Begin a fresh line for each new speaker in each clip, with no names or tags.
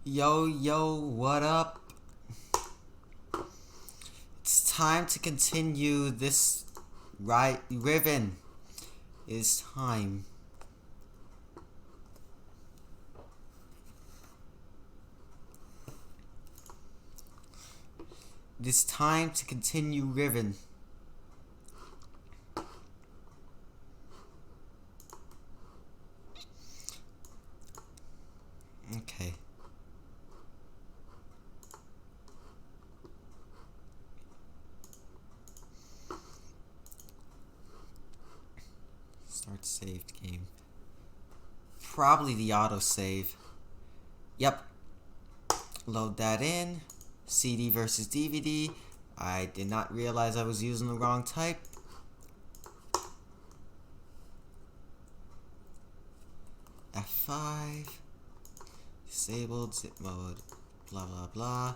Yo, what up? It's time to continue this Riven. It's time. It is time to continue Riven. Okay. Start saved game. Probably the autosave. Yep. Load that in. CD versus DVD. I did not realize I was using the wrong type. F5. Disabled zip mode. Blah blah blah.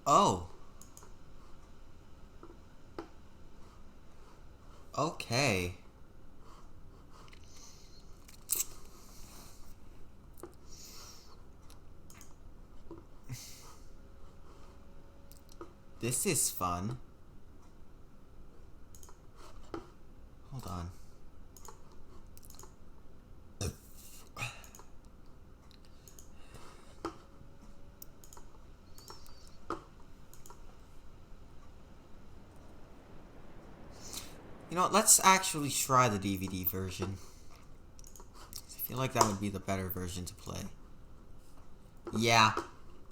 Oh. Okay. This is fun. Hold on. You know what, let's actually try the DVD version. I feel like that would be the better version to play. Yeah,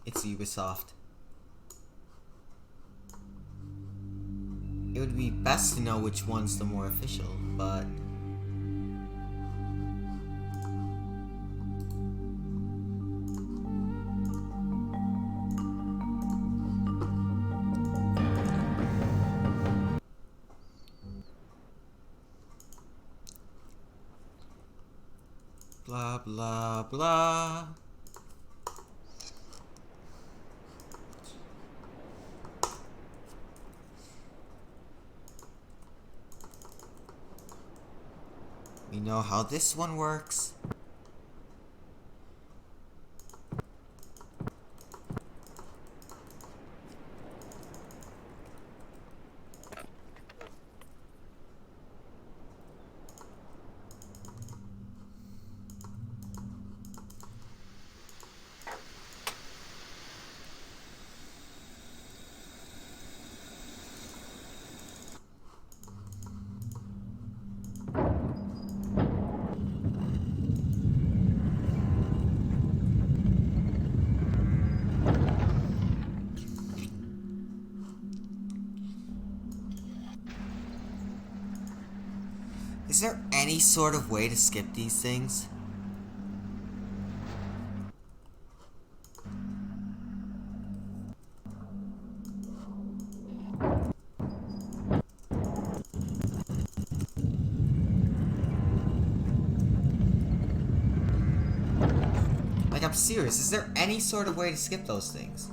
it's Ubisoft. It would be best to know which one's the more official, but... blah blah blah. We know how this one works. Is there any sort of way to skip these things? Like, I'm serious, is there any sort of way to skip those things?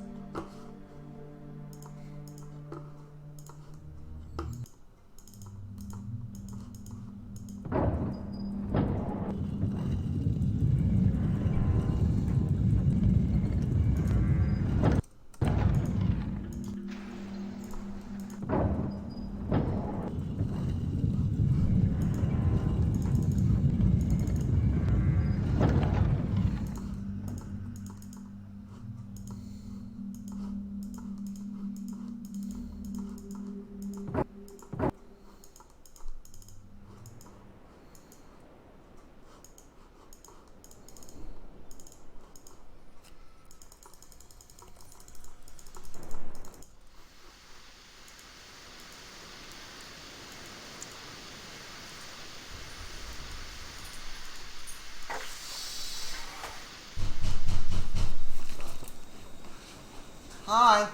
Hi.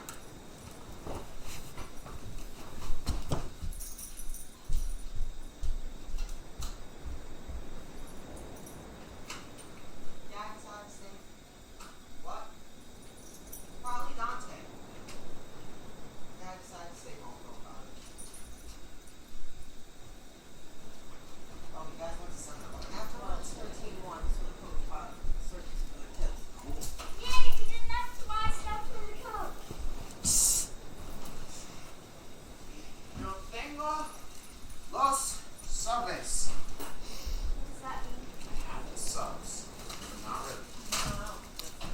What? Probably Dante. Dad decided to stay home for a while.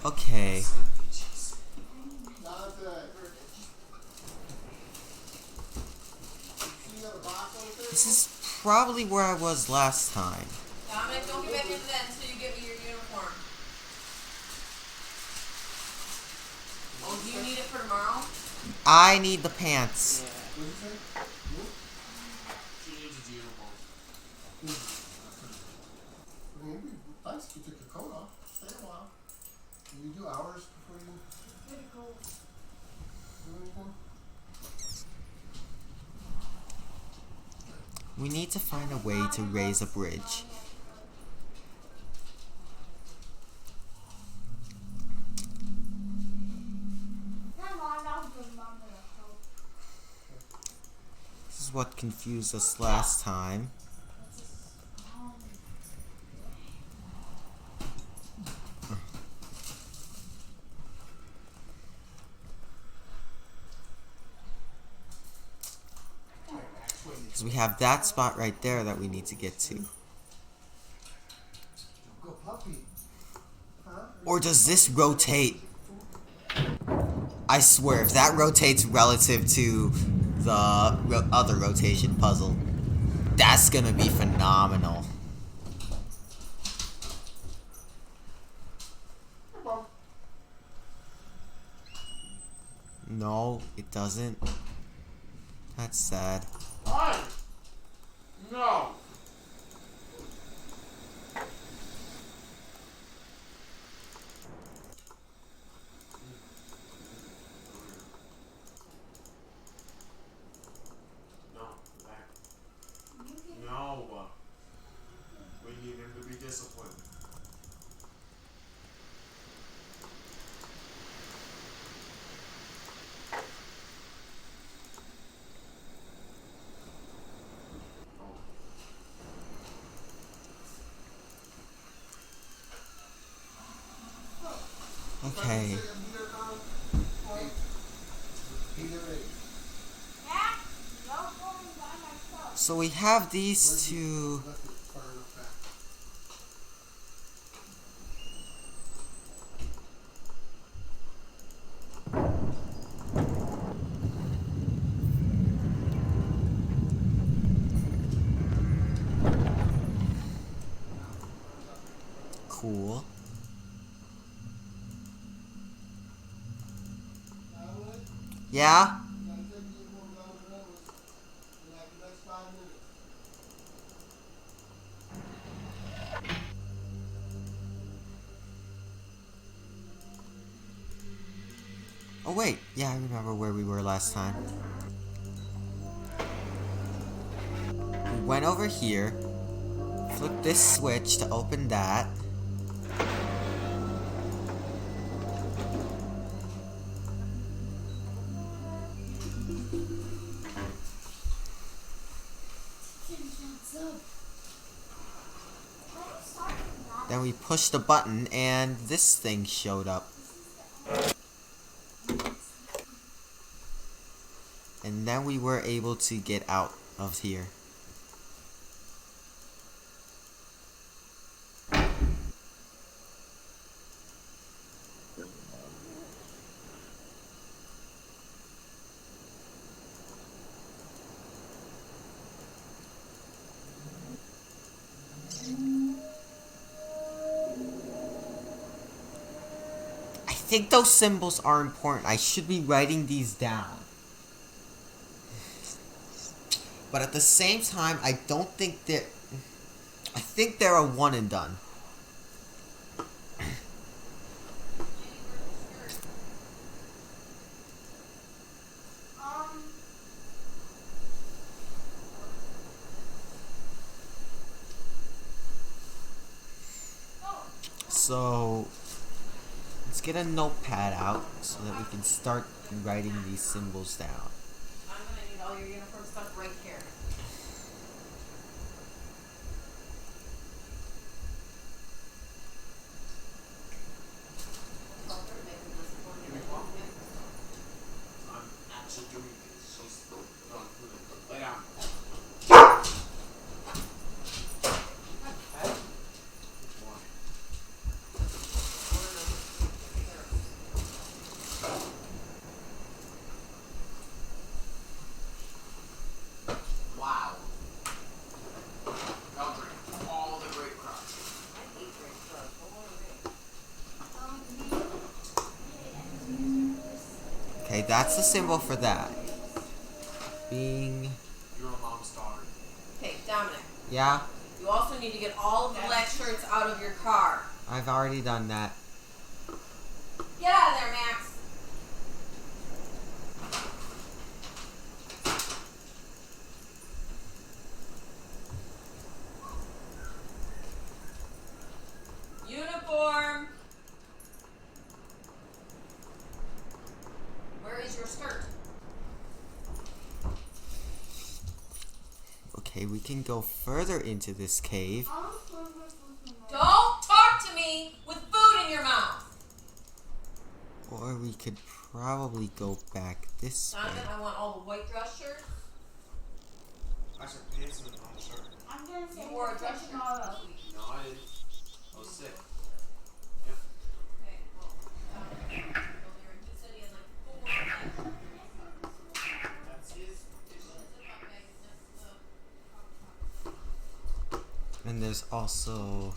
Okay. This is probably where I was last time.
Dominic, don't get back into that until you get me your uniform. Oh, do you need it for tomorrow?
I need the pants.
Yeah. What did you say? She needs a uniform. I mean, it'd be nice if you took your coat off. Stay a while. Can you do hours before you do anything?
We need to find a way to raise a bridge. This is what confused us last time. Because we have that spot right there that we need to get to. Or does this rotate? I swear, if that rotates relative to the other rotation puzzle, that's gonna be phenomenal. No, it doesn't. That's sad.
Why? No. No. We need him to be disciplined.
Okay. So we have these two. Cool. Yeah? Oh wait, yeah, I remember where we were last time. We went over here, flipped this switch to open that. Then we pushed the button and this thing showed up. And then we were able to get out of here. I think those symbols are important. I should be writing these down. But at the same time, I don't think that... I think they're a one and done. So... let's get a notepad out so that we can start writing these symbols down.
I'm gonna need all your uniform stuff right here.
I'm actually doing this. She's done. Lay down.
Okay, that's the symbol for that. Being...
You're a mom's daughter.
Okay, Dominic.
Yeah?
You also need to get all of the black shirts out of your car.
I've already done that.
Get out of there, Max. Uniform. Where is your skirt?
Okay, we can go further into this cave.
Don't talk to me with food in your mouth.
Or we could probably go back this way.
Donovan, I want all the white dress shirts.
I said pants and on the shirt.
I'm gonna say
You wore a dress shirt
tomorrow.
this week.
No, I didn't. I was sick. Yep.
Okay, well, Dominic, he said he had like 4
That's his issue.
And there's also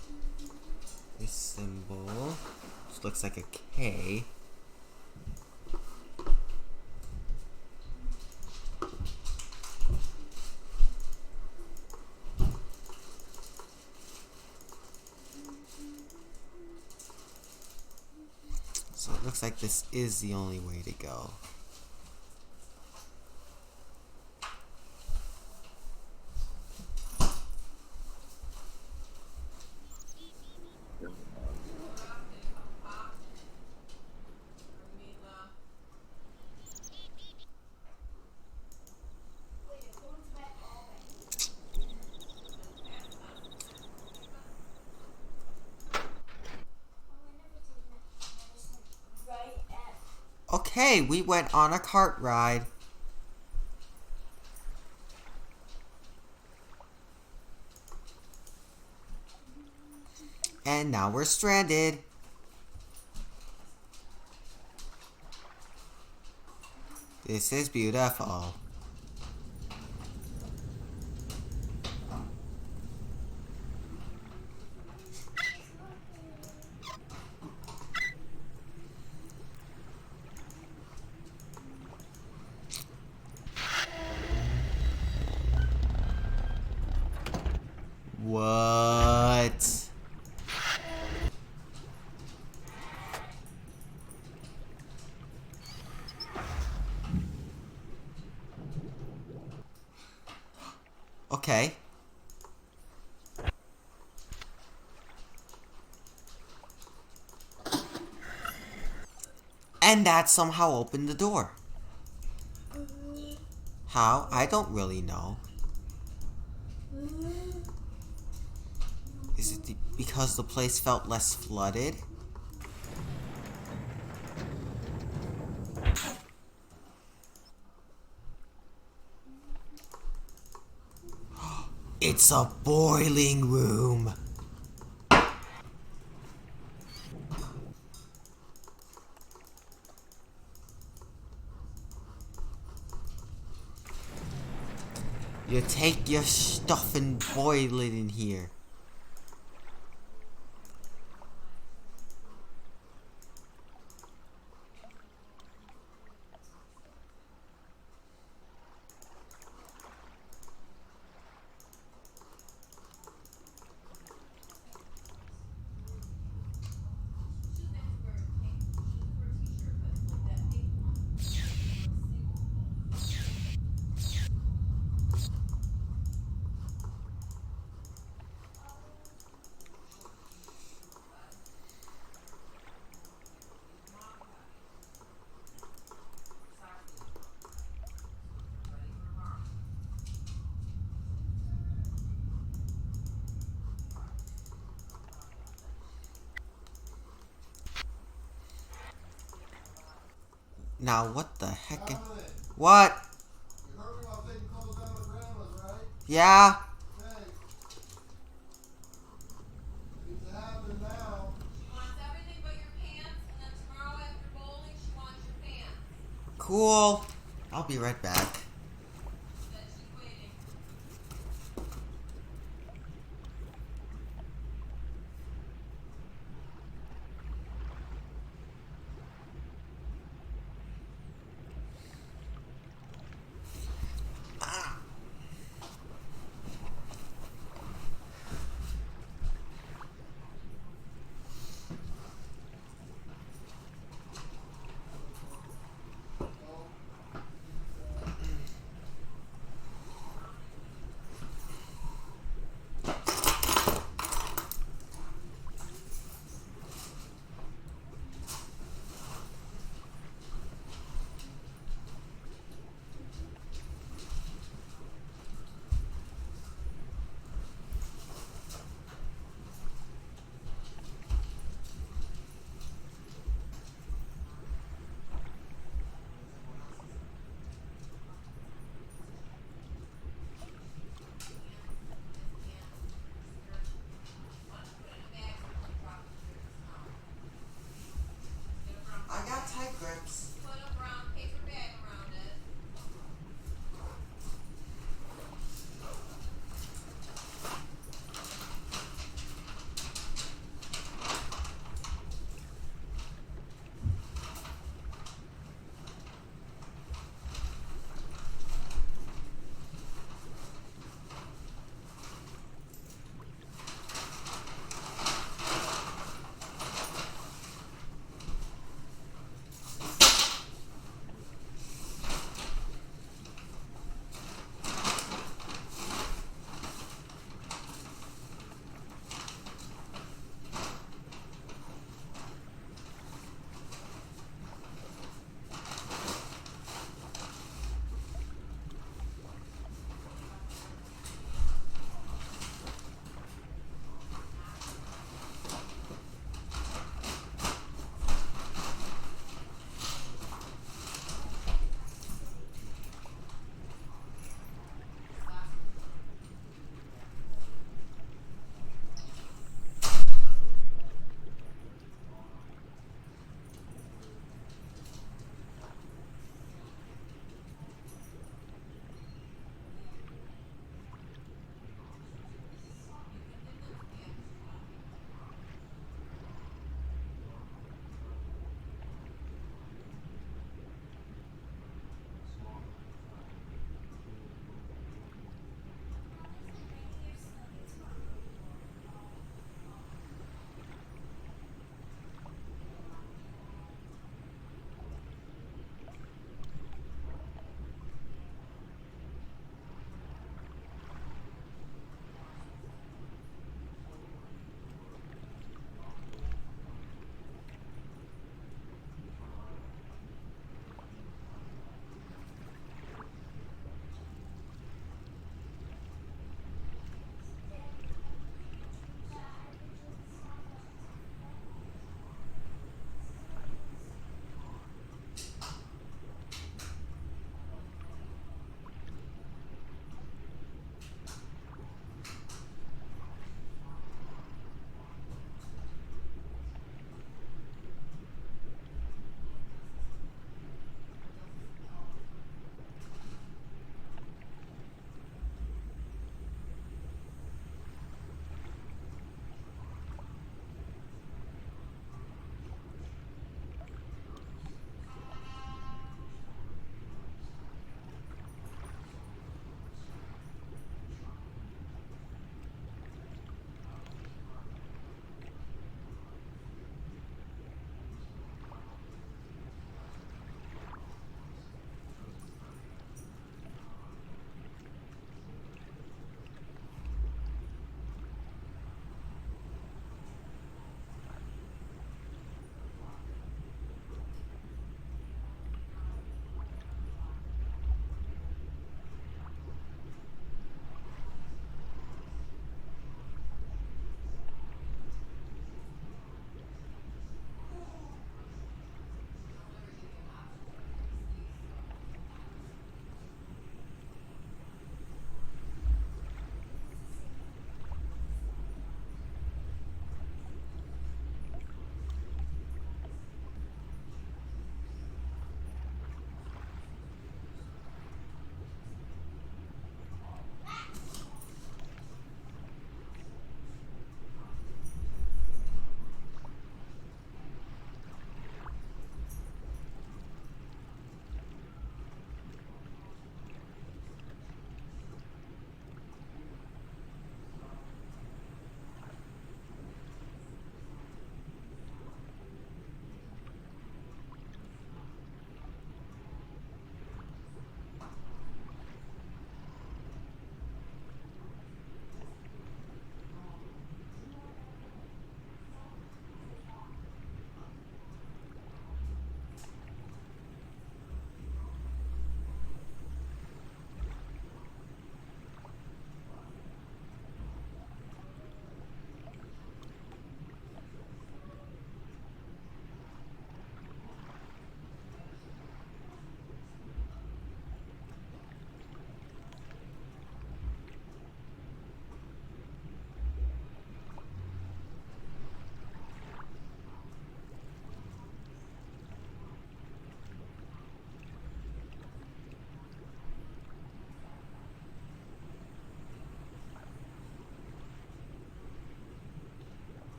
this symbol, which looks like a K. So it looks like this is the only way to go. Okay, we went on a cart ride. And now we're stranded. This is beautiful. What? Okay. And that somehow opened the door. How? I don't really know. Is it because the place felt less flooded? It's a boiling room. You take your stuff and boil it in here. Now what the heck?
Dominic,
What?
you heard me while taking clothes down to grandma's, right?
Yeah?
Okay. Needs to happen now.
She wants everything but your pants, and then tomorrow after bowling, she wants your pants.
Cool. I'll be right back.
That she's waiting.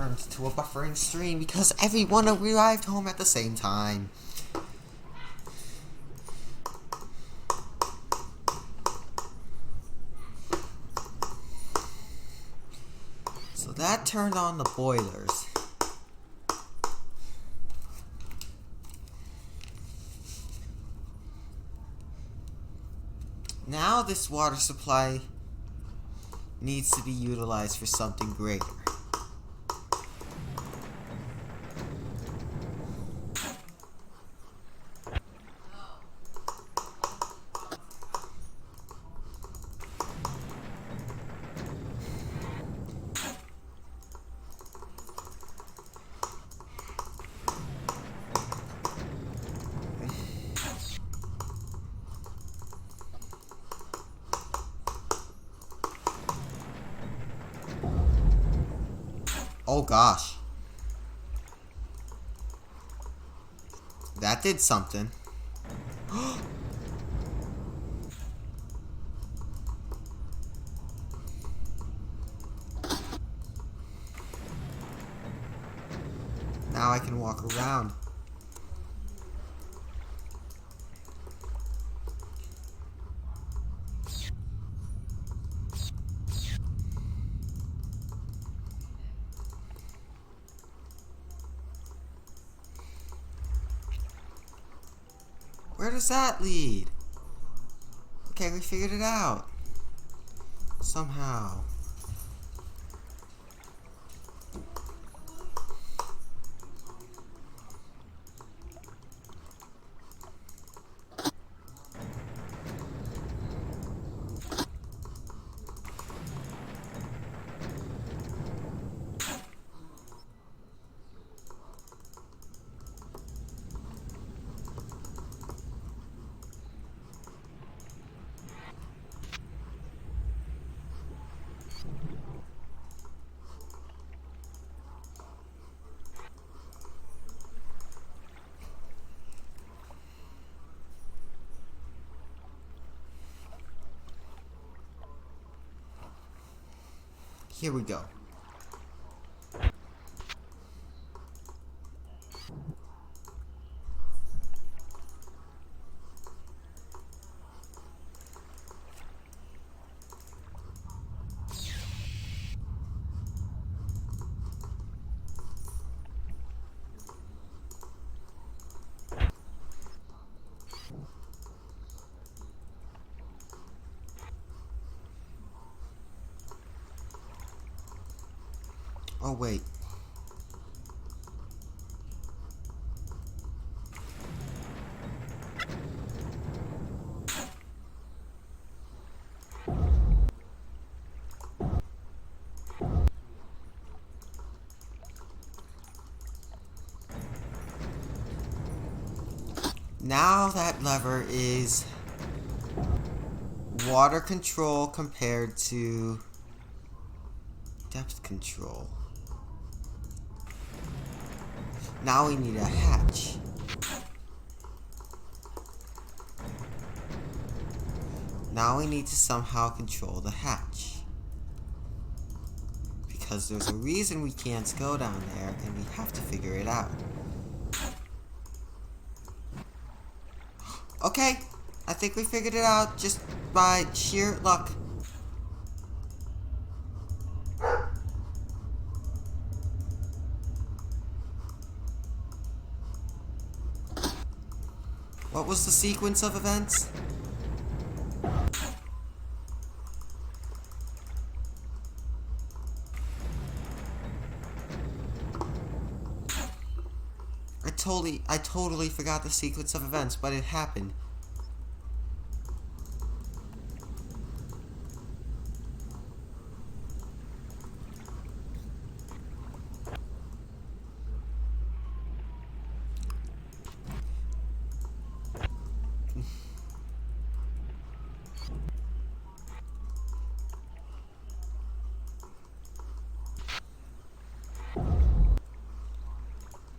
turned to a buffering stream because everyone arrived home at the same time. So that turned on the boilers. Now this water supply needs to be utilized for something greater. Oh gosh. That did something. Now I can walk around. Where does that lead? Okay, we figured it out. Somehow. Here we go. Oh wait. Now that lever is water control compared to depth control. Now we need a hatch. Now we need to somehow control the hatch. Because there's a reason we can't go down there, and we have to figure it out. Okay, I think we figured it out just by sheer luck. What was the sequence of events? I totally forgot the sequence of events, but it happened.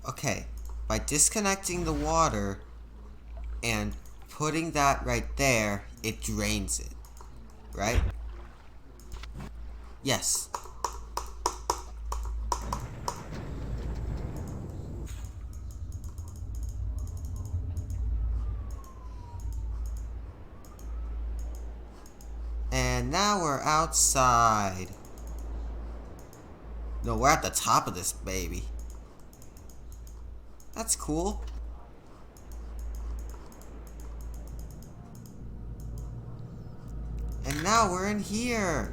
Okay, by disconnecting the water and putting that right there, it drains it, right? Yes. And now we're outside. No, we're at the top of this baby. That's cool. And now we're in here.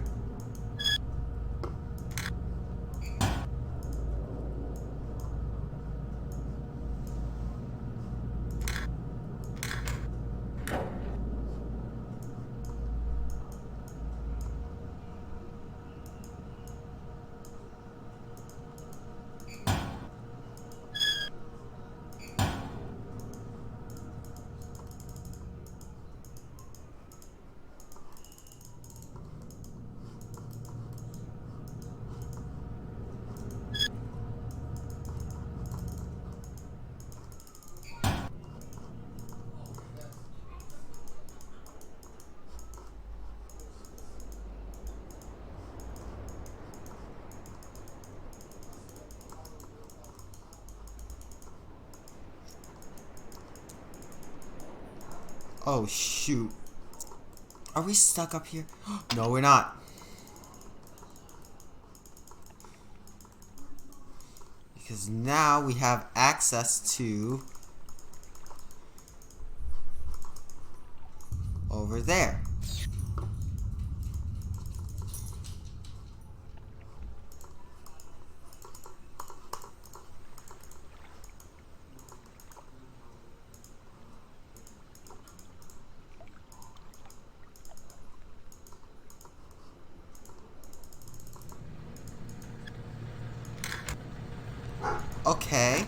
Oh shoot. Are we stuck up here? No, we're not. Because now we have access to over there. Okay.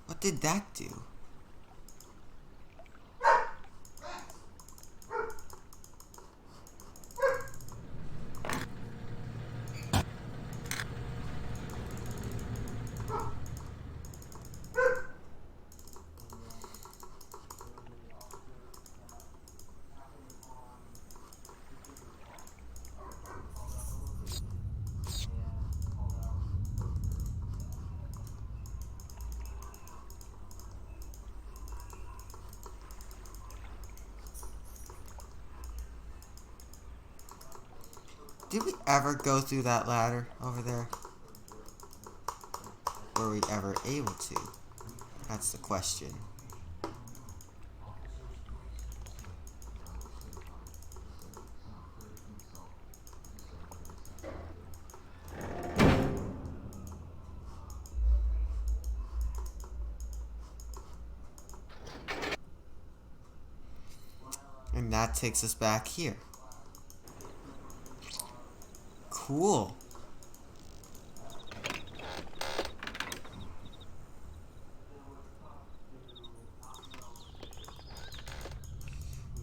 What did that do? Did we ever go through that ladder over there? Were we ever able to? That's the question. And that takes us back here. Cool.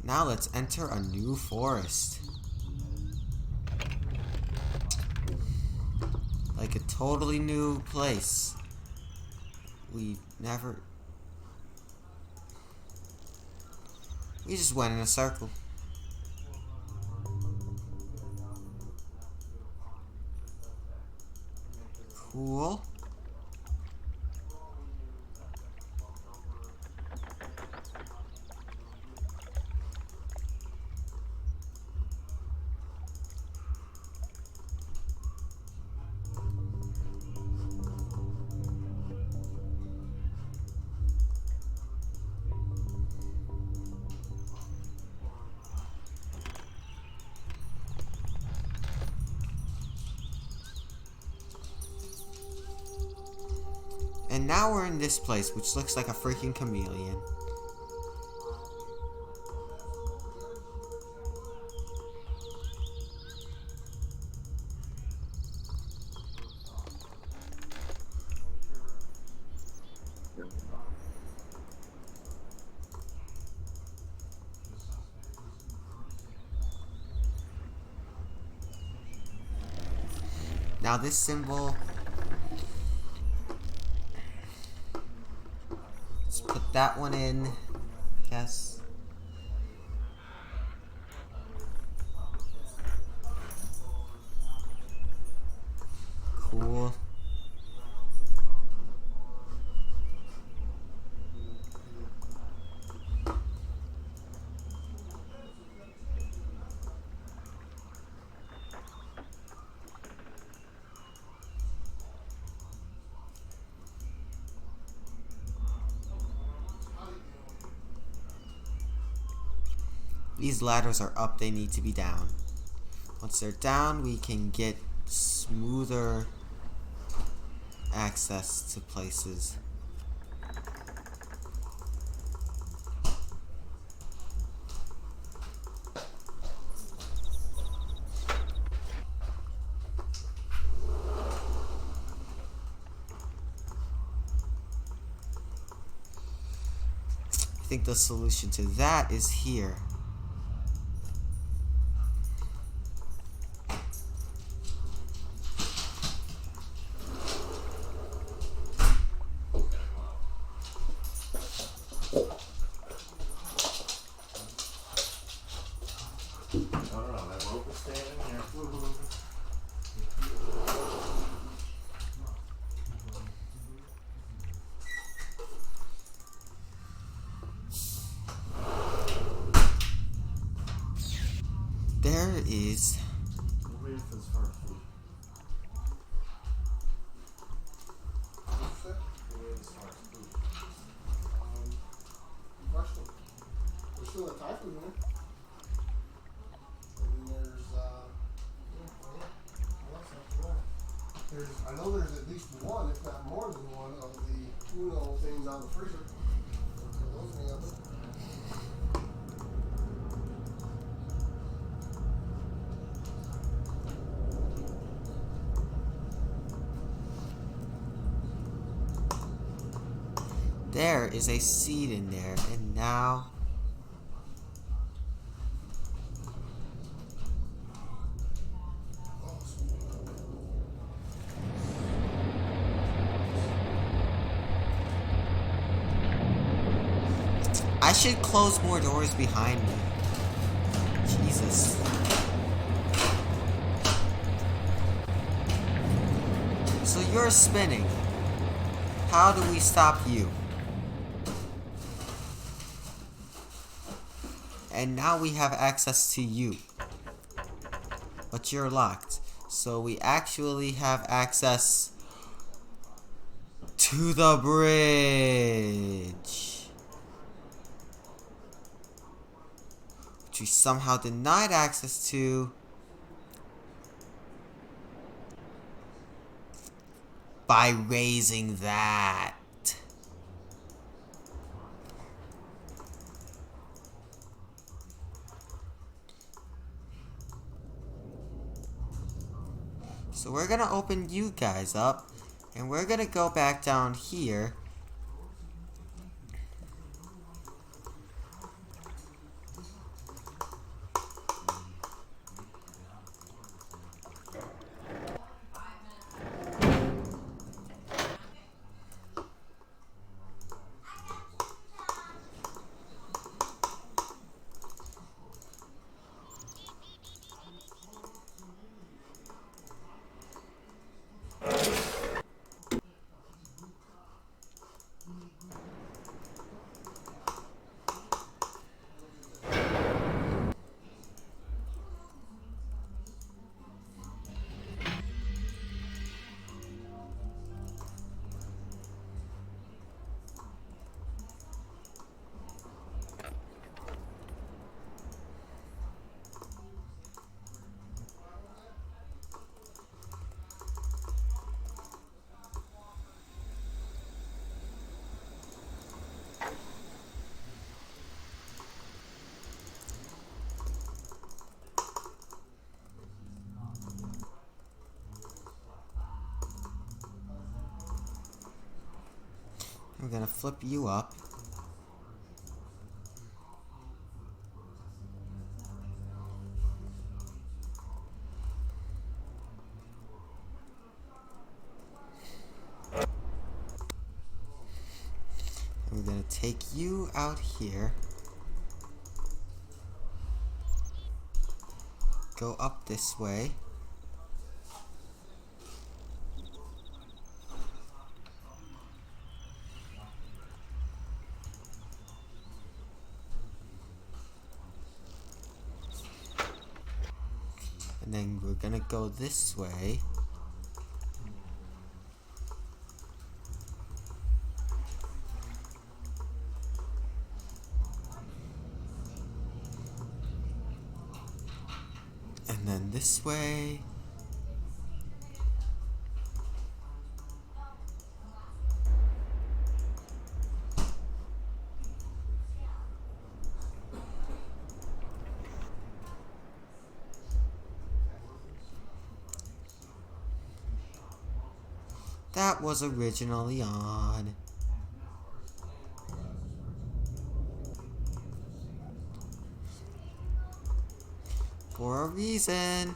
Now let's enter a new forest. Like a totally new place. We just went in a circle. Cool. And now we're in this place, which looks like a freaking chameleon. Now this symbol, let's put that one in, yes. cool. These ladders are up, they need to be down. Once they're down, we can get smoother access to places. I think the solution to that is here.
I don't know, that rope is staying in here.
There is.
We'll wait for this first food.
What's that?
We'll wait for this first food.
Good question. There's still a typhoon in there. And then there's, what else after that? I know there's at least one, if not more than one, of the Uno things on the freezer. So those may have it.
There is a seed in there, and now
Oh, sweet.
I should close more doors behind me. Jesus. So you're spinning. How do we stop you? And now we have access to you. But you're locked. So we actually have access to the bridge. Which we somehow denied access to by raising that. So we're gonna open you guys up, and we're gonna go back down here. We're gonna flip you up. We're gonna take you out here. Go up this way. then we're gonna go this way. And then this way. That was originally on. For a reason.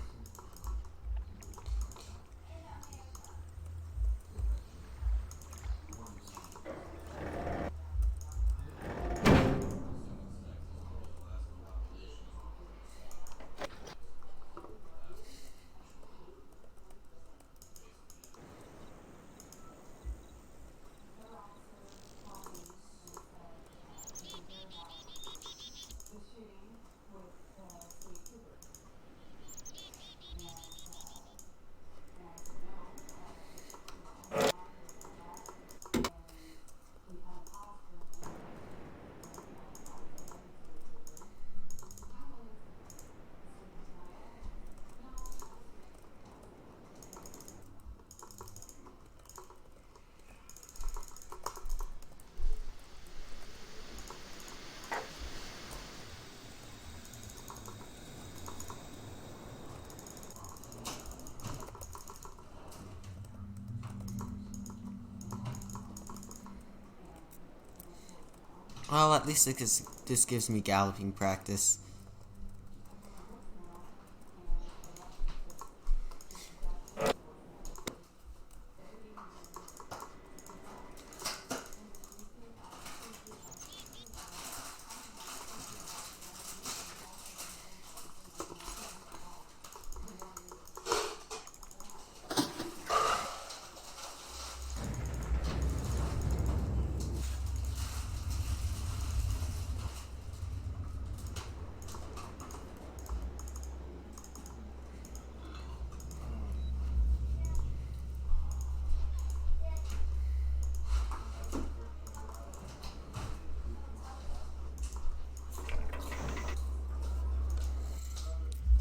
Well, at least this gives me galloping practice.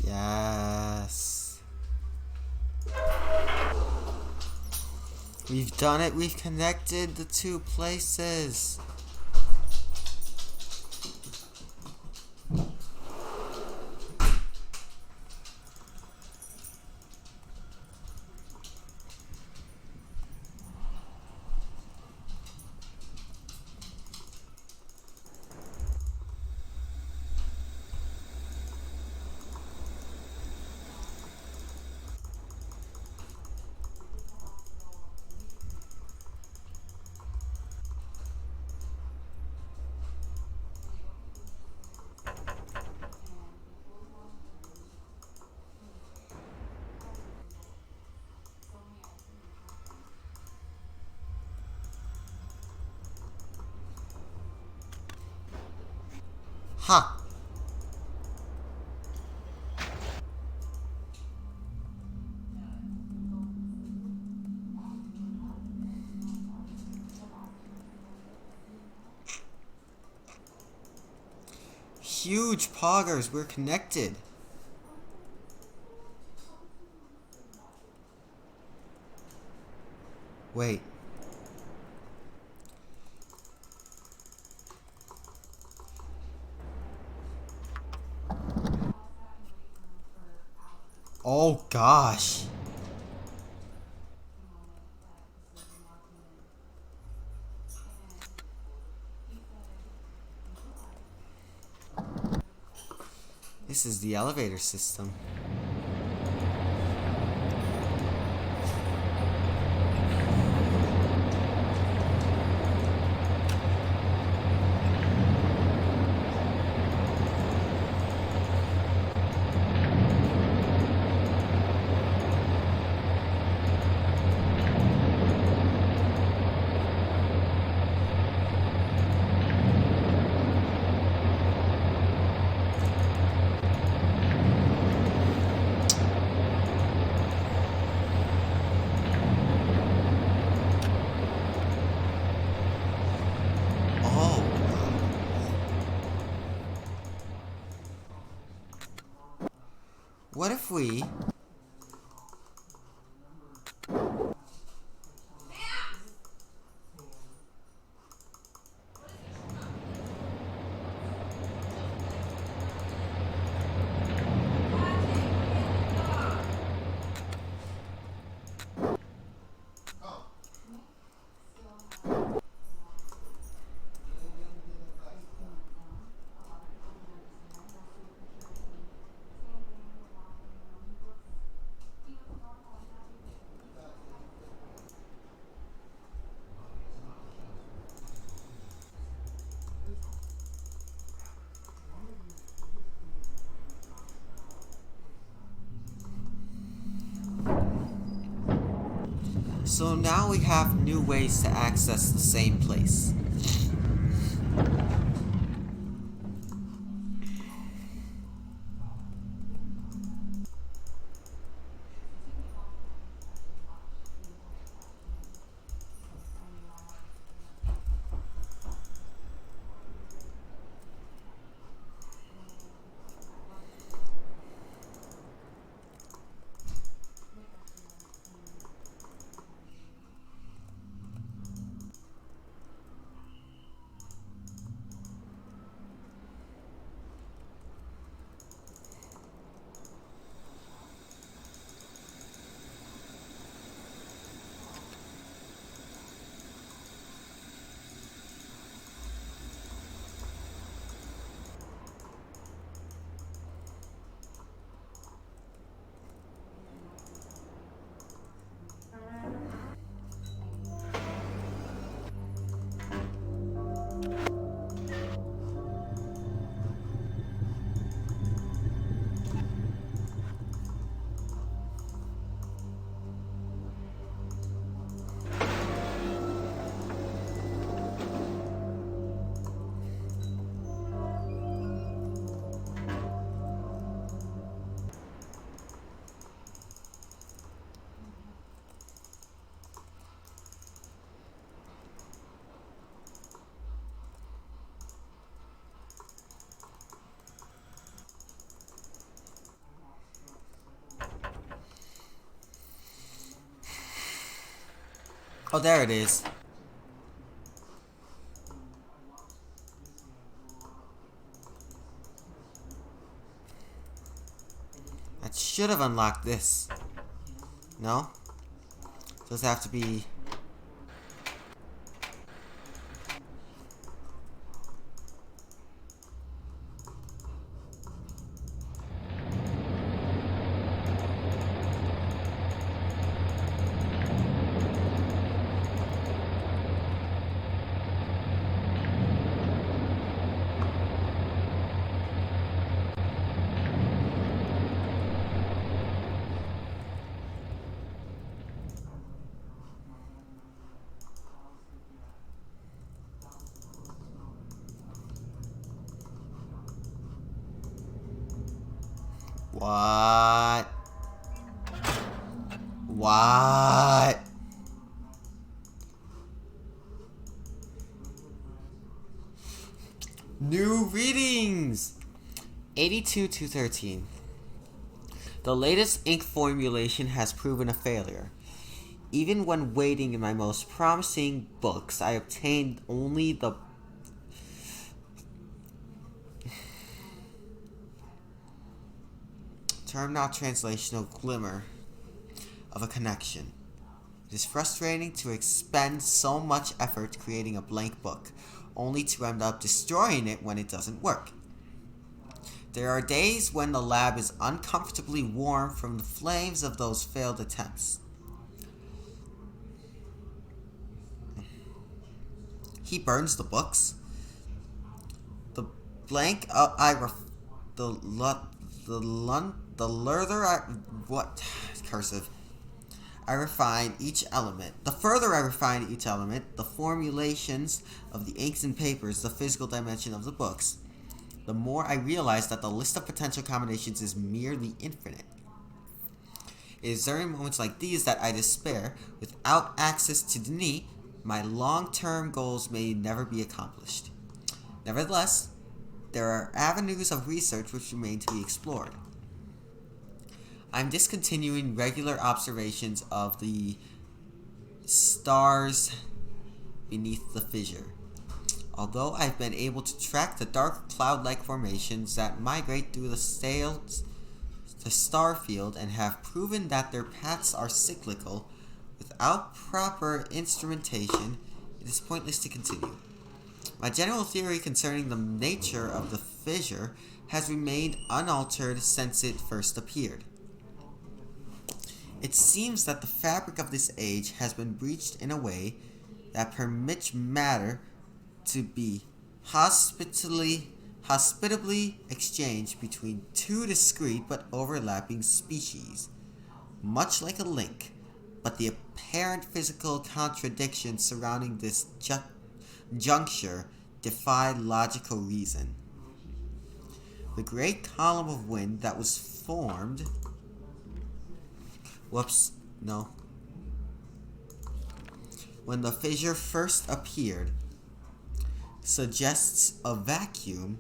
Yes. We've done it. We've connected the two places. Ha! Huge poggers, we're connected. Wait. Oh gosh. This is the elevator system. What if we... So now we have new ways to access the same place. Oh, there it is. That should have unlocked this. No? Does have to be... What? What? New readings! 82-213. The latest ink formulation has proven a failure. Even when waiting in my most promising books, I obtained only the term not translational glimmer of a connection. It is frustrating to expend so much effort creating a blank book, only to end up destroying it when it doesn't work. There are days when the lab is uncomfortably warm from the flames of those failed attempts. He burns the books. The blank cursive. I refine each element. The further I refine each element, the formulations of the inks and papers, the physical dimension of the books, the more I realize that the list of potential combinations is merely infinite. It is during moments like these that I despair. Without access to Denis, my long-term goals may never be accomplished. Nevertheless, there are avenues of research which remain to be explored. I'm discontinuing regular observations of the stars beneath the fissure. Although I've been able to track the dark cloud-like formations that migrate through the star field and have proven that their paths are cyclical, without proper instrumentation, it is pointless to continue. My general theory concerning the nature of the fissure has remained unaltered since it first appeared. It seems that the fabric of this age has been breached in a way that permits matter to be hospitably exchanged between two discrete but overlapping species, much like a link, but the apparent physical contradictions surrounding this juncture defy logical reason. The great column of wind that was formed when the fissure first appeared suggests a vacuum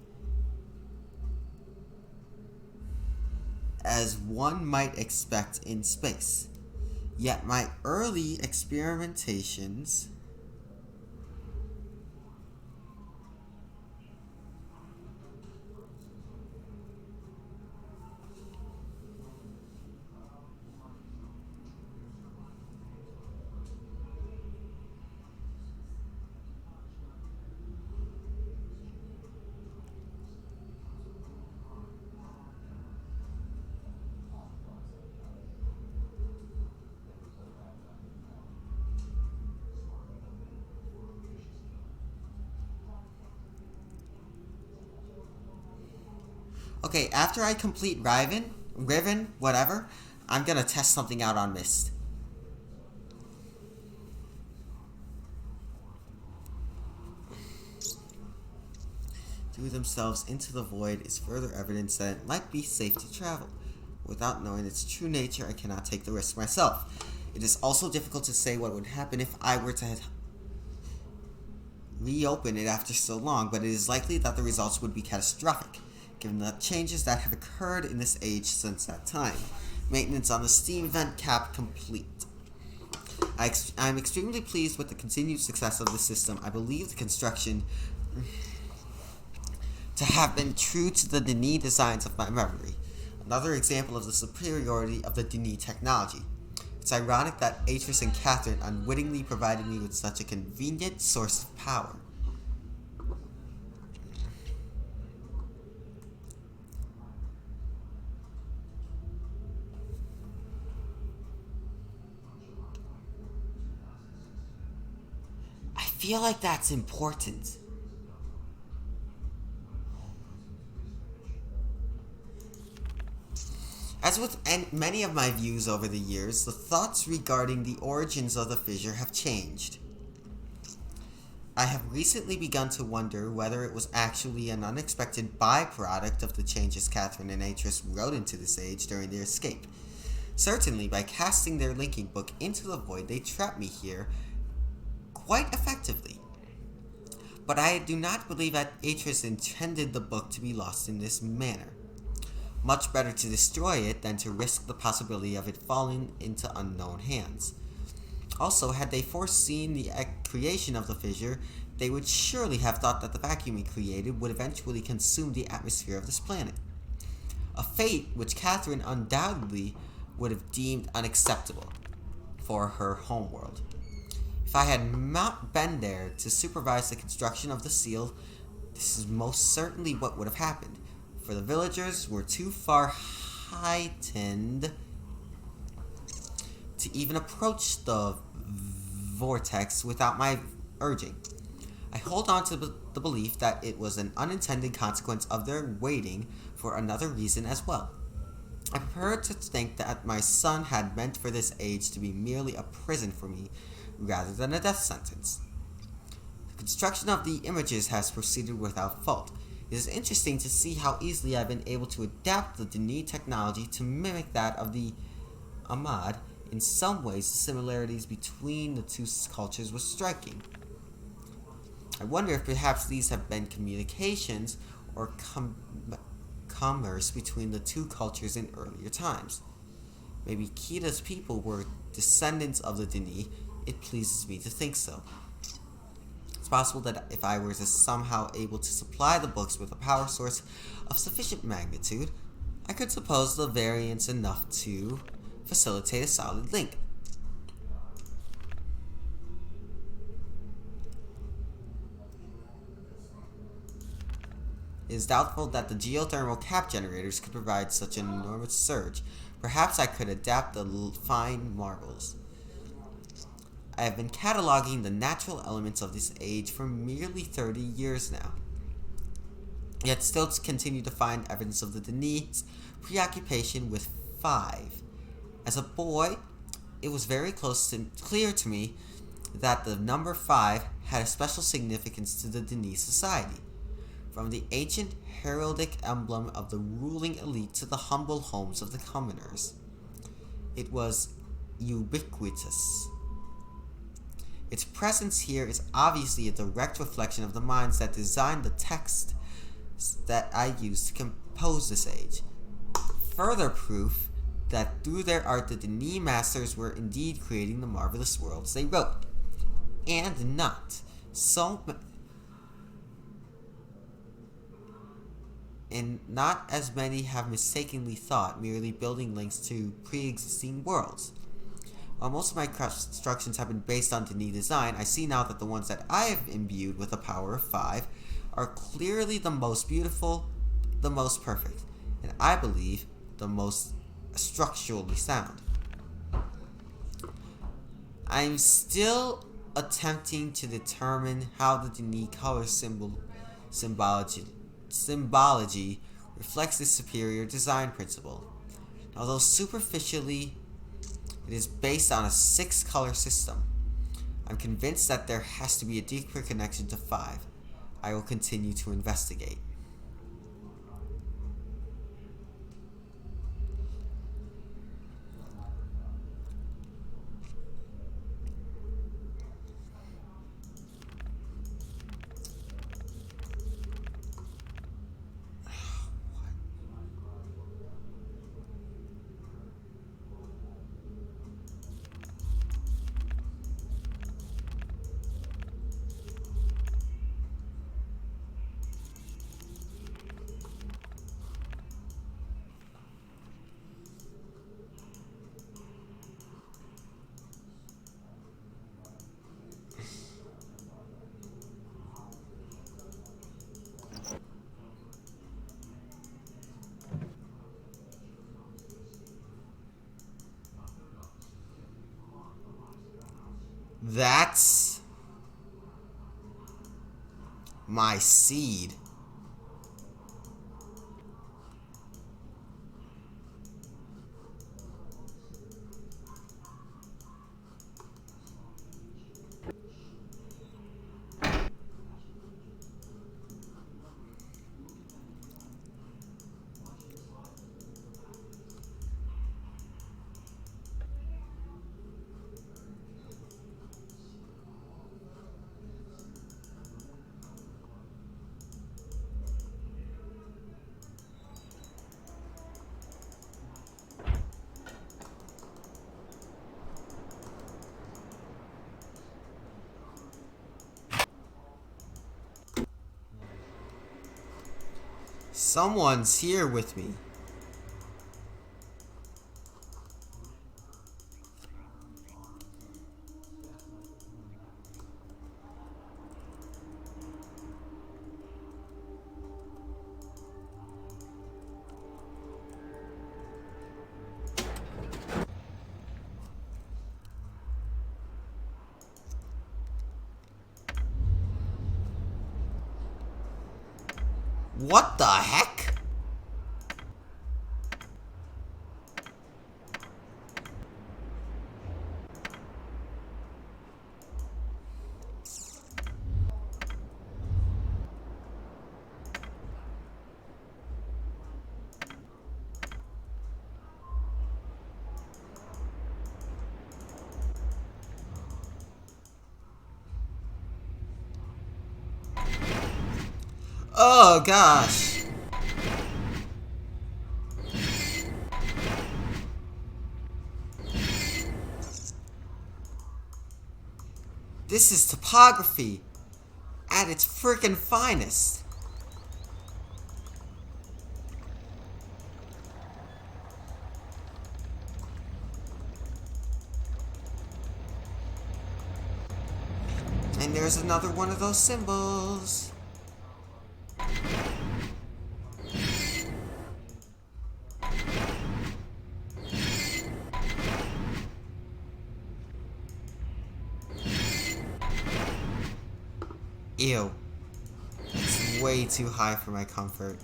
as one might expect in space. Yet my early experimentations Okay, after I complete Riven, whatever, I'm gonna test something out on Mist. Threw themselves into the void is further evidence that it might be safe to travel. Without knowing its true nature, I cannot take the risk myself. It is also difficult to say what would happen if I were to reopen it after so long, but it is likely that the results would be catastrophic, given the changes that have occurred in this age since that time. Maintenance on the steam vent cap complete. I'm extremely pleased with the continued success of the system. I believe the construction to have been true to the Denis designs of my memory. Another example of the superiority of the Denis technology. It's ironic that Atris and Catherine unwittingly provided me with such a convenient source of power. I feel like that's important. As with many of my views over the years, the thoughts regarding the origins of the fissure have changed. I have recently begun to wonder whether it was actually an unexpected byproduct of the changes Catherine and Atris wrote into this age during their escape. Certainly, by casting their linking book into the void, they trapped me here quite effectively. But I do not believe that Atris intended the book to be lost in this manner. Much better to destroy it than to risk the possibility of it falling into unknown hands. Also, had they foreseen the creation of the fissure, they would surely have thought that the vacuum it created would eventually consume the atmosphere of this planet. A fate which Catherine undoubtedly would have deemed unacceptable for her homeworld. If I had not been there to supervise the construction of the seal, this is most certainly what would have happened. For the villagers were too far heightened to even approach the vortex without my urging. I hold on to the belief that it was an unintended consequence of their waiting for another reason as well. I prefer to think that my son had meant for this age to be merely a prison for me, rather than a death sentence. The construction of the images has proceeded without fault. It is interesting to see how easily I've been able to adapt the Denis technology to mimic that of the Ahmad. In some ways, the similarities between the two cultures were striking. I wonder if perhaps these have been communications or commerce between the two cultures in earlier times. Maybe Kita's people were descendants of the Dini. It pleases me to think so. It's possible that if I were to somehow able to supply the books with a power source of sufficient magnitude, I could suppose the variance enough to facilitate a solid link. It is doubtful that the geothermal cap generators could provide such an enormous surge. Perhaps I could adapt the fine marbles. I have been cataloging the natural elements of this age for merely 30 years now, yet still continue to find evidence of the Deni's preoccupation with 5. As a boy, it was very clear to me that the number 5 had a special significance to the Deni society. From the ancient heraldic emblem of the ruling elite to the humble homes of the commoners, it was ubiquitous. Its presence here is obviously a direct reflection of the minds that designed the text that I used to compose this age. Further proof that through their art the Deni masters were indeed creating the marvelous worlds they wrote. And not as many have mistakenly thought, merely building links to pre-existing worlds. While most of my constructions have been based on Deni design, I see now that the ones that I have imbued with the power of 5 are clearly the most beautiful, the most perfect, and I believe the most structurally sound. I'm still attempting to determine how the Deni color symbology reflects this superior design principle. Although superficially it is based on a 6-color system, I'm convinced that there has to be a deeper connection to 5. I will continue to investigate. That's my seed. Someone's here with me. What the heck? Oh gosh. This is topography at its freaking finest. And there's another one of those symbols. Ew. It's way too high for my comfort.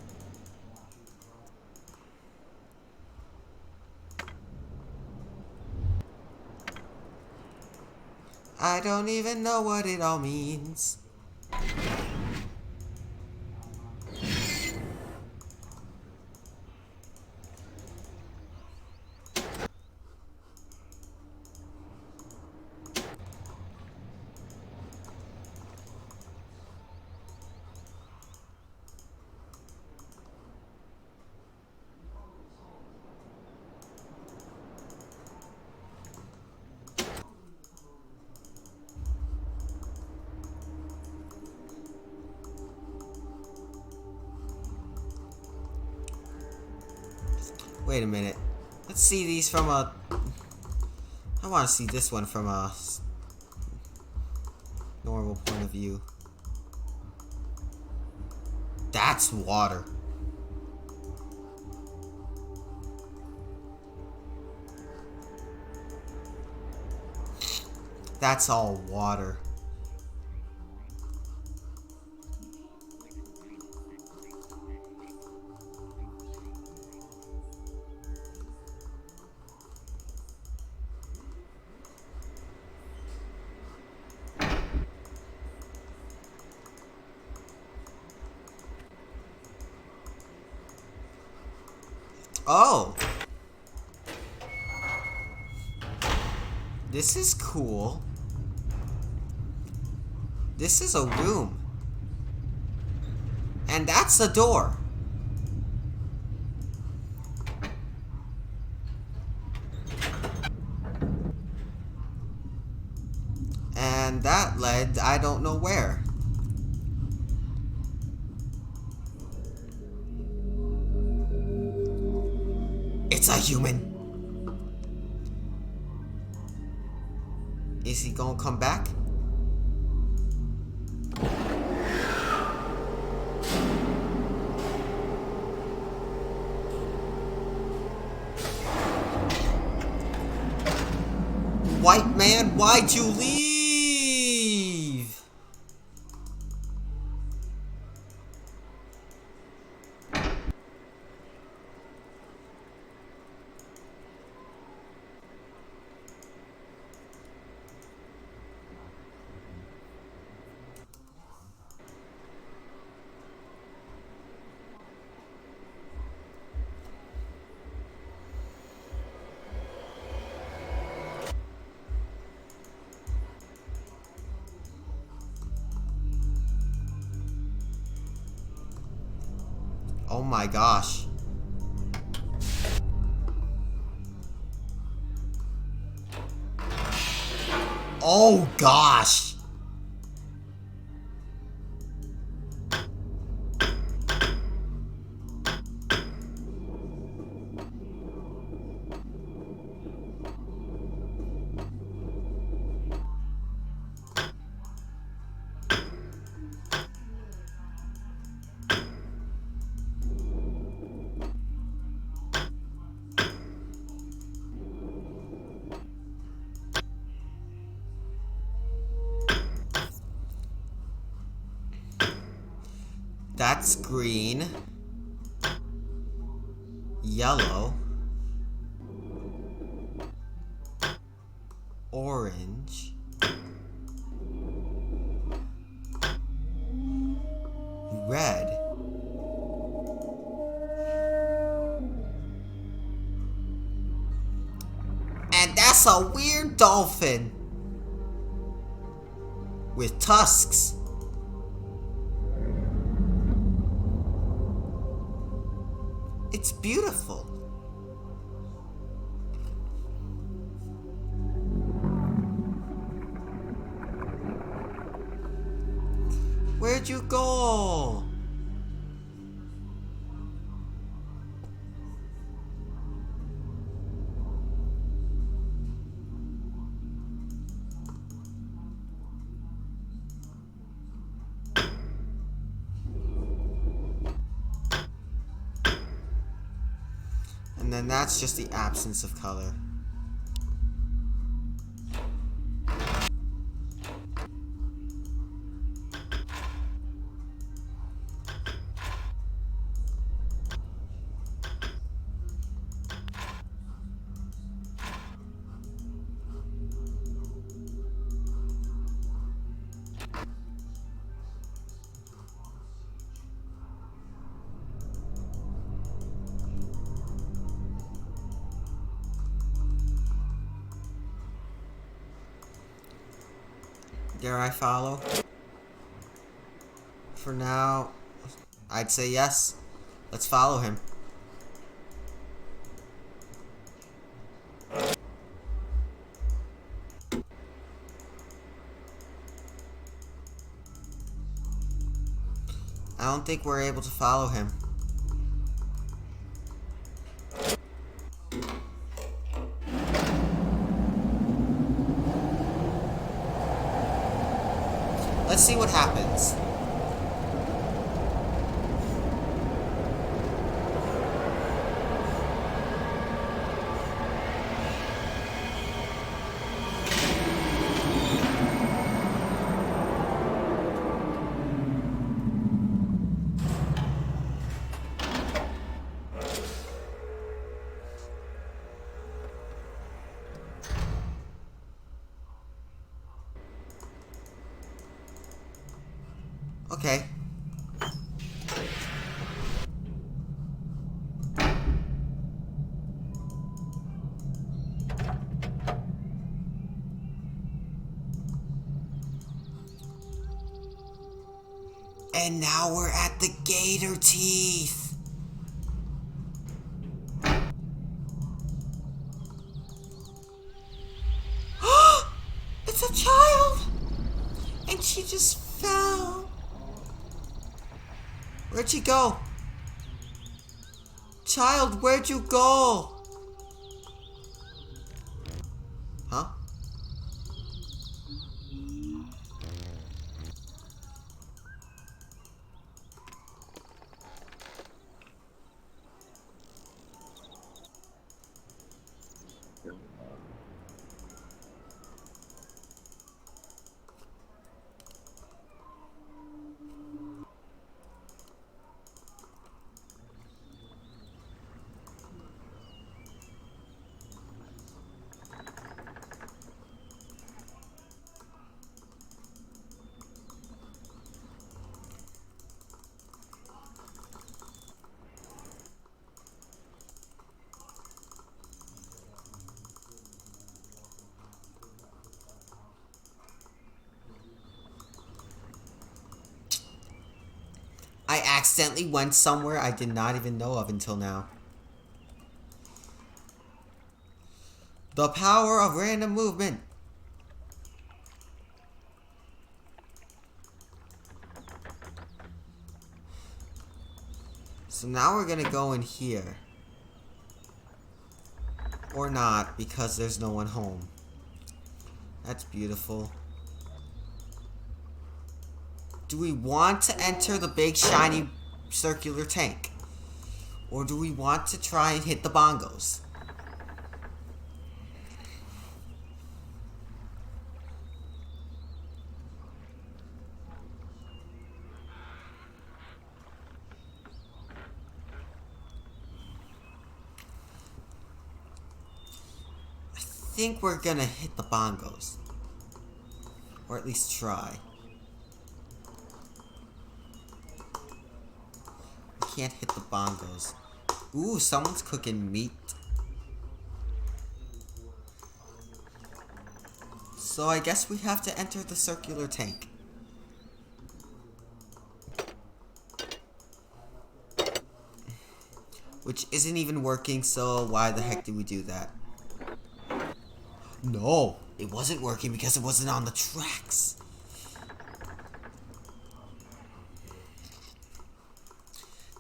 I don't even know what it all means. Wait a minute. Let's see these from a... I want to see this one from a normal point of view. That's water. That's all water. Oh! This is cool. This is a room. And that's a door. And that led I don't know where. It's a human. Is he gonna come back? White man, why'd you leave? Oh my gosh. Oh gosh. That's green, yellow, orange, red, and that's a weird dolphin with tusks. It's beautiful. where'd you go? And then that's just the absence of color. Dare I follow? For now, I'd say yes. Let's follow him. I don't think we're able to follow him. Let's see what happens. Okay. And now we're at the gator teeth. It's a child! And she just fell. Where'd she go? Child, where'd you go? Huh? I accidentally went somewhere I did not even know of until now. The power of random movement. So now we're gonna go in here. Or not, because there's no one home. That's beautiful. Do we want to enter the big shiny circular tank? Or do we want to try and hit the bongos? I think we're gonna hit the bongos. Or at least try. Can't hit the bongos. Ooh, someone's cooking meat. So I guess we have to enter the circular tank. Which isn't even working, so why the heck did we do that? No, it wasn't working because it wasn't on the tracks.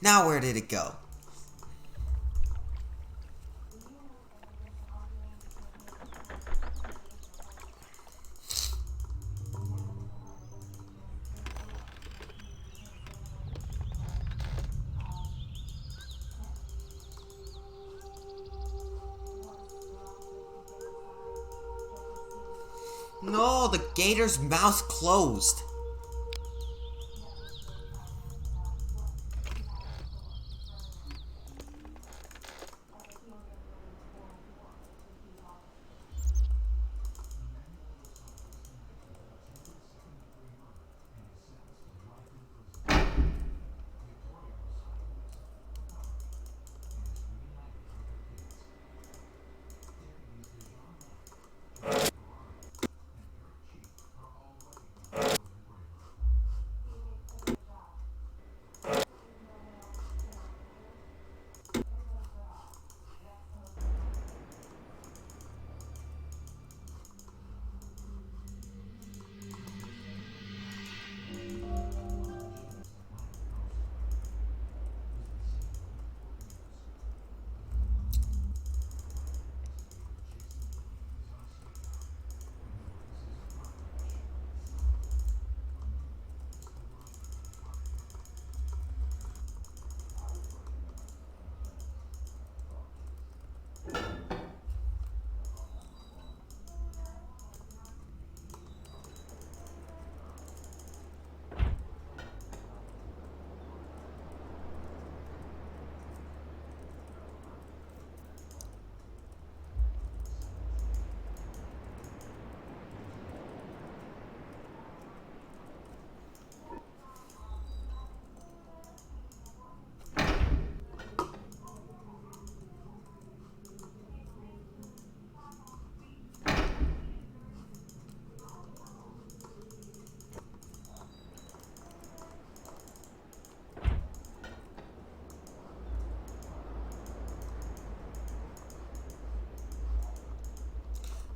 Now where did it go? No, the gator's mouth closed.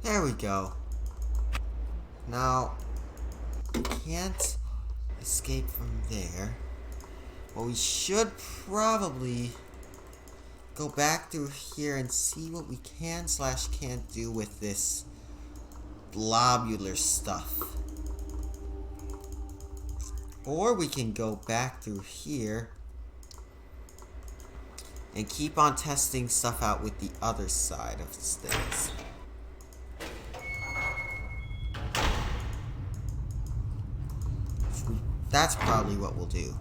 There we go. Now, we can't escape from there. Well, we should probably go back through here and see what we can / can't do with this globular stuff. Or we can go back through here and keep on testing stuff out with the other side of things. That's probably what we'll do.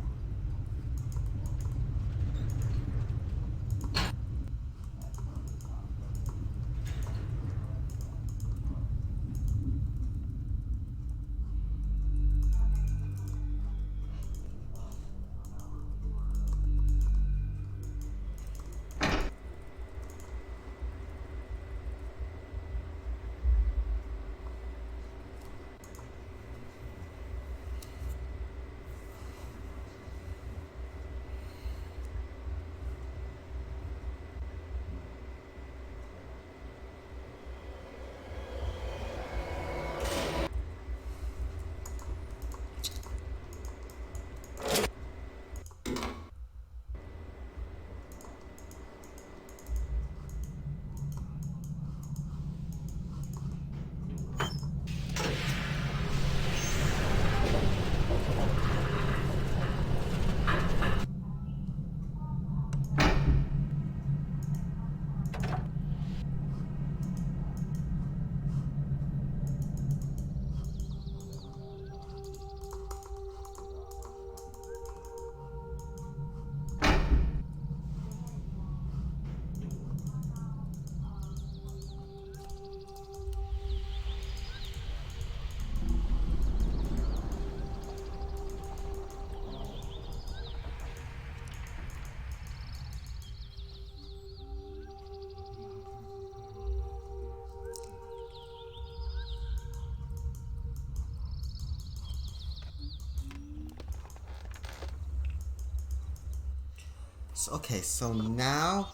So, okay, so now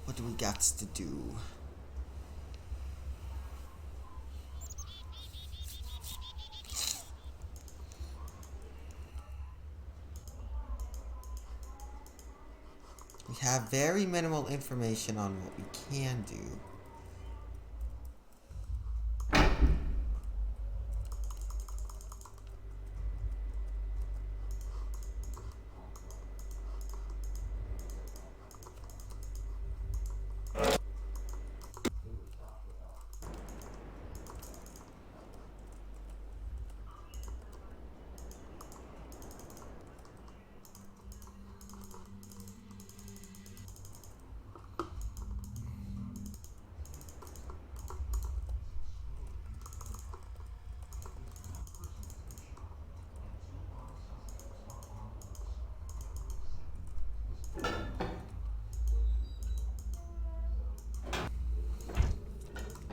what do we got to do? We have very minimal information on what we can do.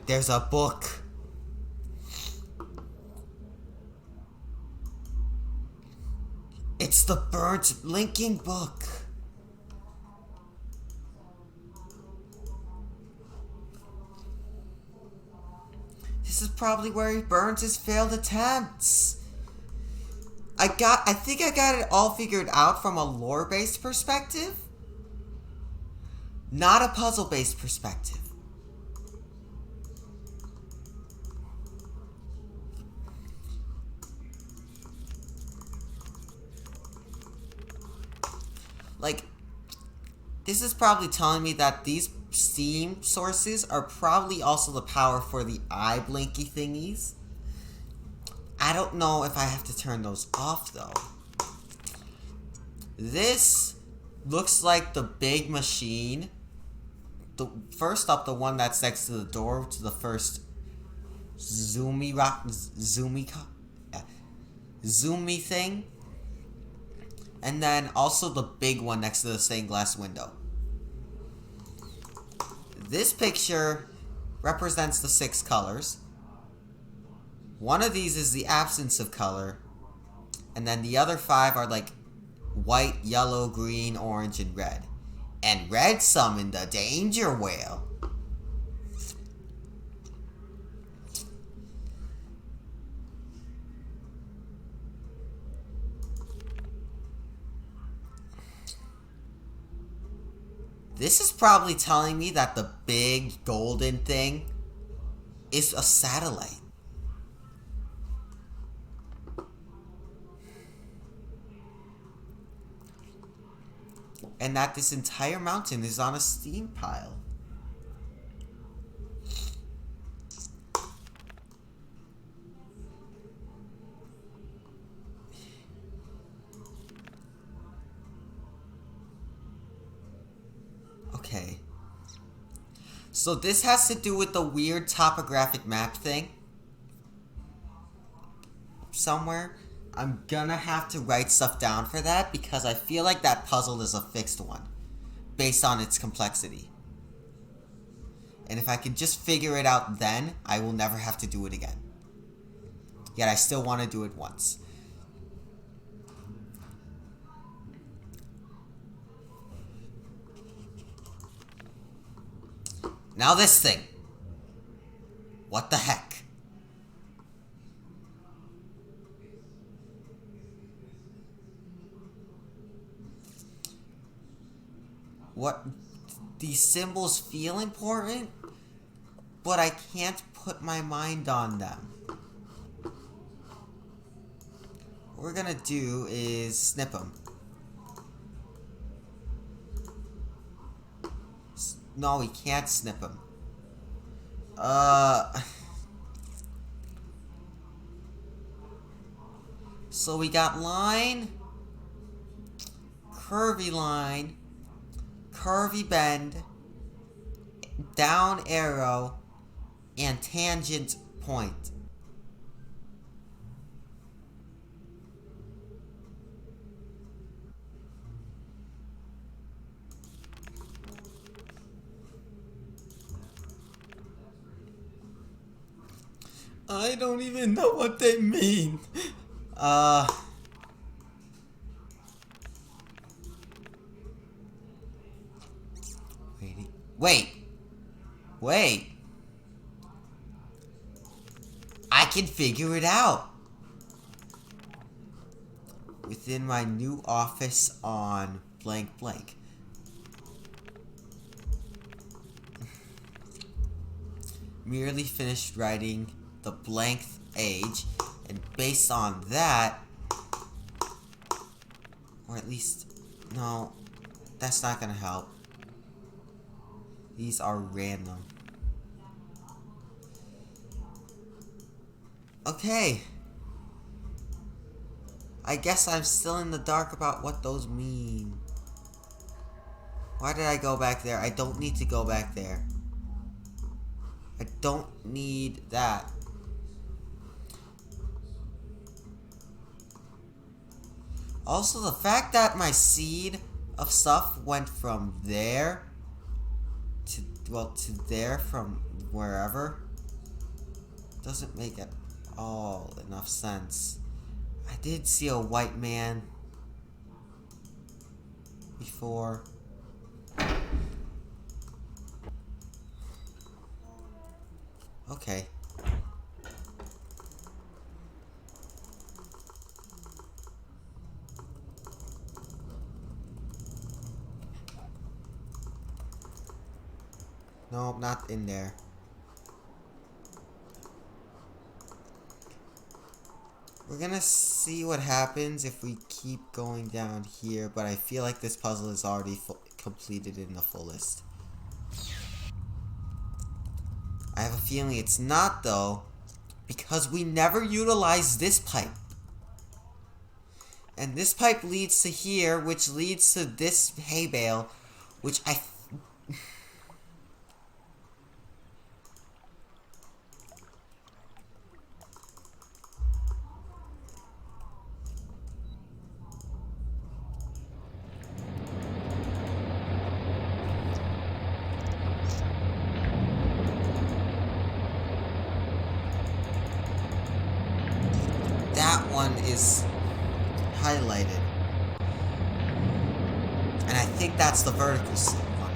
There's a book. It's the Burnt Linking book. This is probably where he burns his failed attempts. I think I got it all figured out from a lore-based perspective, not a puzzle-based perspective. Like, this is probably telling me that these steam sources are probably also the power for the eye blinky thingies. I don't know if I have to turn those off, though. This looks like the big machine. First up, the one that's next to the door to the first zoomy thing. And then also the big one next to the stained glass window. This picture represents the 6 colors. One of these is the absence of color. And then the other 5 are like white, yellow, green, orange, and red. And red summoned the danger whale. This is probably telling me that the big golden thing is a satellite. And that this entire mountain is on a steam pile. Okay. So this has to do with the weird topographic map thing. Somewhere. I'm gonna have to write stuff down for that because I feel like that puzzle is a fixed one based on its complexity. And if I could just figure it out then, I will never have to do it again. Yet I still want to do it once. Now this thing. What the heck? What? These symbols feel important, but I can't put my mind on them. What we're gonna do is snip them. No, we can't snip them. So we got line, curvy line, curvy bend, down arrow, and tangent point. I don't even know what they mean. Wait. I can figure it out. Within my new office on blank blank. merely finished writing the blank age, and based on that, or at least, no, that's not gonna help. These are random. Okay. I guess I'm still in the dark about what those mean. Why did I go back there? I don't need to go back there. I don't need that. Also, the fact that my seed of stuff went from there to, well, to there from wherever doesn't make at all enough sense. I did see a white man before. Okay. No, not in there. We're gonna see what happens if we keep going down here, but I feel like this puzzle is already completed in the fullest. I have a feeling it's not, though, because we never utilized this pipe. And this pipe leads to here, which leads to this hay bale, which I... That one is highlighted. And I think that's the vertical one.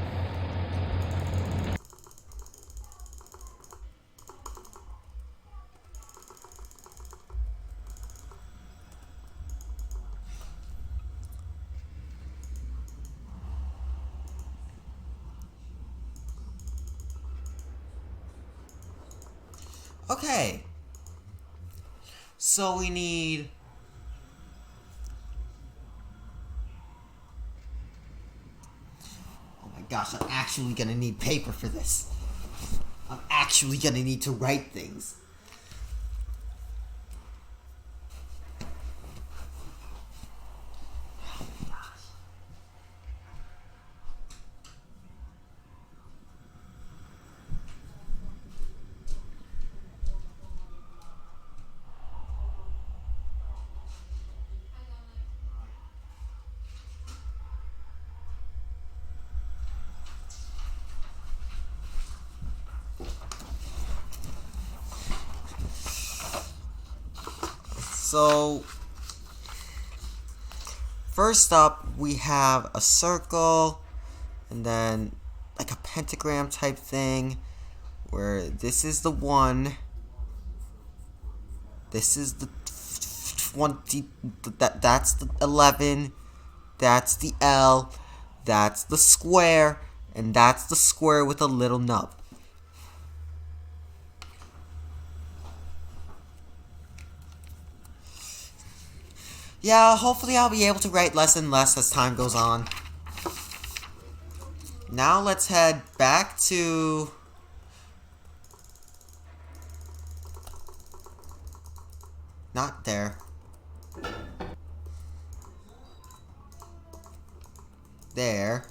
Okay. So we need... Oh my gosh, I'm actually gonna need paper for this. I'm actually gonna need to write things. So, first up, we have a circle, and then like a pentagram type thing, where this is the 1, this is the 20, that's the 11, that's the L, that's the square, and that's the square with a little nub. Yeah, hopefully I'll be able to write less and less as time goes on. Now let's head back to... Not there. There.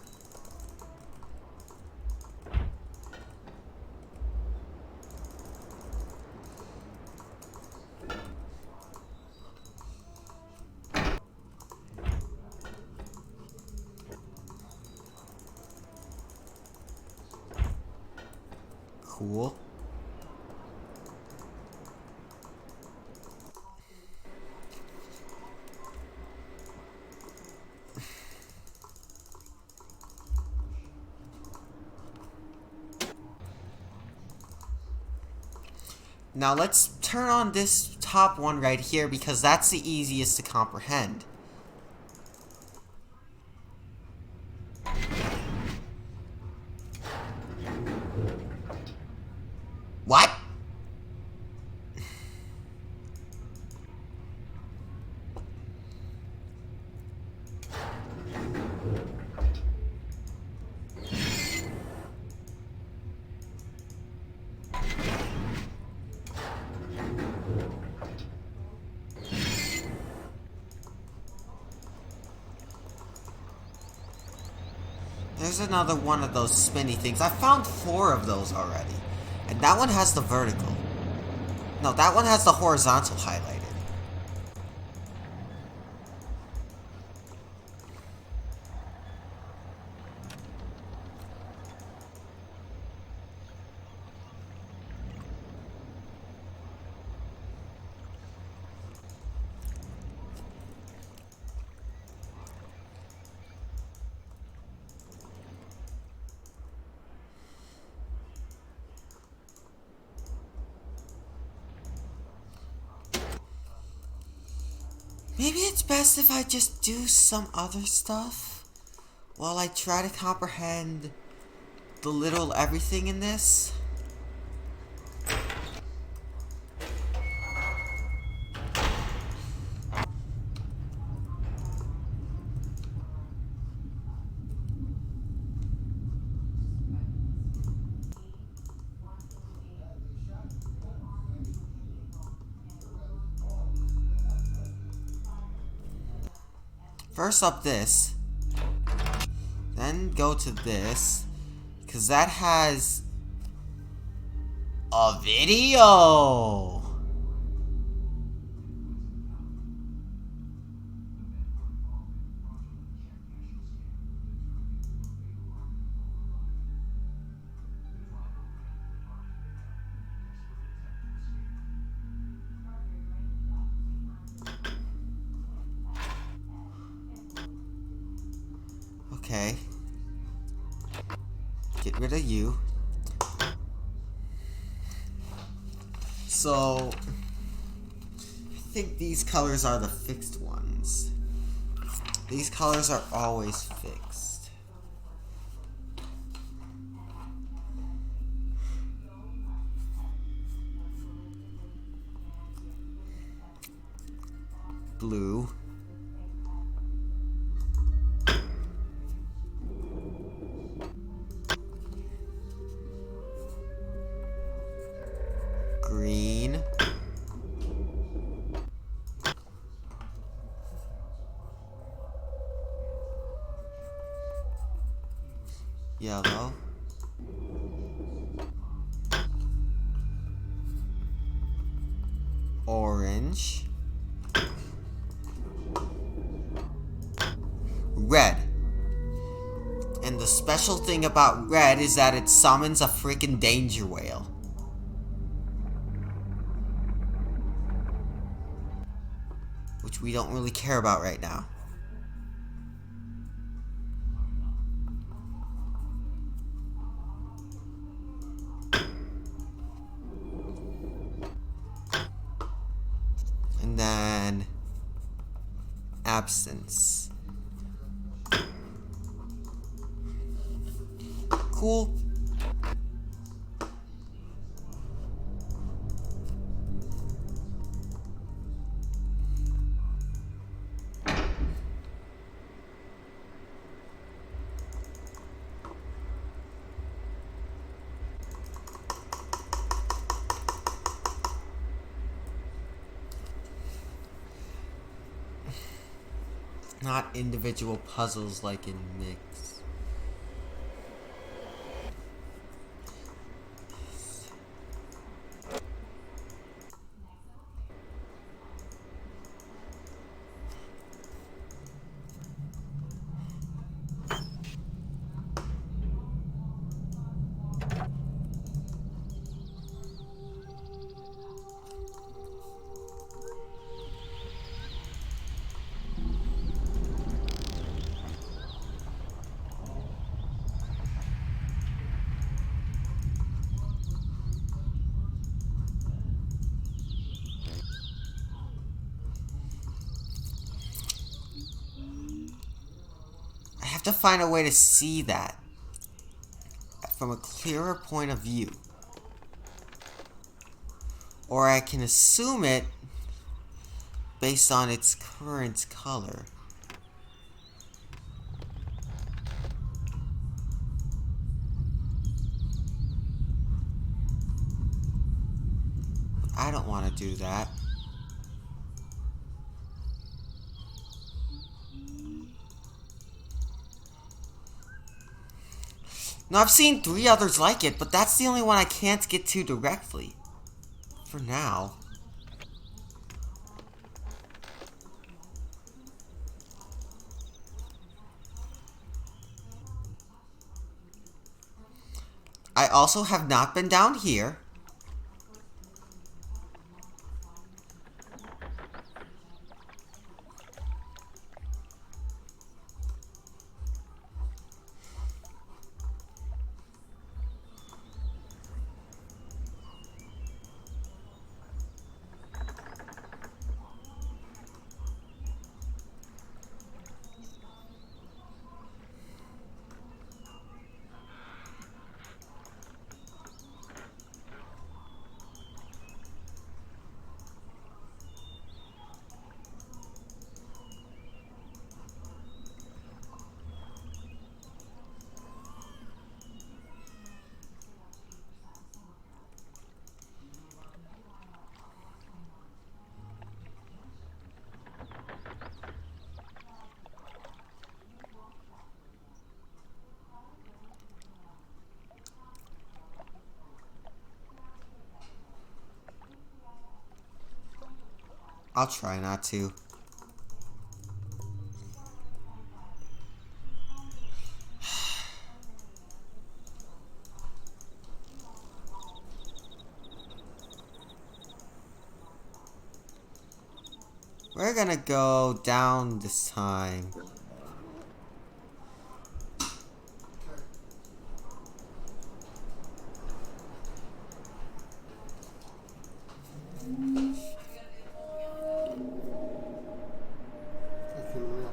Cool. Now let's turn on this top one right here because that's the easiest to comprehend. What? There's another one of those spinny things. I found 4 of those already. And that one has the vertical. No, that one has the horizontal highlighted. Maybe it's best if I just do some other stuff while I try to comprehend the little everything in this. First up this, then go to this, because that has a video. Okay. Get rid of you. So, I think these colors are the fixed ones. These colors are always fixed. Blue. Green. Yellow. Orange. Red. And the special thing about red is that it summons a freaking danger whale. Which we don't really care about right now. And then absence. Cool. Not individual puzzles like in Mix. I have to find a way to see that from a clearer point of view. Or I can assume it based on its current color. I don't want to do that. Now, I've seen 3 others like it, but that's the only one I can't get to directly. For now. I also have not been down here. I'll try not to. We're gonna go down this time.
Thank you, Maria.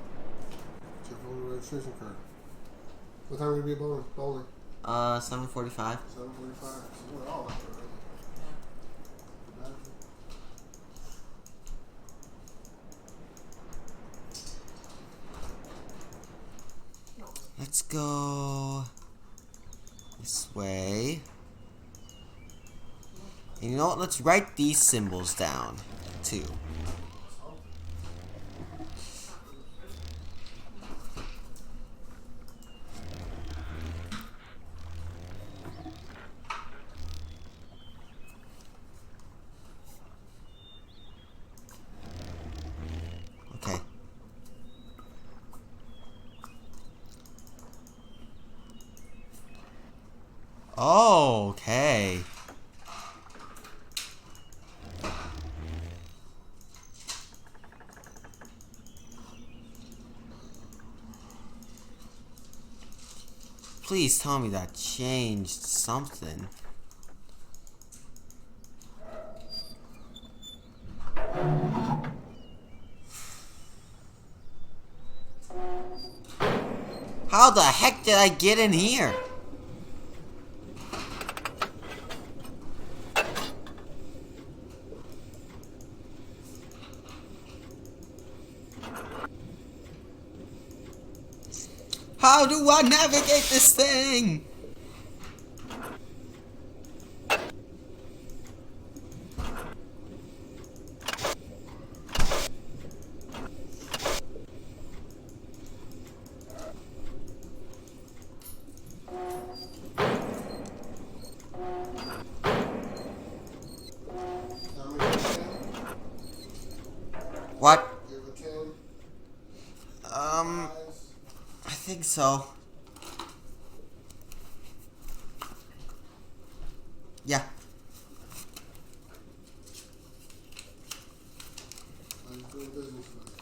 Check on the registration card. What time are we gonna be bowling?
7:45.
7:45. So we're all up there, right?
Let's go this way. And you know what? Let's write these symbols down, too. Okay. Oh, okay. Please tell me that changed something. How the heck did I get in here? How do I navigate this thing? What?
Give a 10.
I think so. Yeah.
I'm doing business with it.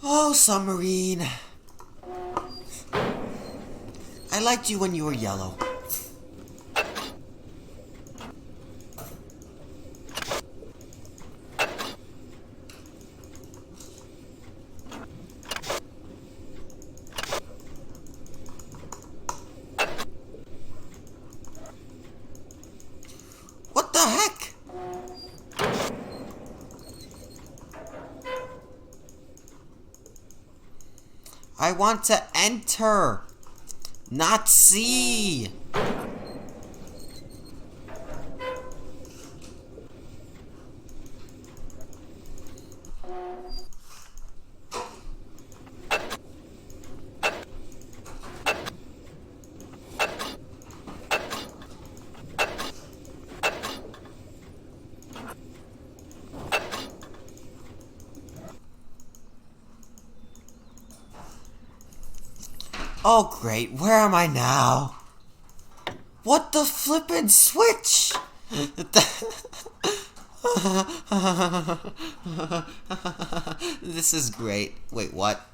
Oh, submarine. I liked you when you were yellow. I want to enter, not see. Oh great, where am I now? What the flippin' switch? This is great. Wait, what?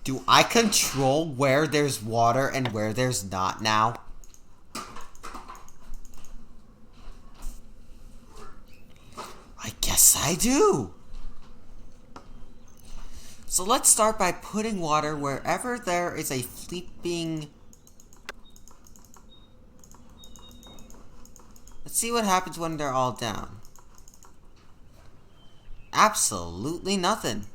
Do I control where there's water and where there's not now? I guess I do. So let's start by putting water wherever there is a flipping... Let's see what happens when they're all down. Absolutely nothing.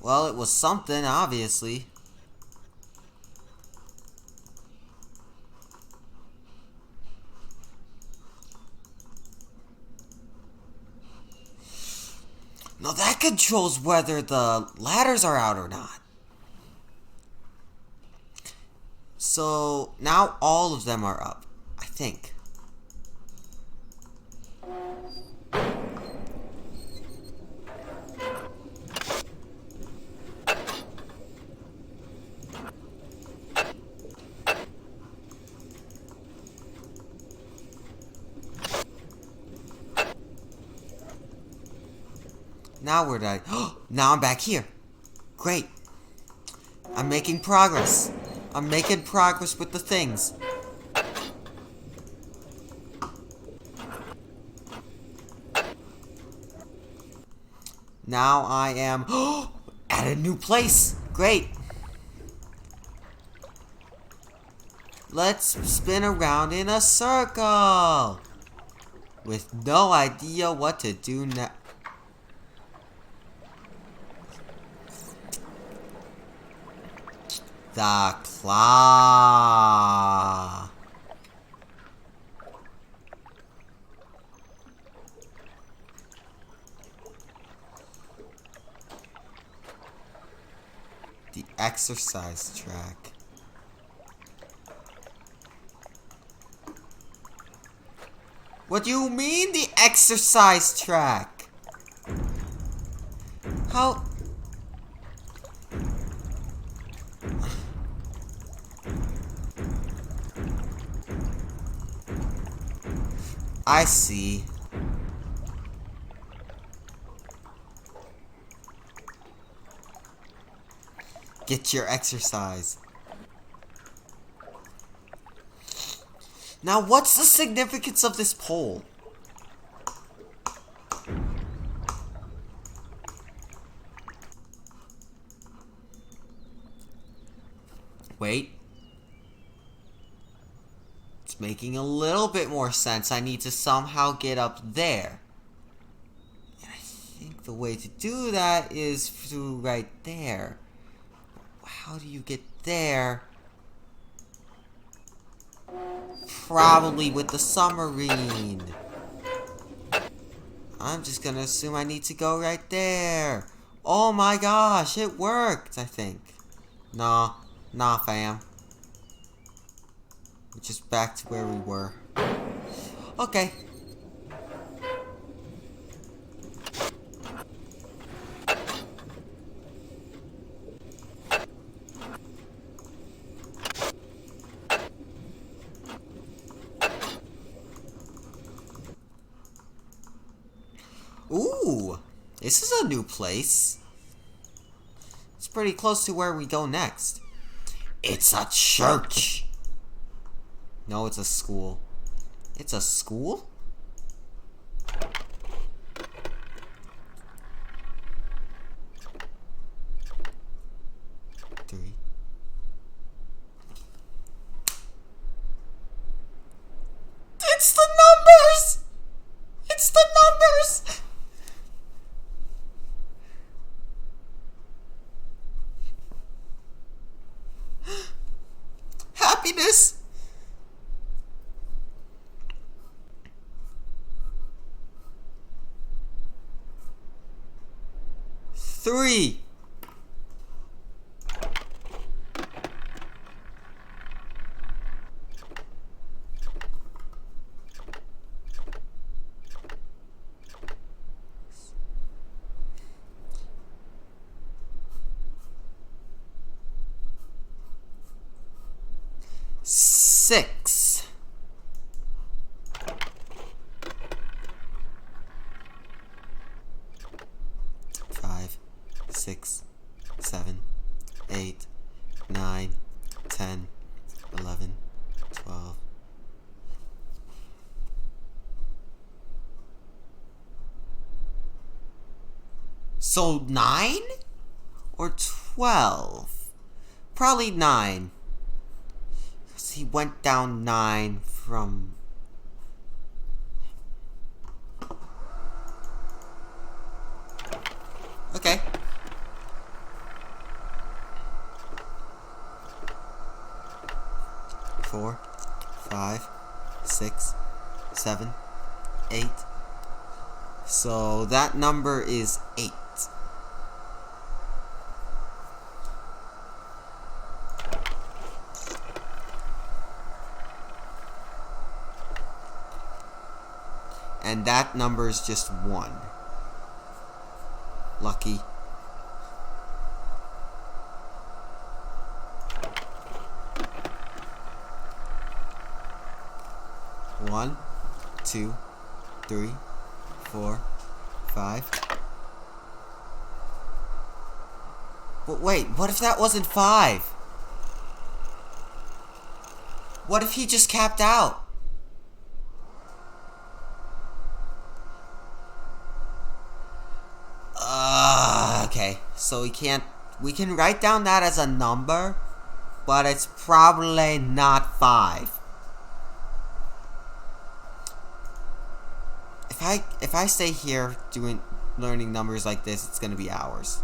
Well, it was something, obviously. Now that controls whether the ladders are out or not. So now all of them are up, I think. Now where did I... Now I'm back here. Great. I'm making progress. I'm making progress with the things. Now I am at a new place. Great. Let's spin around in a circle. With no idea what to do now. The claw. The exercise track. What do you mean, the exercise track? How? I see. Get your exercise. Now, what's the significance of this pole? Wait. It's making a little bit more sense. I need to somehow get up there. And I think the way to do that is through right there. How do you get there? Probably with the submarine. I'm just gonna assume I need to go right there. Oh my gosh, it worked, I think. Nah, fam. We're just back to where we were. Okay. Ooh, this is a new place. It's pretty close to where we go next. It's a church. No, it's a school. It's a school? 3. Six. 5, 6, 7, 8, 9, 10, 11, 12. So 9 or 12? Probably 9. Because he went down 9 from... Okay. Four, 5, 6, 7, 8. So that number is 8. And that number is just 1. Lucky. One, 2, 3, 4, 5. But wait, what if that wasn't 5? What if he just capped out? Okay, so we can write down that as a number, but it's probably not 5. If I stay here learning numbers like this, it's gonna be hours.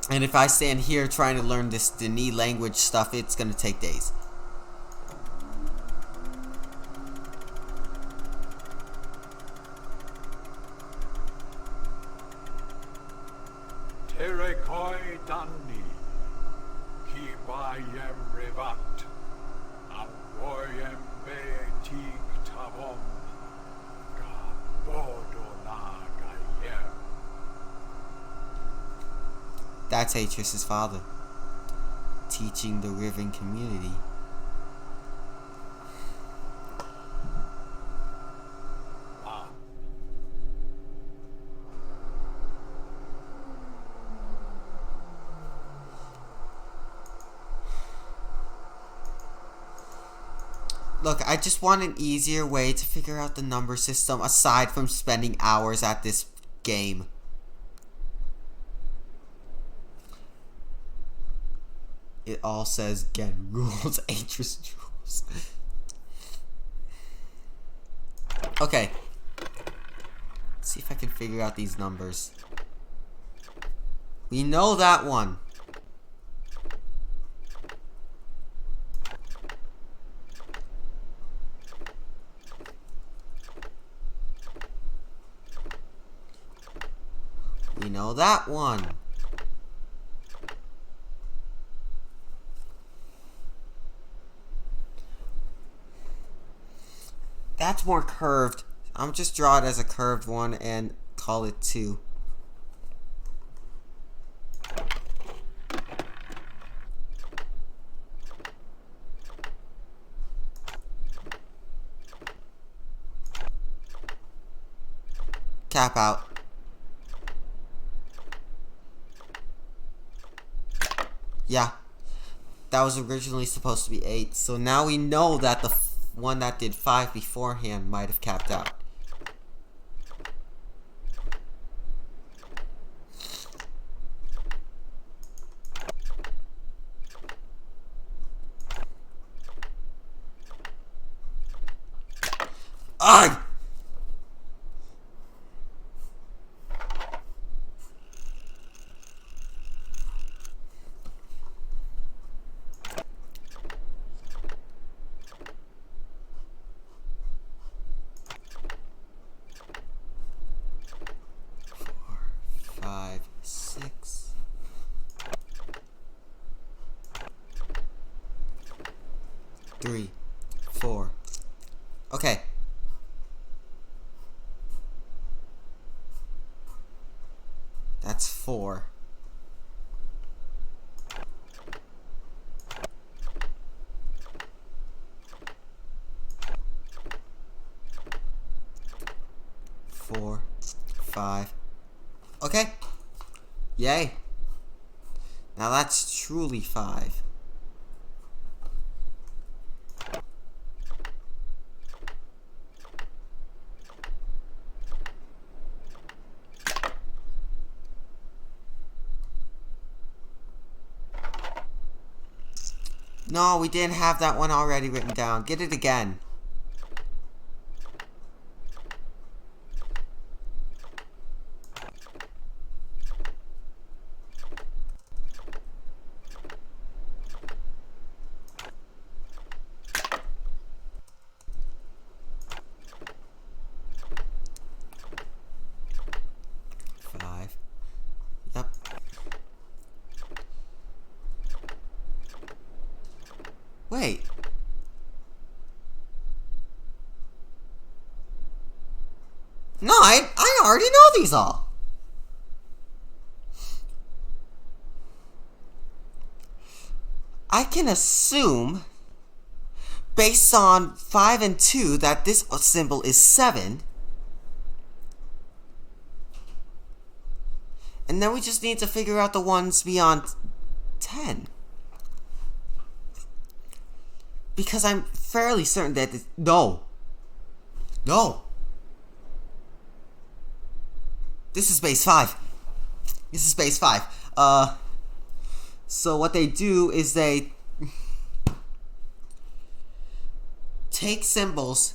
And if I stand here trying to learn this Denis language stuff, it's gonna take days.
Terekoi Dani, Kibayem Revat, Amboyem Beetik Tavom, Gabodonagayem.
That's Atris's father, teaching the Riven community. Look, I just want an easier way to figure out the number system aside from spending hours at this game. It all says Gen rules, Atris rules. Okay. Let's see if I can figure out these numbers. We know that one. We know that one. That's more curved. I'm just draw it as a curved one and call it 2. Cap out. Yeah, that was originally supposed to be 8, so now we know that the one that did 5 beforehand might have capped out. Ugh! 3, 4. Okay. That's 4. Four, 5. Okay. Yay. Now that's truly 5. No, we didn't have that one already written down. Get it again. Yep. Wait. No, I already know these all. I can assume, based on 5 and 2, that this symbol is 7. And then we just need to figure out the ones beyond 10. Because I'm fairly certain that no. This is base 5. This is base 5. So what they do is they take symbols,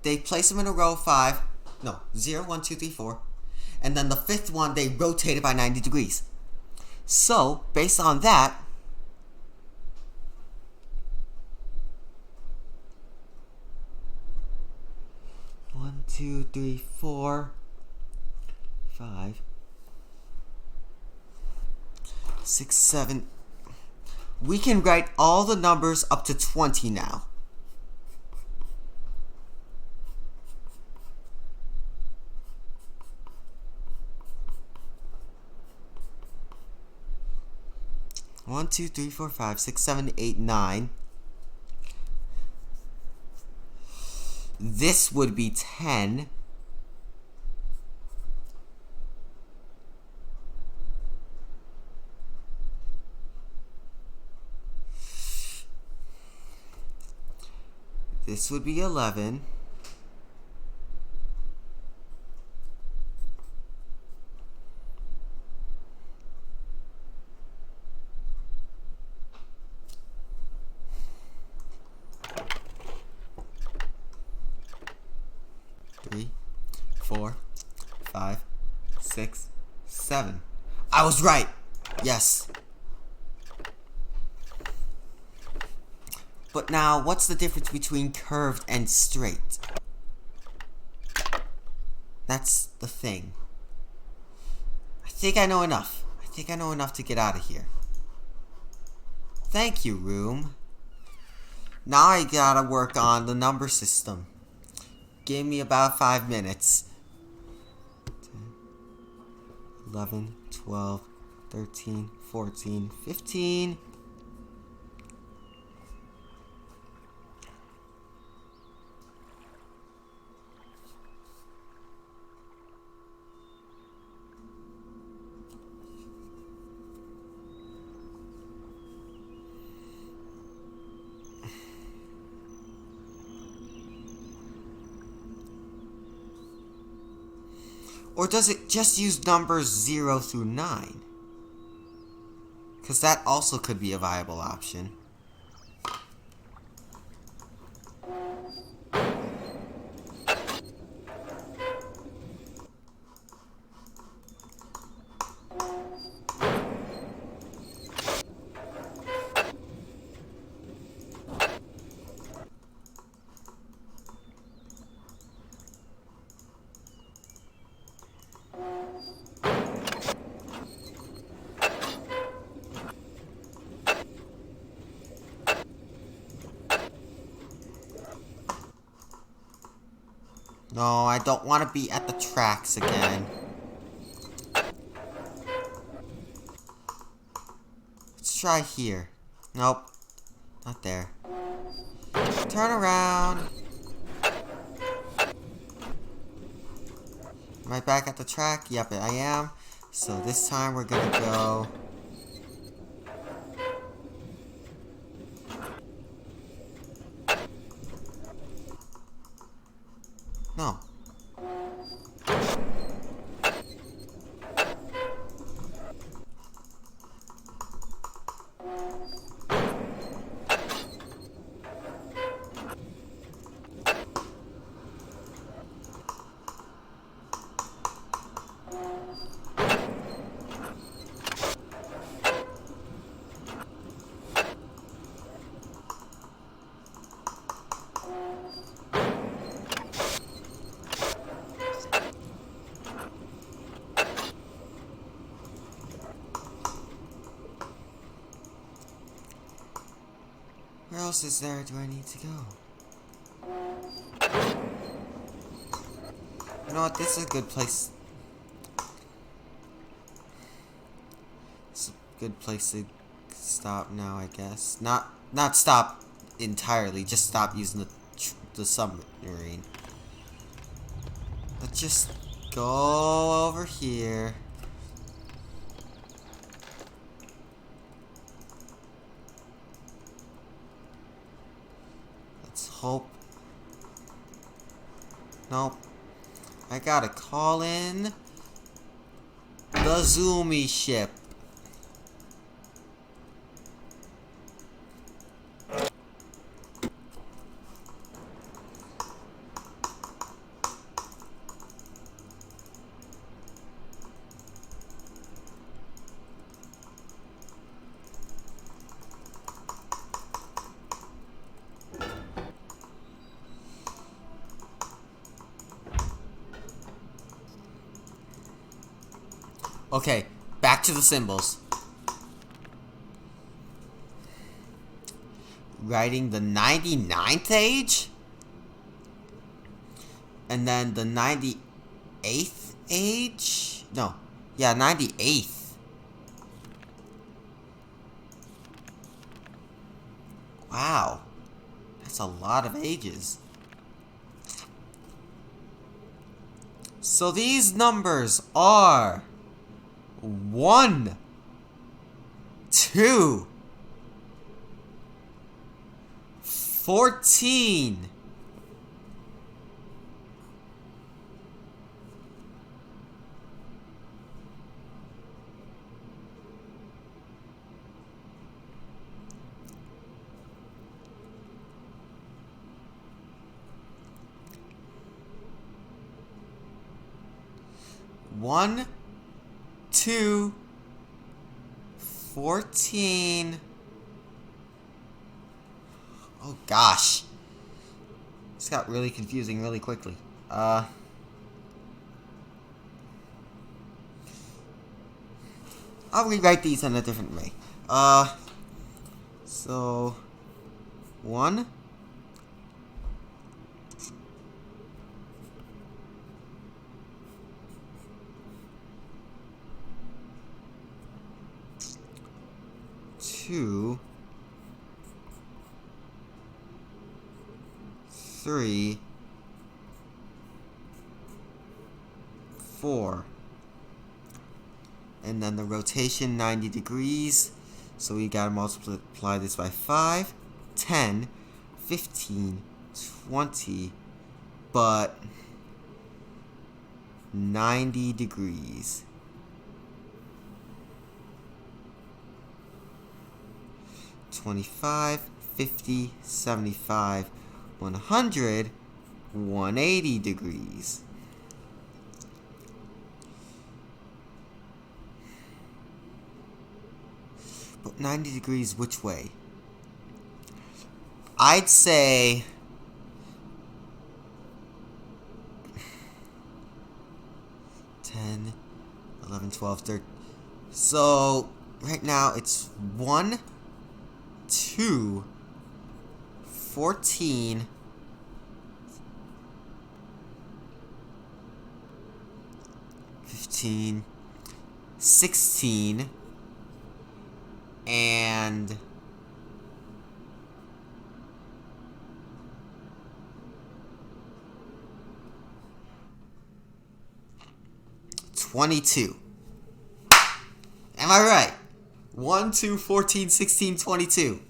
they place them in a row 5. No, 0, 1, 2, 3, 4. And then the 5th one, they rotate it by 90 degrees. So, based on that, one, 2, 3, 4, 5, 6, 7. We can write all the numbers up to 20 now. One, 2, 3, 4, 5, 6, 7, 8, 9. This would be 10. This would be 11. Three, 4, 5, 6, 7. I was right. Yes. But now, what's the difference between curved and straight? That's the thing. I think I know enough. I think I know enough to get out of here. Thank you, room. Now I gotta work on the number system. Give me about 5 minutes. 10, 11, 12, 13, 14, 15. Or does it just use numbers 0 through 9? Because that also could be a viable option. No, I don't want to be at the tracks again. Let's try here. Nope. Not there. Turn around. Am I back at the track? Yep, I am. So this time we're gonna go... No. Where else is there do I need to go? You know what, this is a good place. It's a good place to stop now, I guess. Not stop entirely, just stop using the submarine. Let's just go over here. Let's hope. Nope. I gotta call in the Zoomy ship. Okay, back to the symbols. Writing the 99th age? And then the 98th age? No. Yeah, 98th. Wow. That's a lot of ages. So these numbers are 1, 2, 14, 1, 2, 14. Oh gosh. This got really confusing really quickly. I'll rewrite these in a different way. So 1, 2, 3, 4, and then the rotation 90 degrees, so we gotta multiply this by 5, 10, 15, 20, but 90 degrees. 25, 50, 75, 100, 180 degrees. But 90 degrees which way? I'd say 10, 11, 12, 13. So right now it's 1, 2, 14, 14, 16, and 22. Am I right? 1, 2, 14, 16, 22.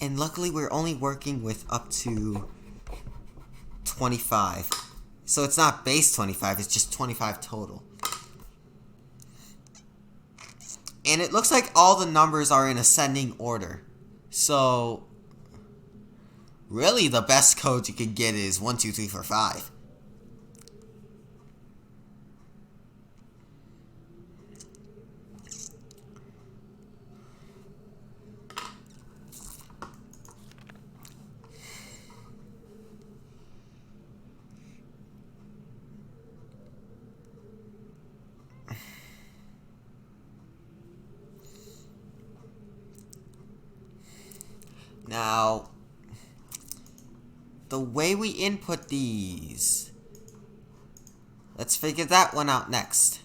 And luckily we're only working with up to 25. So it's not base 25, it's just 25 total. And it looks like all the numbers are in ascending order. So really the best code you could get is 1, 2, 3, 4, 5. Now, the way we input these, let's figure that one out next.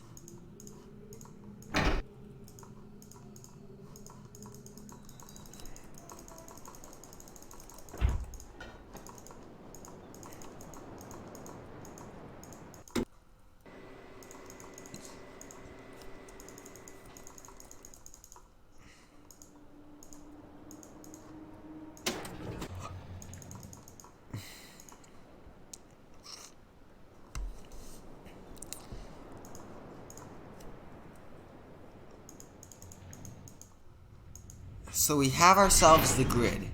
So we have ourselves the grid.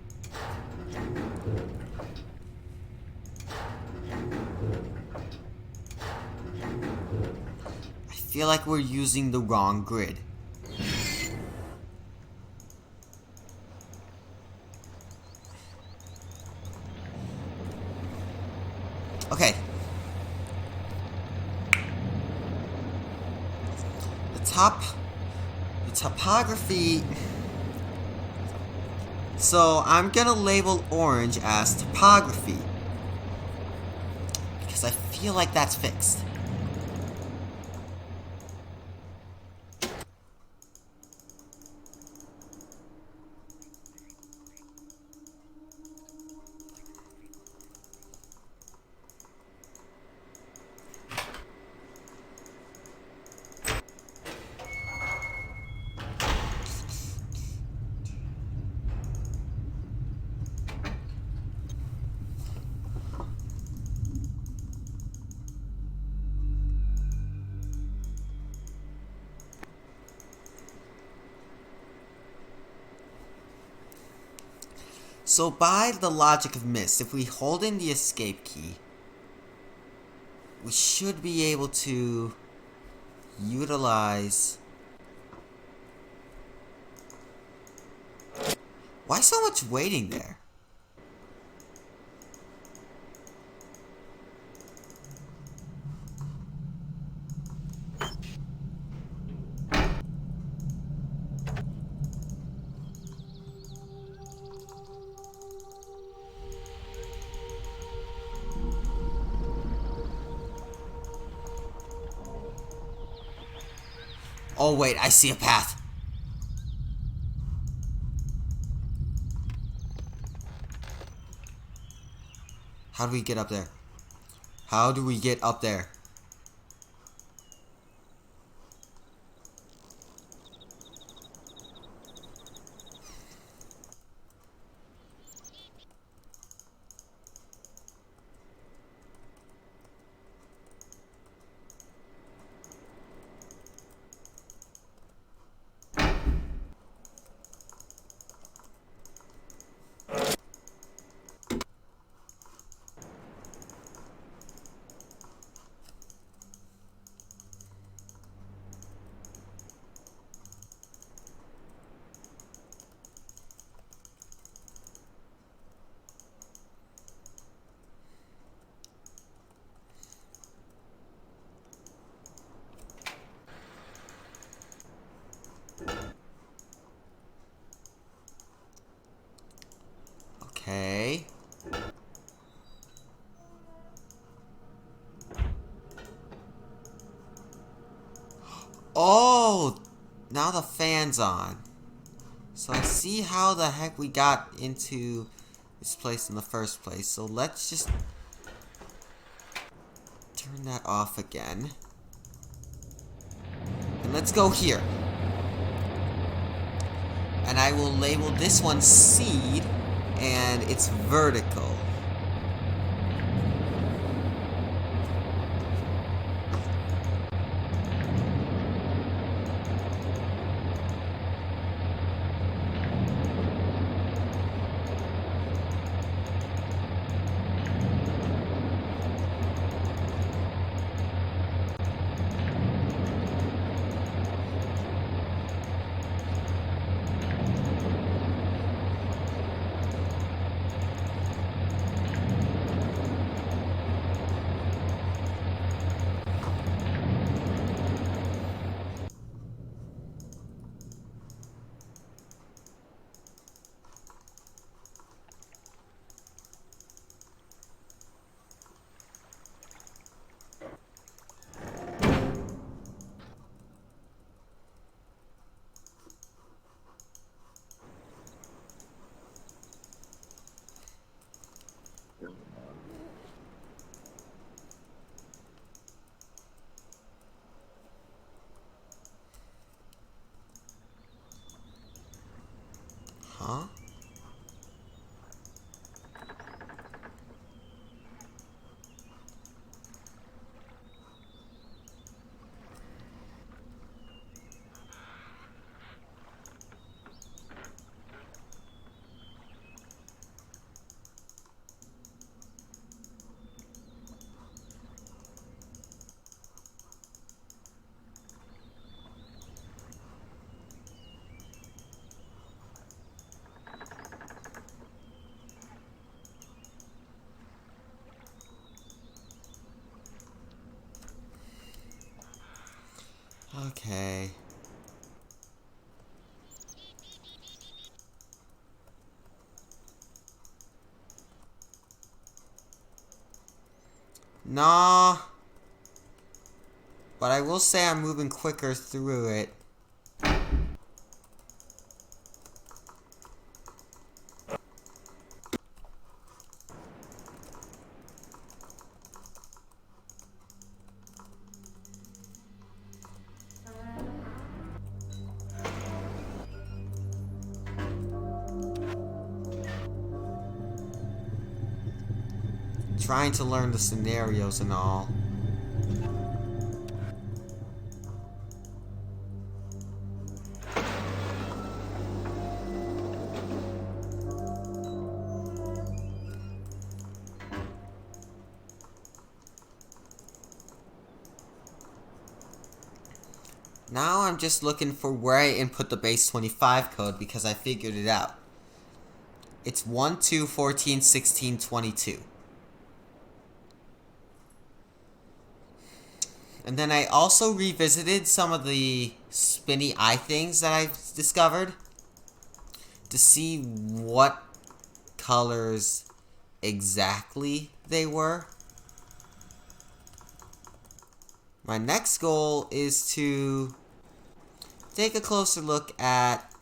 I feel like we're using the wrong grid. Okay. The topography. So I'm gonna label orange as topography because I feel like that's fixed. So by the logic of Mist, if we hold in the escape key, we should be able to utilize... Why so much waiting there? Oh wait, I see a path. How do we get up there? How do we get up there? Oh, now the fan's on. So I see how the heck we got into this place in the first place. So let's just turn that off again. And let's go here. And I will label this one seed, and it's vertical. Huh? Okay. Nah. But I will say I'm moving quicker through it. Trying to learn the scenarios and all. Now I'm just looking for where I input the base 25 code because I figured it out. It's 1, 2, 14, 16, 22. And then I also revisited some of the spinny eye things that I've discovered to see what colors exactly they were. My next goal is to take a closer look at...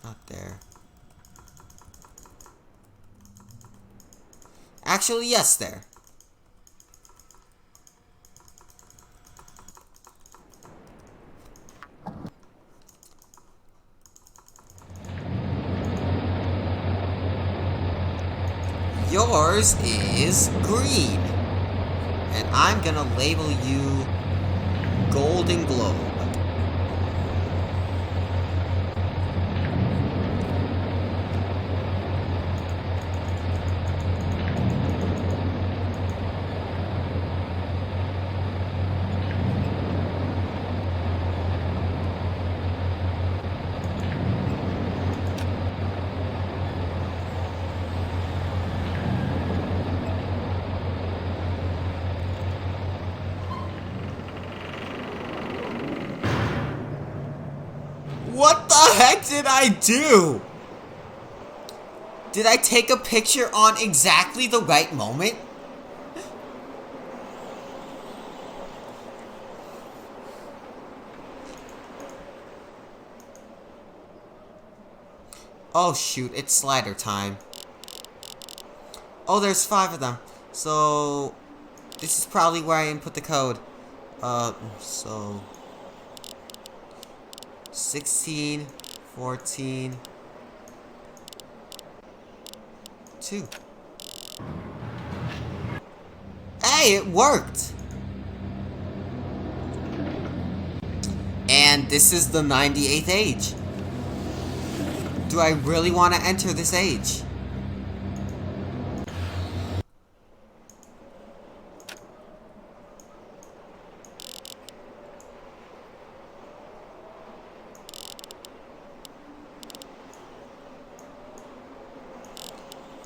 Not there. Actually, yes, there. Yours is green. And I'm gonna label you Golden Globe. What the heck did I do? Did I take a picture on exactly the right moment? Oh shoot, it's slider time. Oh, there's 5 of them. So this is probably where I input the code. So 16, 14, 2. Hey, it worked! And this is the 98th age. Do I really want to enter this age?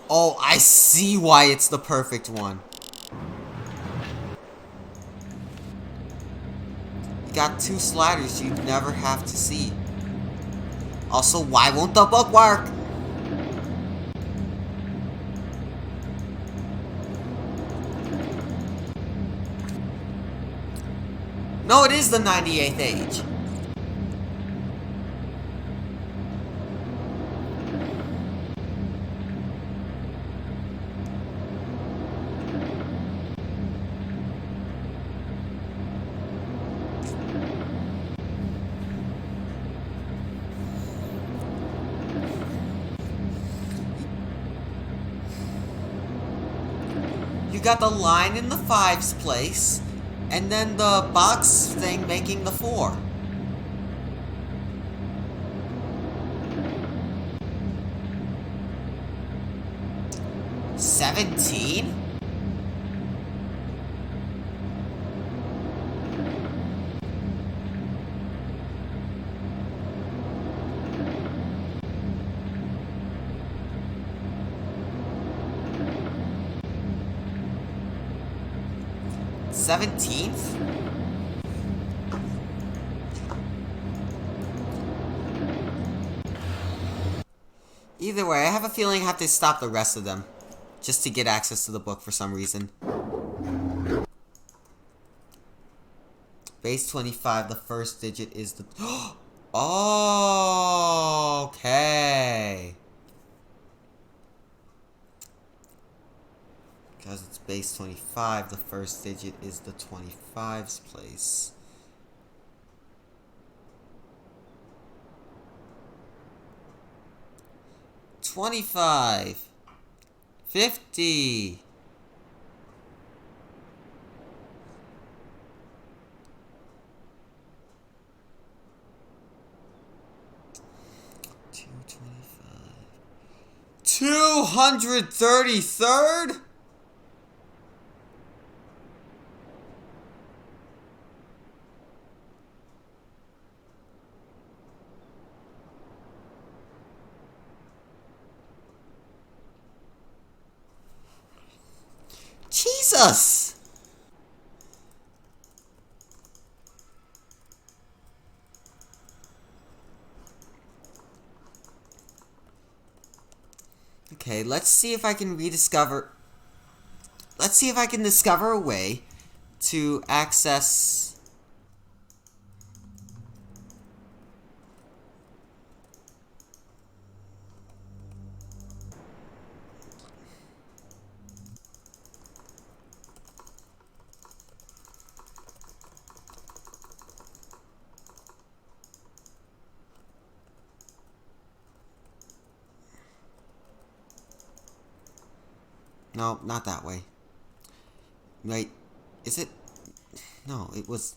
Oh, I see why it's the perfect one. You got 2 sliders you'd never have to see. Also, why won't the book work? No, it is the 98th age. You got the line in the 5's place, and then the box thing making the 4. $17? $17th? Either way, I have a feeling I have to stop the rest of them, just to get access to the book for some reason. Base 25, the first digit is the... Oh, okay. Because it's base 25, the first digit is the 25's place. $25, $50. $233rd? Jesus! Okay, let's see if I can rediscover... Let's see if I can discover a way to access... No, not that way. Wait, is it? No, it was...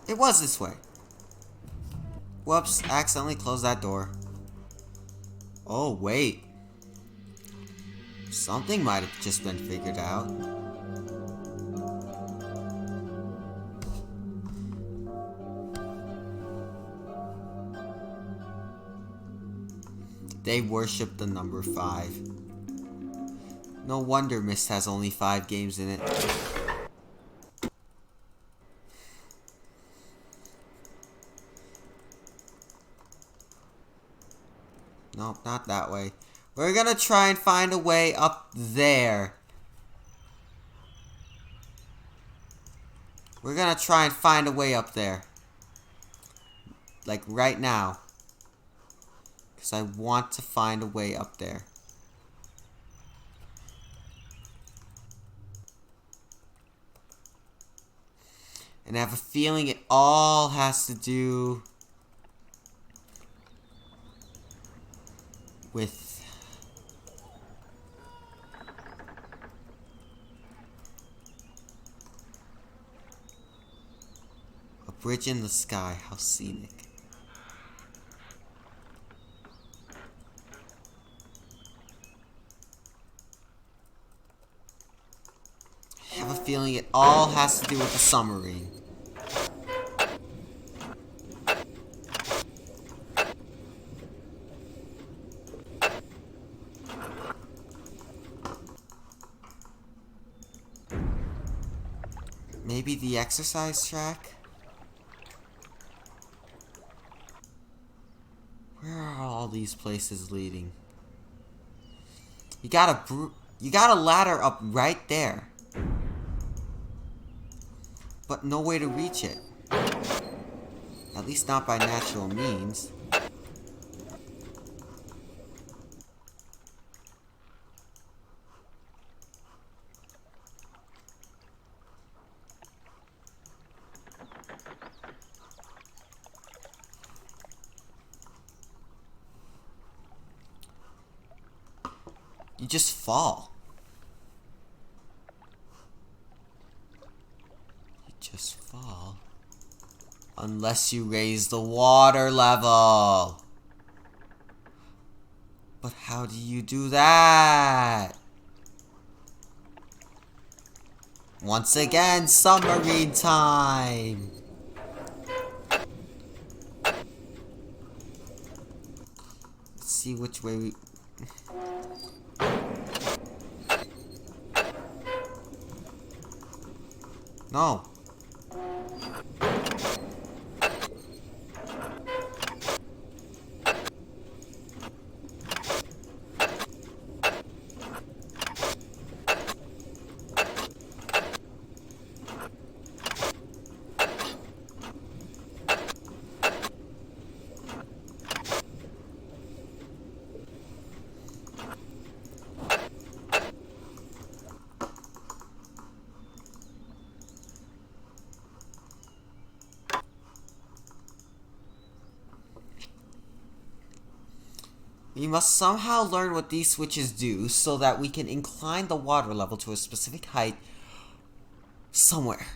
It was this way. Whoops, accidentally closed that door. Oh, wait. Something might have just been figured out. They worship the number 5. No wonder Myst has only 5 games in it. Nope, not that way. We're gonna try and find a way up there. We're gonna try and find a way up there. Like right now. Because I want to find a way up there. And I have a feeling it all has to do with a bridge in the sky. How scenic. I have a feeling it all has to do with the submarine. Maybe the exercise track? Where are all these places leading? You got a ladder up right there. But no way to reach it. At least not by natural means. You just fall. You just fall. Unless you raise the water level. But how do you do that? Once again, submarine time. Let's see which way we... No. We must somehow learn what these switches do so that we can incline the water level to a specific height somewhere.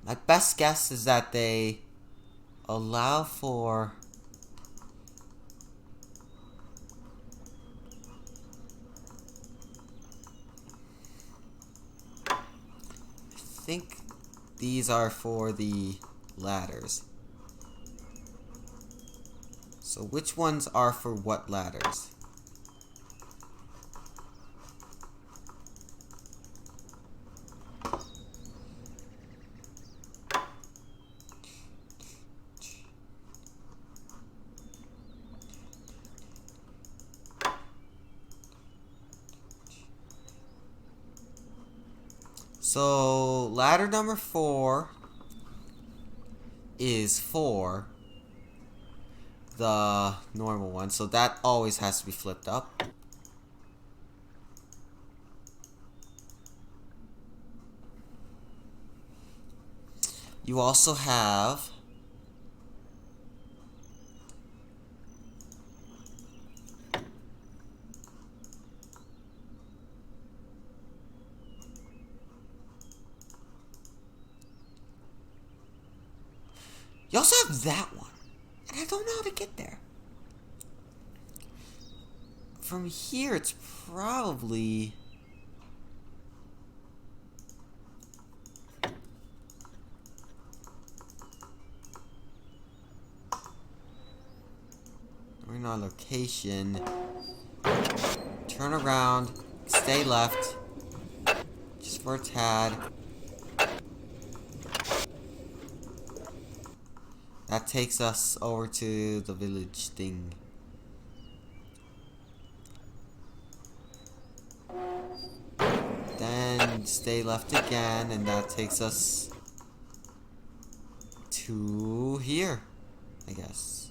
My best guess is that they allow for I think these are for the ladders. So which ones are for what ladders? So ladder number 4 is for the normal one, so that always has to be flipped up. You also have you also have that one. And I don't know how to get there. From here, it's probably... We're in our location. Turn around. Stay left. Just for a tad. That takes us over to the village thing. Then stay left again, and that takes us to here, I guess.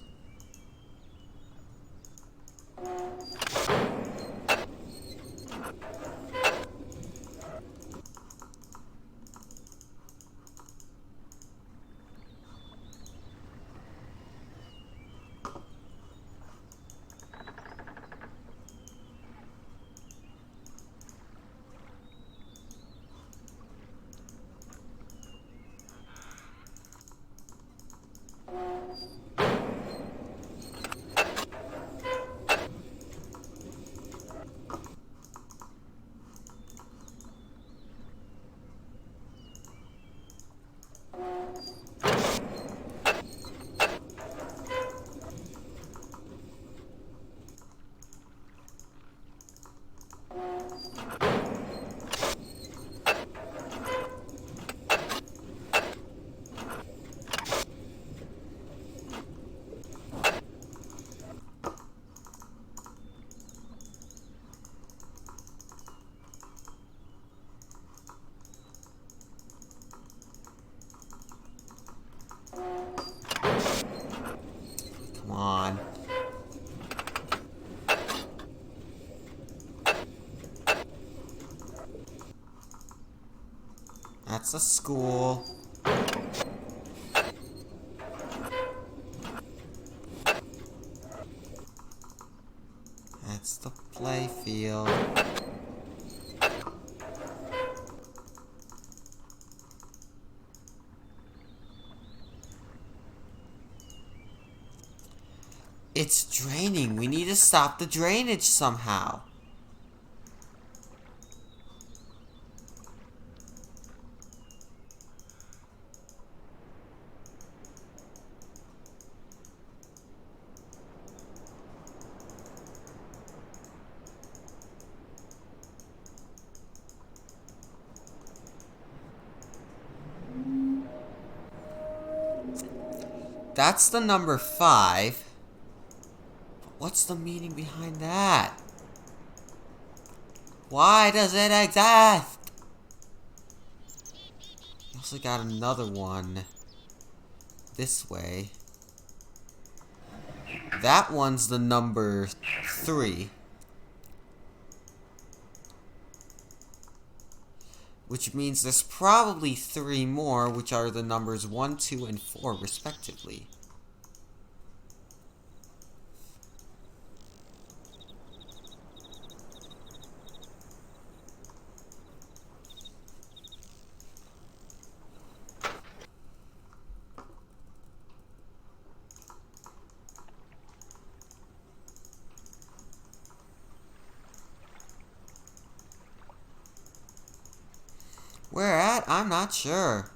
Come on. That's a school. That's the play field. It's draining. We need to stop the drainage somehow. That's the number 5. What's the meaning behind that? Why does it exist? We also got another one this way. That one's the number 3. Which means there's probably 3 more, which are the numbers 1, 2, and 4 respectively. Where at? I'm not sure.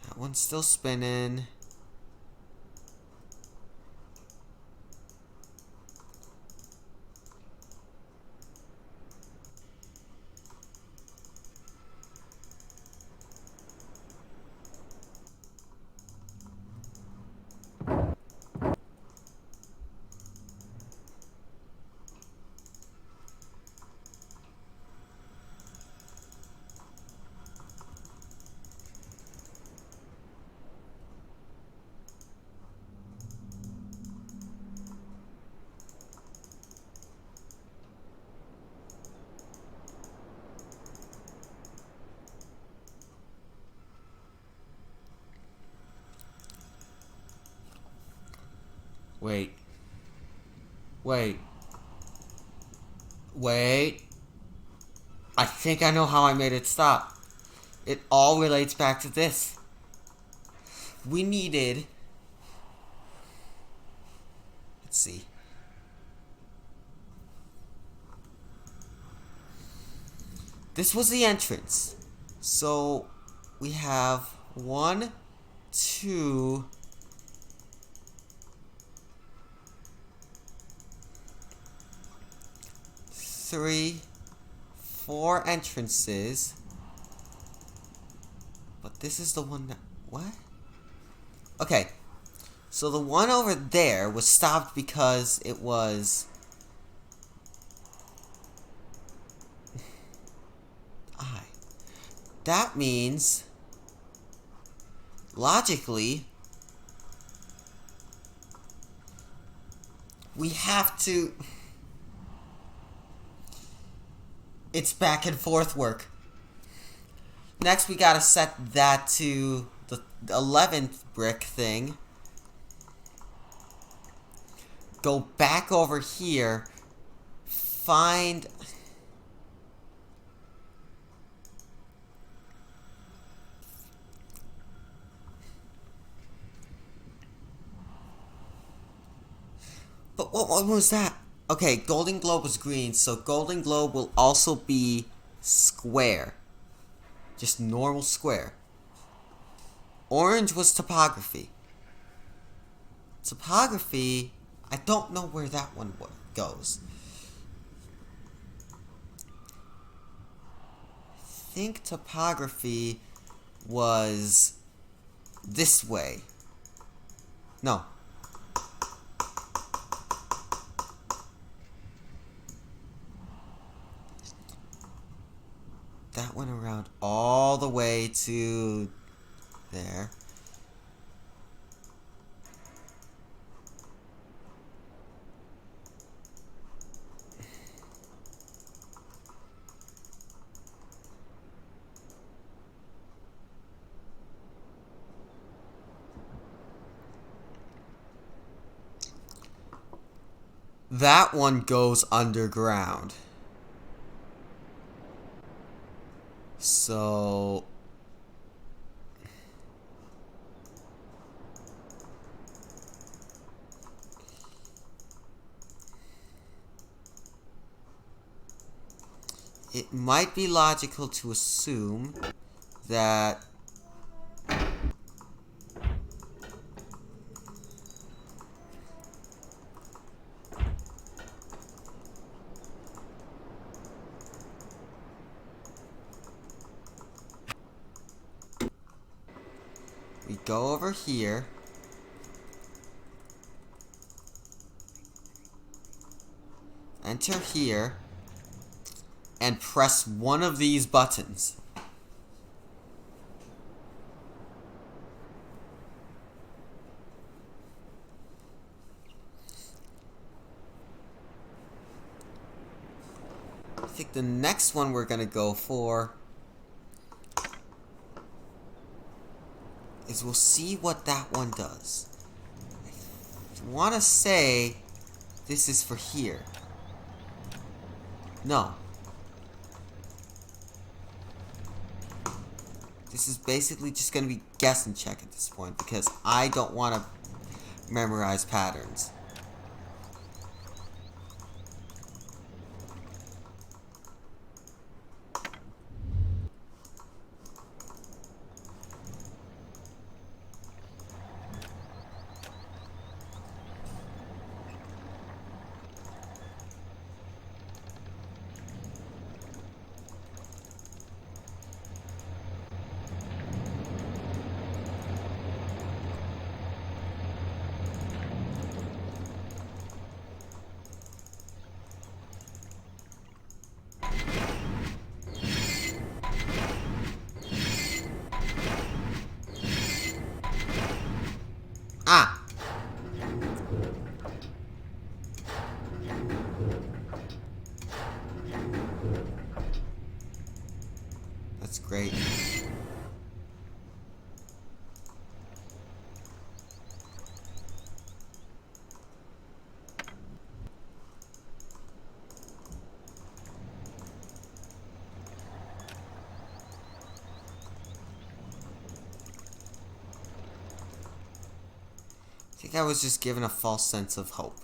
That one's still spinning. Wait. I think I know how I made it stop. It all relates back to this. We needed Let's see. This was the entrance. So we have 1, 2, 3, 4 entrances. But this is the one that... What? Okay. So the one over there was stopped because it was... That means... Logically... We have to... It's back and forth work. Next we gotta set that to the 11th brick thing. Go back over here. Find... But what one was that? Okay, Golden Globe was green, so Golden Globe will also be square. Just normal square. Orange was topography. Topography, I don't know where that one goes. I think topography was this way. No. That went around all the way to there. That one goes underground. So... It might be logical to assume that... We go over here. Enter here. And press one of these buttons. I think the next one we're gonna go for is we'll see what that one does. I want to say this is for here. No. This is basically just going to be guess and check at this point because I don't want to memorize patterns. Ah! That's great. I think I was just given a false sense of hope.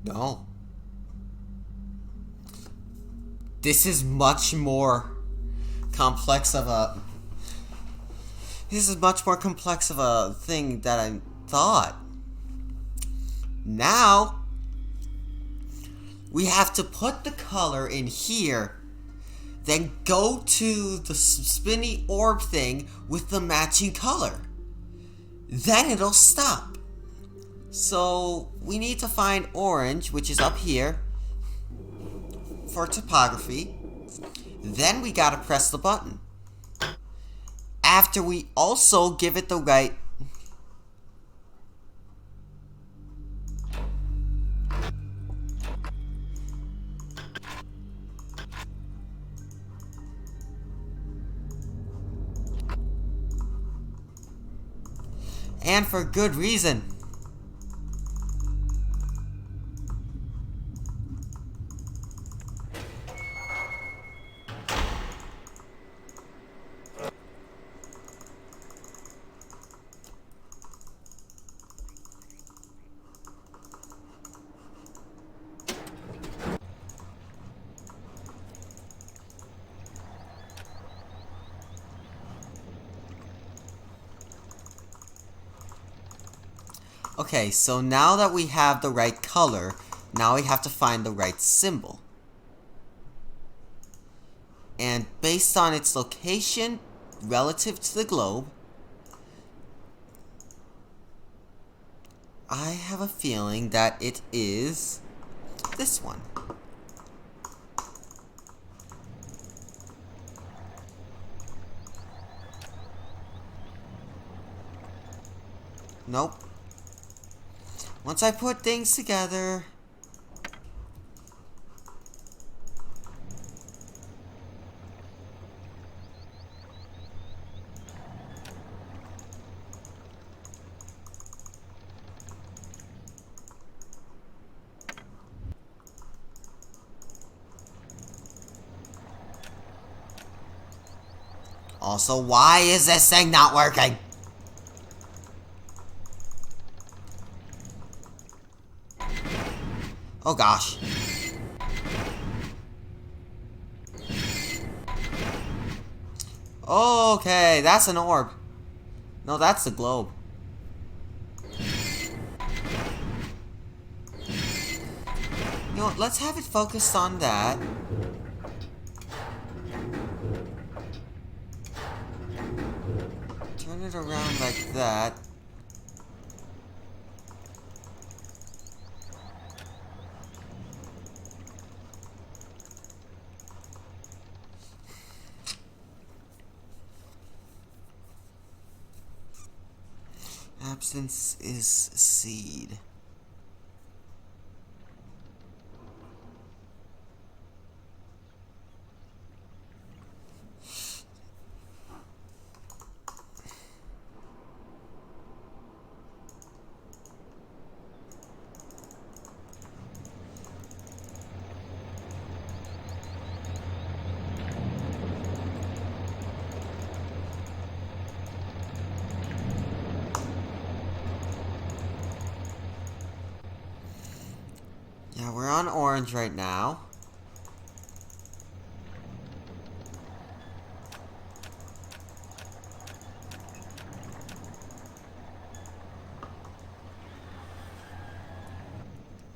No. This is much more complex of a... This is much more complex of a thing that I thought. Now, we have to put the color in here, then go to the spinny orb thing with the matching color. Then it'll stop. So, we need to find orange, which is up here, for topography. Then we gotta press the button. After we also give it the right... And for good reason. Okay, so now that we have the right color, now we have to find the right symbol. And based on its location relative to the globe, I have a feeling that it is this one. Nope. Once I put things together... Also, why is this thing not working? Oh gosh. Okay, that's an orb. No, that's the globe. You know what, let's have it focused on that. Turn it around like that. Absence is seed. Yeah, we're on orange right now.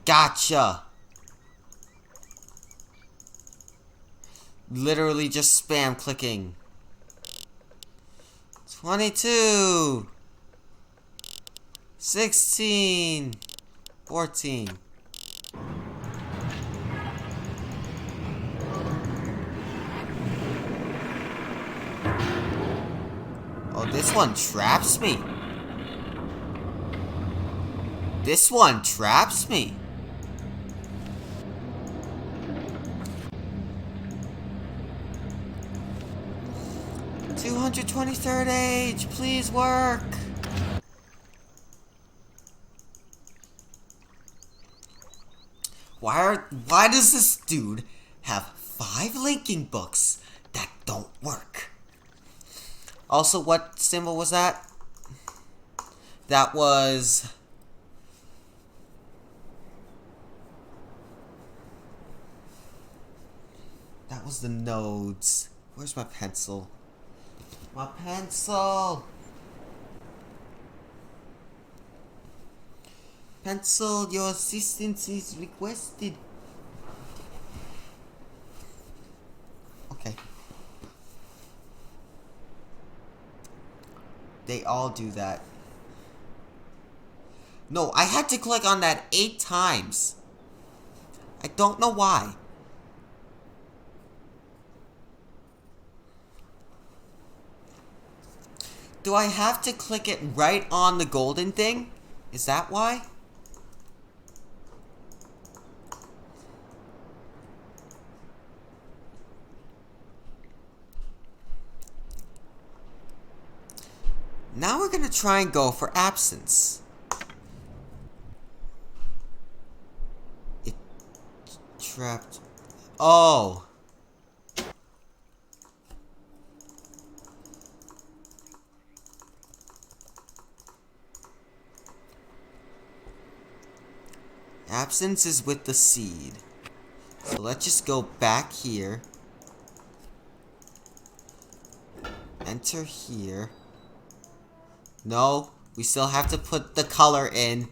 Gotcha! Literally just spam clicking. 22! 16! 14. Oh, this one traps me. This one traps me. "223rd age, please work." Why does this dude have 5 linking books that don't work? Also, what symbol was that? That was... That was the nodes. Where's my pencil? My pencil! Pencil, your assistance is requested. Okay. They all do that. No, I had to click on that 8 times. I don't know why. Do I have to click it right on the golden thing? Is that why? Now we're gonna try and go for absence. It trapped. Oh. Absence is with the seed. So let's just go back here. Enter here. No, we still have to put the color in.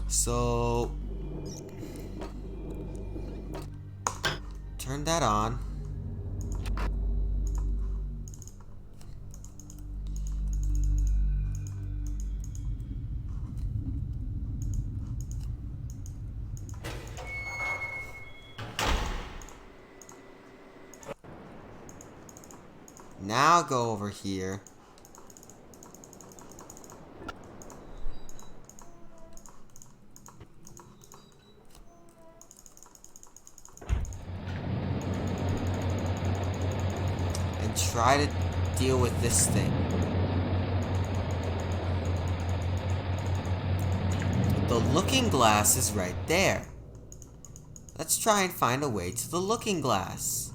So, turn that on. Now go over here. And try to deal with this thing. The looking glass is right there. Let's try and find a way to the looking glass.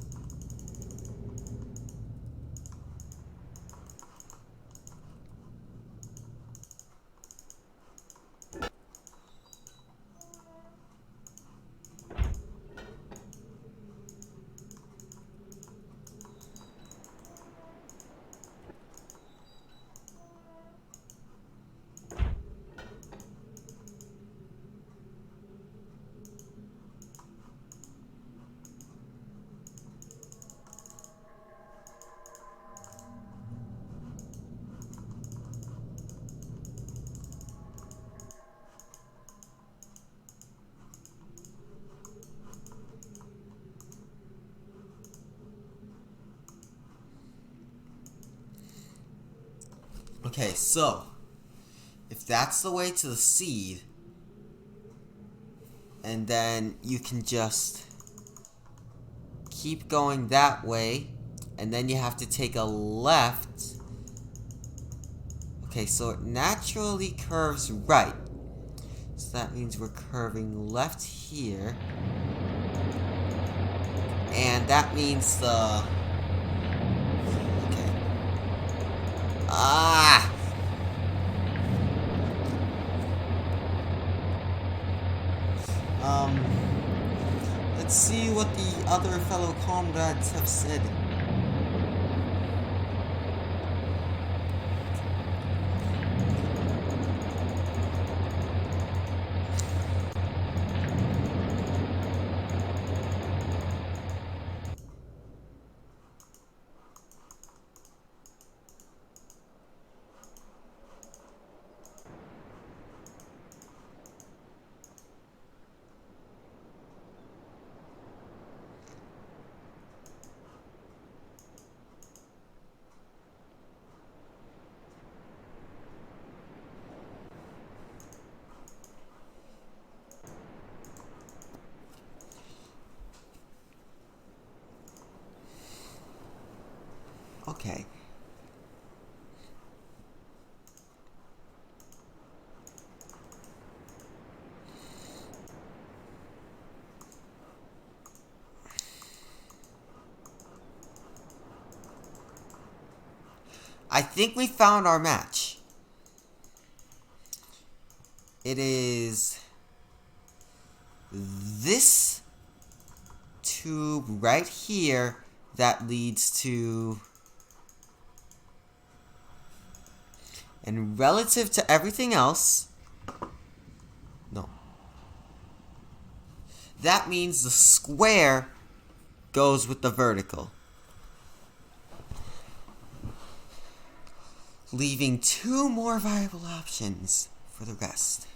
Okay, so if that's the way to the seed, and then you can just keep going that way, and then you have to take a left. Okay, so it naturally curves right. So that means we're curving left here. And that means the... Okay. Ah! Let's see what the other fellow comrades have said. Okay, I think we found our match. It is this tube right here that leads to... And relative to everything else... No. That means the square goes with the vertical. Leaving 2 more viable options for the rest.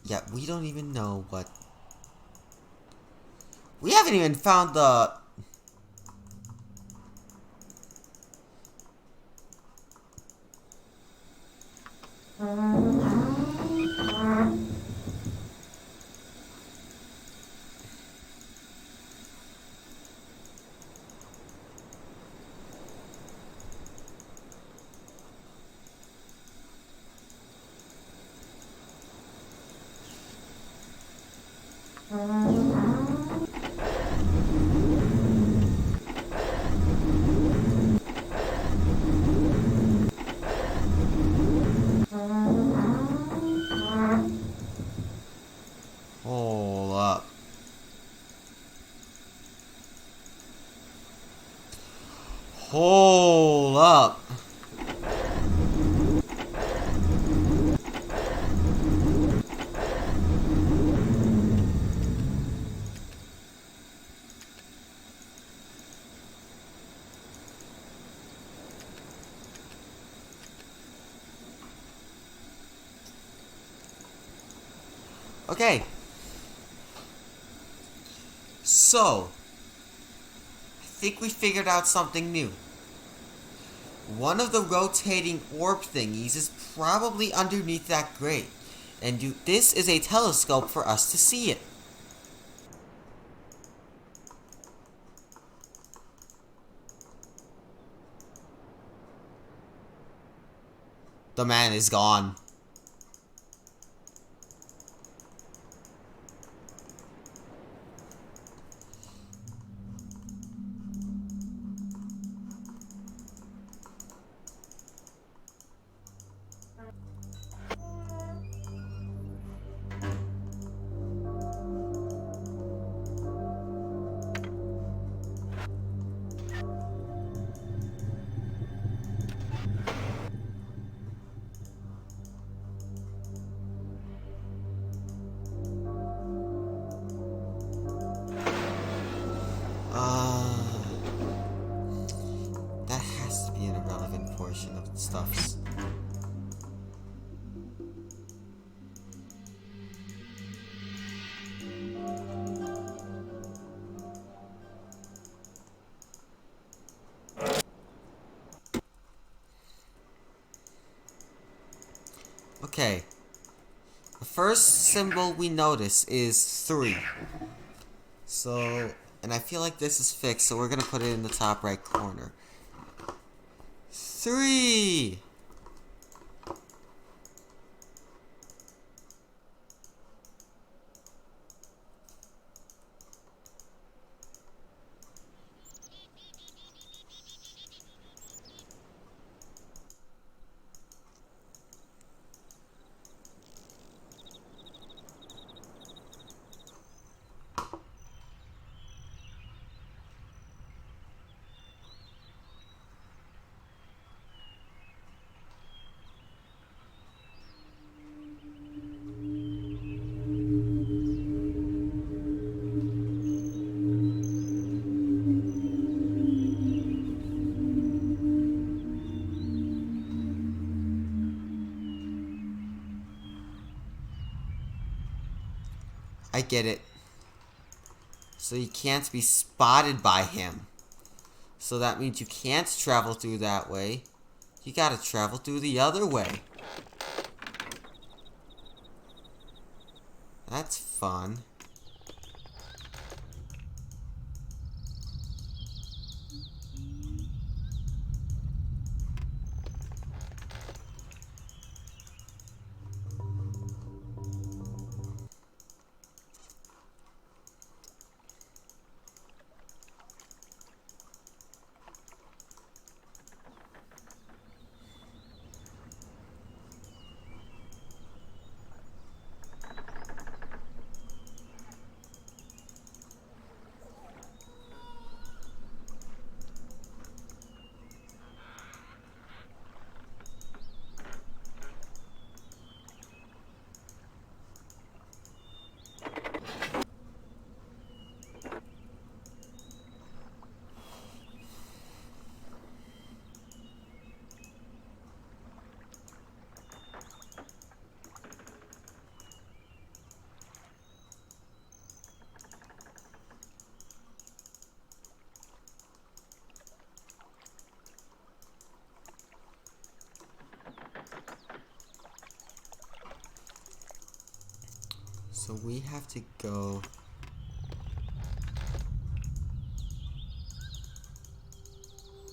Yeah, we don't even know what... We haven't even found the... Hold up. Hold up. Okay. So, I think we figured out something new. One of the rotating orb thingies is probably underneath that grate. And this is a telescope for us to see it. The man is gone. That has to be an irrelevant portion of the stuffs. Okay. The first symbol we notice is 3. So, and I feel like this is fixed, so we're gonna put it in the top right corner. 3! I get it. So you can't be spotted by him. So that means you can't travel through that way. You gotta travel through the other way. That's fun. So we have to go...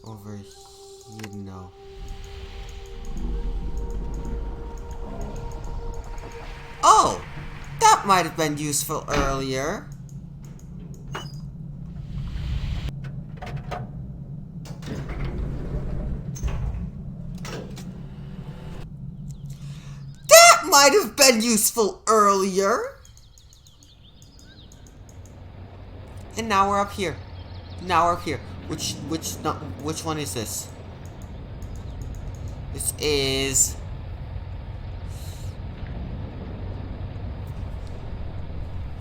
over here, no. Oh! That might have been useful earlier. That might have been useful earlier. And now we're up here. Now we're up here. Which one is this? This is...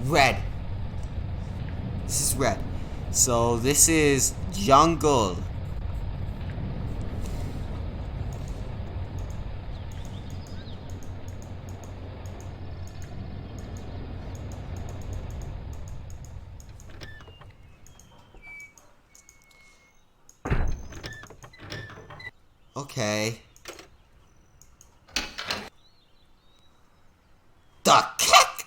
red. This is red. So this is jungle. Okay. The kick!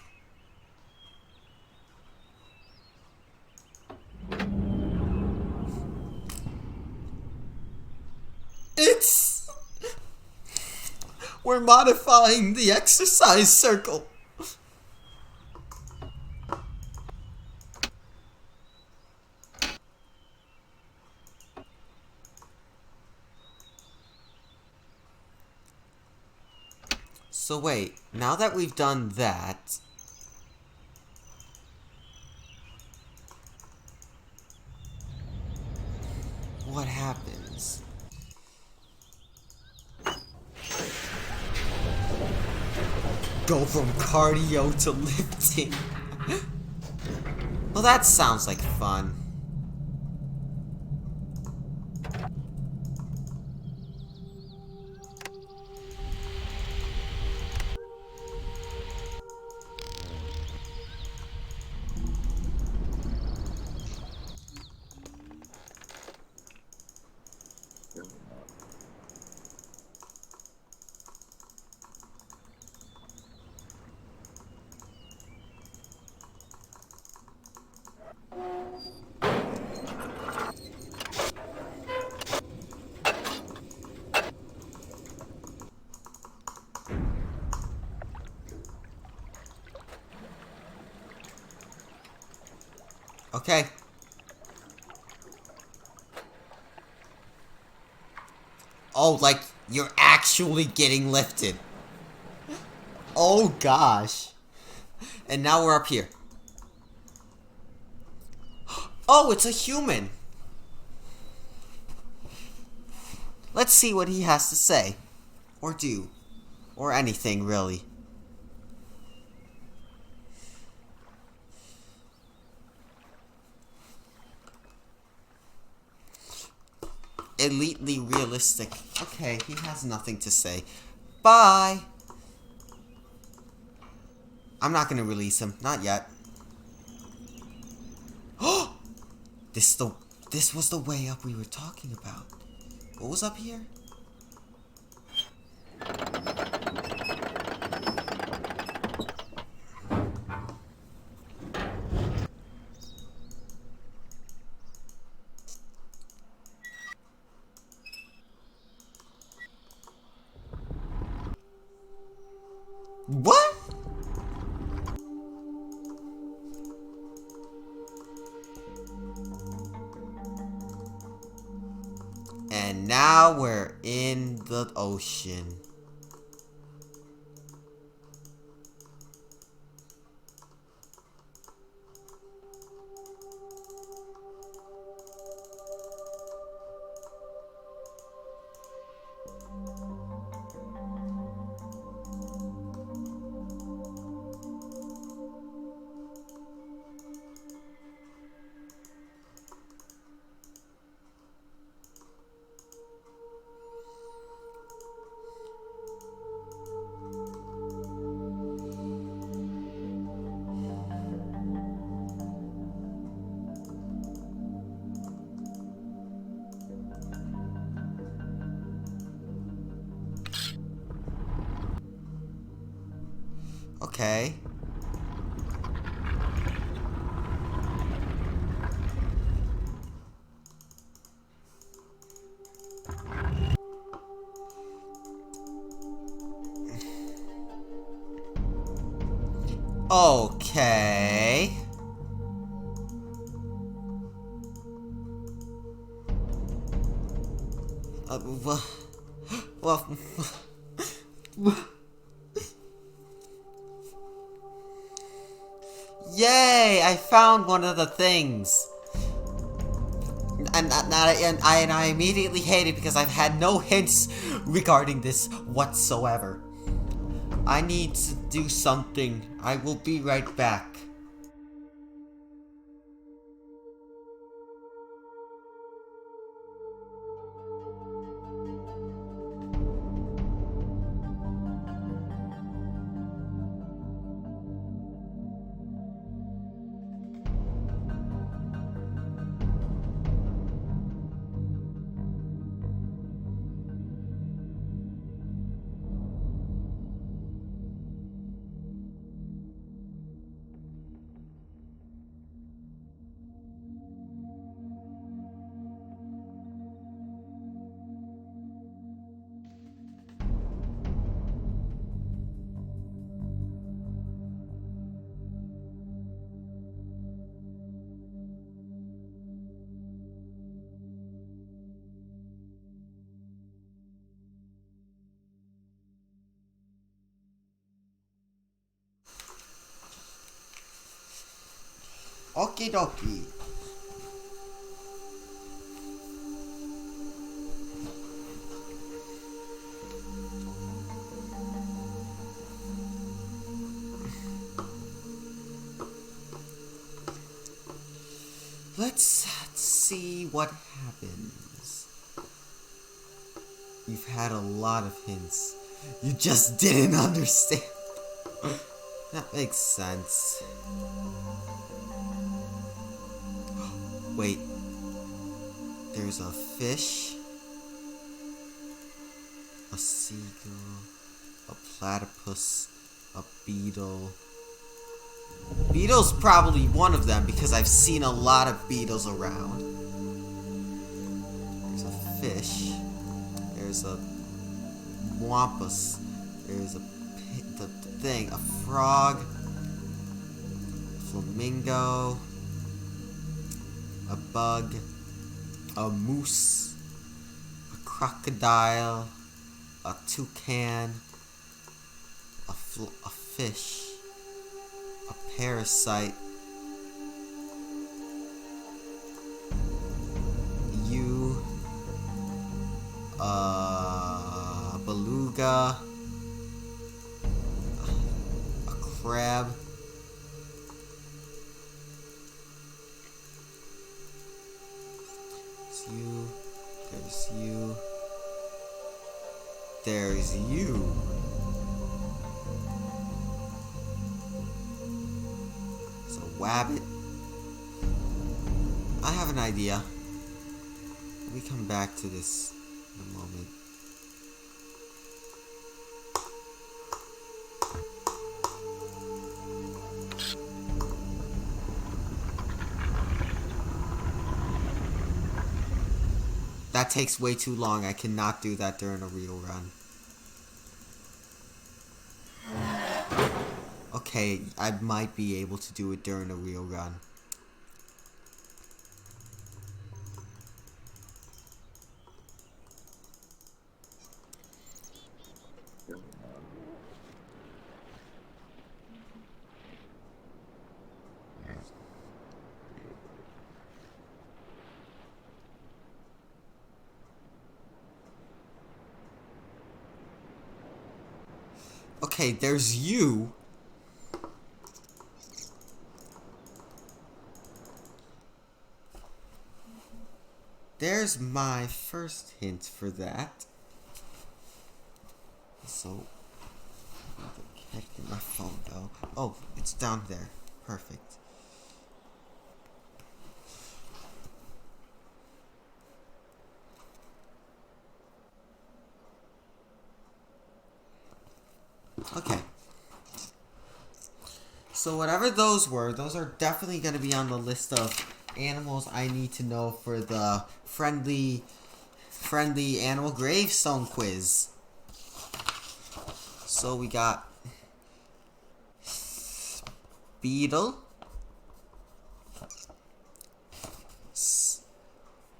It's... we're modifying the exercise circle. So wait, now that we've done that... what happens? Go from cardio to lifting. Well, that sounds like fun. Okay. Oh, like, you're actually getting lifted. Oh, gosh. And now we're up here. Oh, it's a human. Let's see what he has to say. Or do. Or anything, really. Elitely realistic. Okay, he has nothing to say. Bye! I'm not gonna release him. Not yet. Oh! This was the way up we were talking about. What was up here? What? And now we're in the ocean. Okay. Okay. Well, yay! I found one of the things. And I immediately hate it because I've had no hints regarding this whatsoever. I need to do something. I will be right back. Okie dokie. Let's see what happens. You've had a lot of hints. You just didn't understand. That makes sense. Wait. There's a fish, a seagull, a platypus, a beetle. Beetle's probably one of them because I've seen a lot of beetles around. There's a fish. There's a wampus. There's a frog, flamingo, a bug, a moose, a crocodile, a toucan, a fish, a parasite, you, a beluga, a crab, there's you. It's a wabbit. I have an idea. Let me come back to this in a moment. That takes way too long. I cannot do that during a real run. Okay, I might be able to do it during a real run. Okay, there's you. There's my first hint for that. So, where the heck did my phone go? Oh, it's down there. Perfect. Okay. So whatever those were, those are definitely going to be on the list of animals I need to know for the friendly animal gravestone quiz. So we got beetle,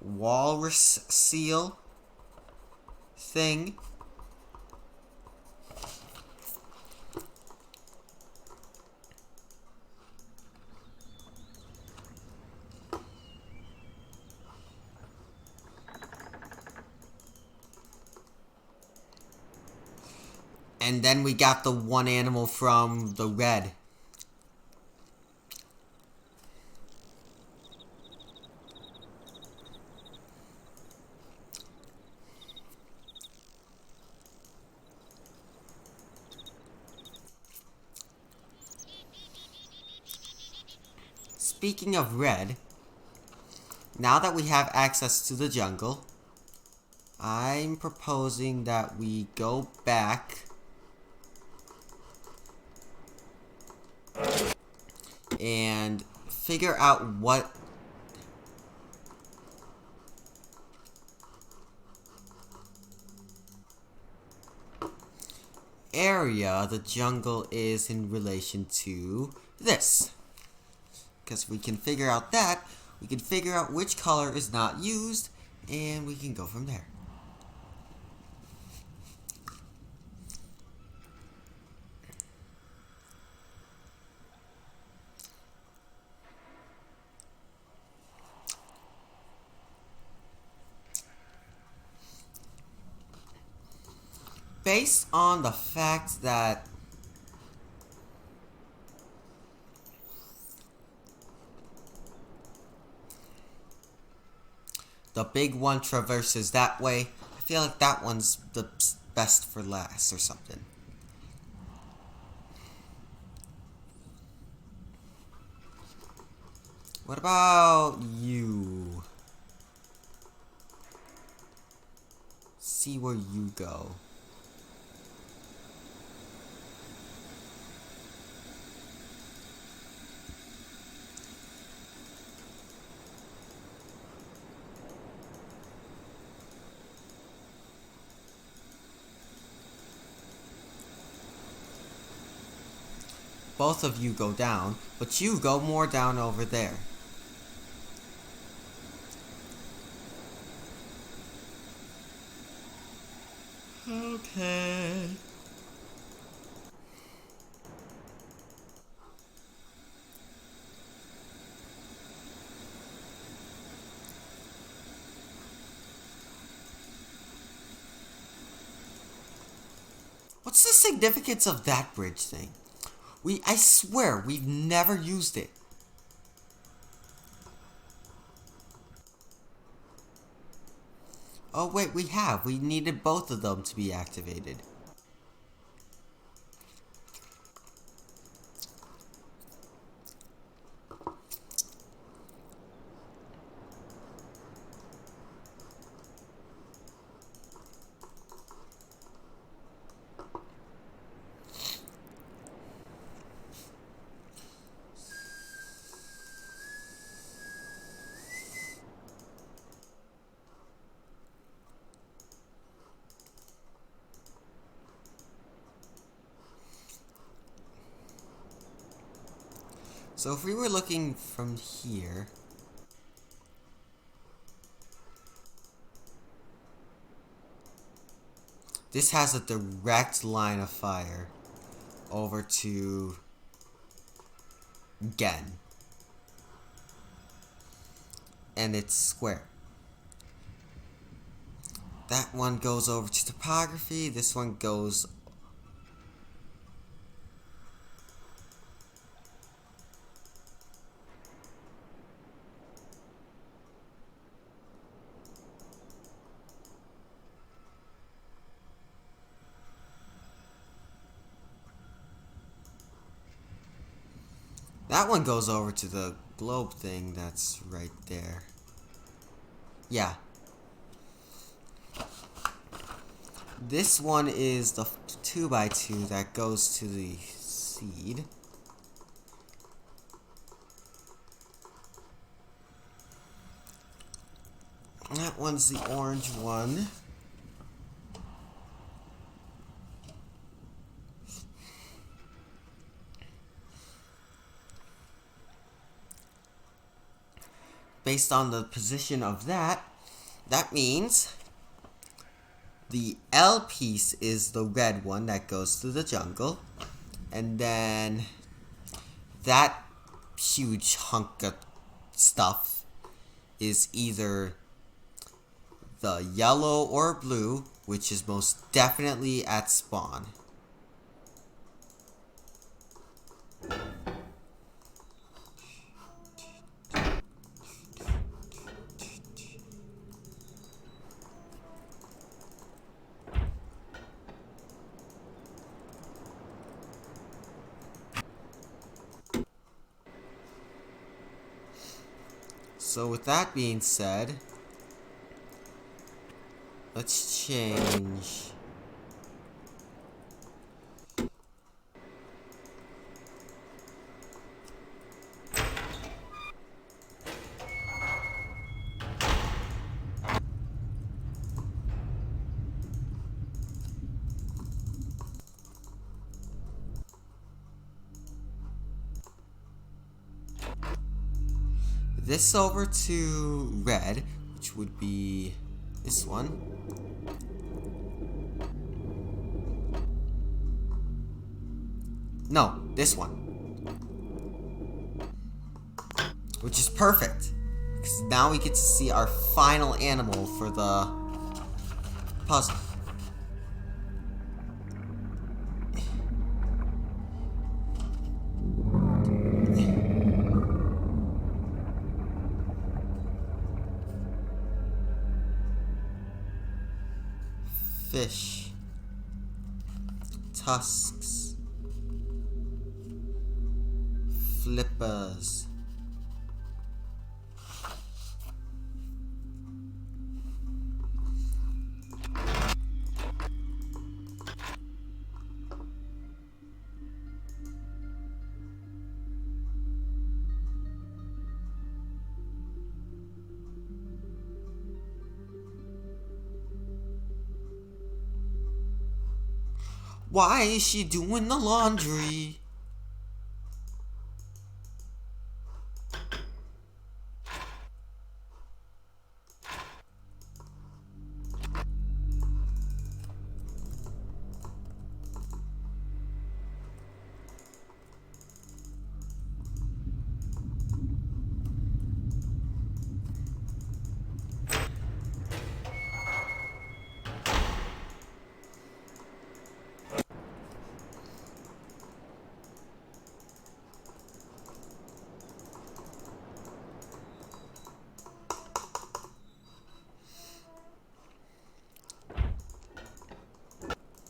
walrus seal thing, and then we got the one animal from the red. Speaking of red, now that we have access to the jungle, I'm proposing that we go back and figure out what area the jungle is in relation to this. Because we can figure out that, we can figure out which color is not used, and we can go from there. Based on the fact that the big one traverses that way, I feel like that one's the best for last or something. What about you? See where you go. Both of you go down, but you go more down over there. Okay. What's the significance of that bridge thing? I swear, we've never used it. Oh wait, we have. We needed both of them to be activated. So if we were looking from here, this has a direct line of fire over to Gen. And it's square. That one goes over to topography, this one goes that one goes over to the globe thing that's right there. Yeah. This one is the 2x2 that goes to the seed. That one's the orange one. based on the position of that, that means the L piece is the red one that goes to the jungle. And then that huge hunk of stuff is either the yellow or blue, which is most definitely at spawn. So with that being said, let's change. This over to red, which would be this one. No, this one. Which is perfect. Because now we get to see our final animal for the puzzle. Fish. Tusks. Flippers. Why is she doing the laundry?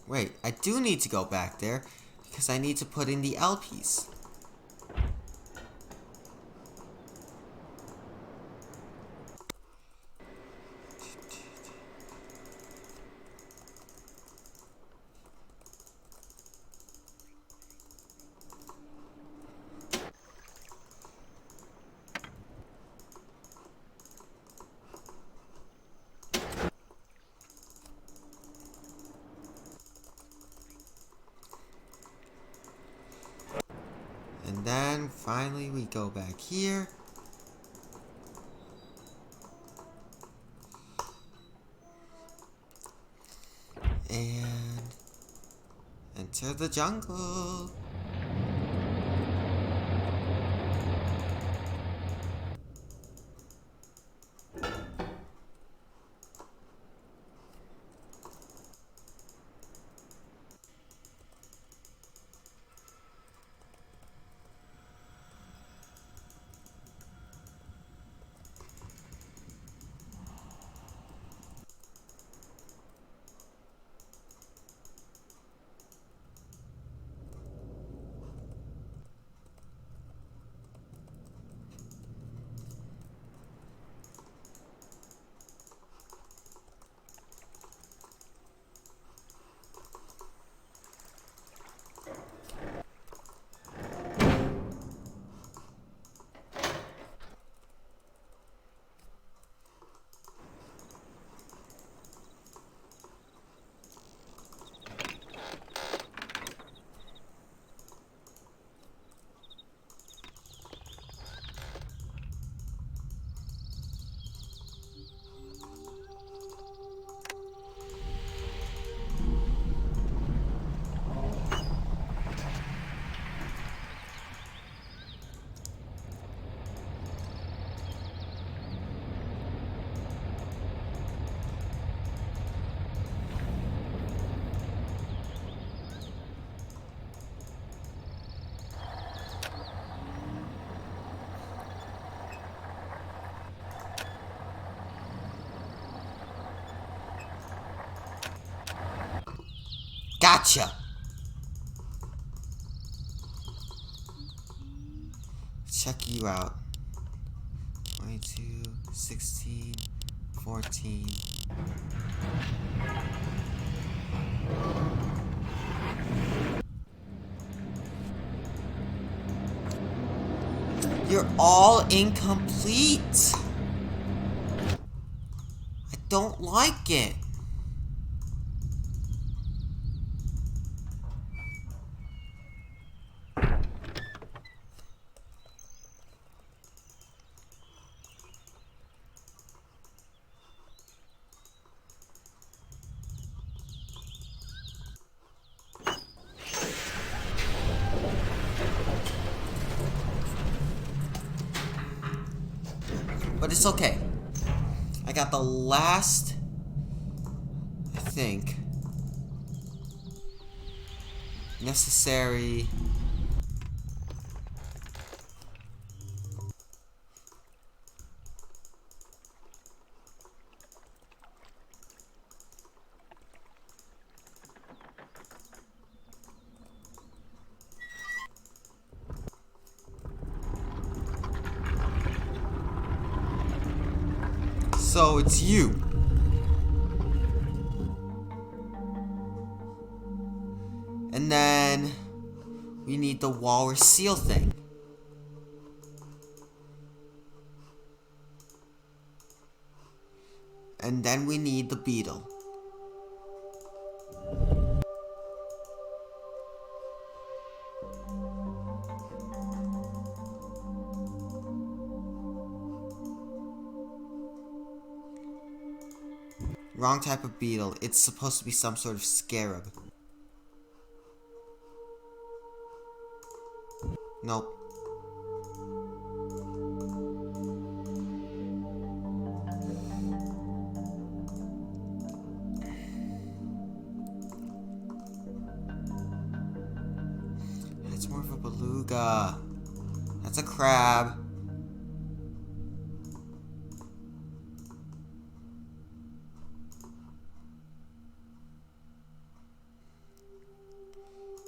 Wait, I do need to go back there because I need to put in the L piece. And then finally we go back here. And enter the jungle. Gotcha! Check you out. 22, 16, 14. You're all incomplete! I don't like it. But it's okay. I got the last, I think, necessary. So it's you. And then we need the walrus seal thing. And then we need the beetle. Wrong type of beetle. It's supposed to be some sort of scarab. Nope. It's more of a beluga. That's a crab.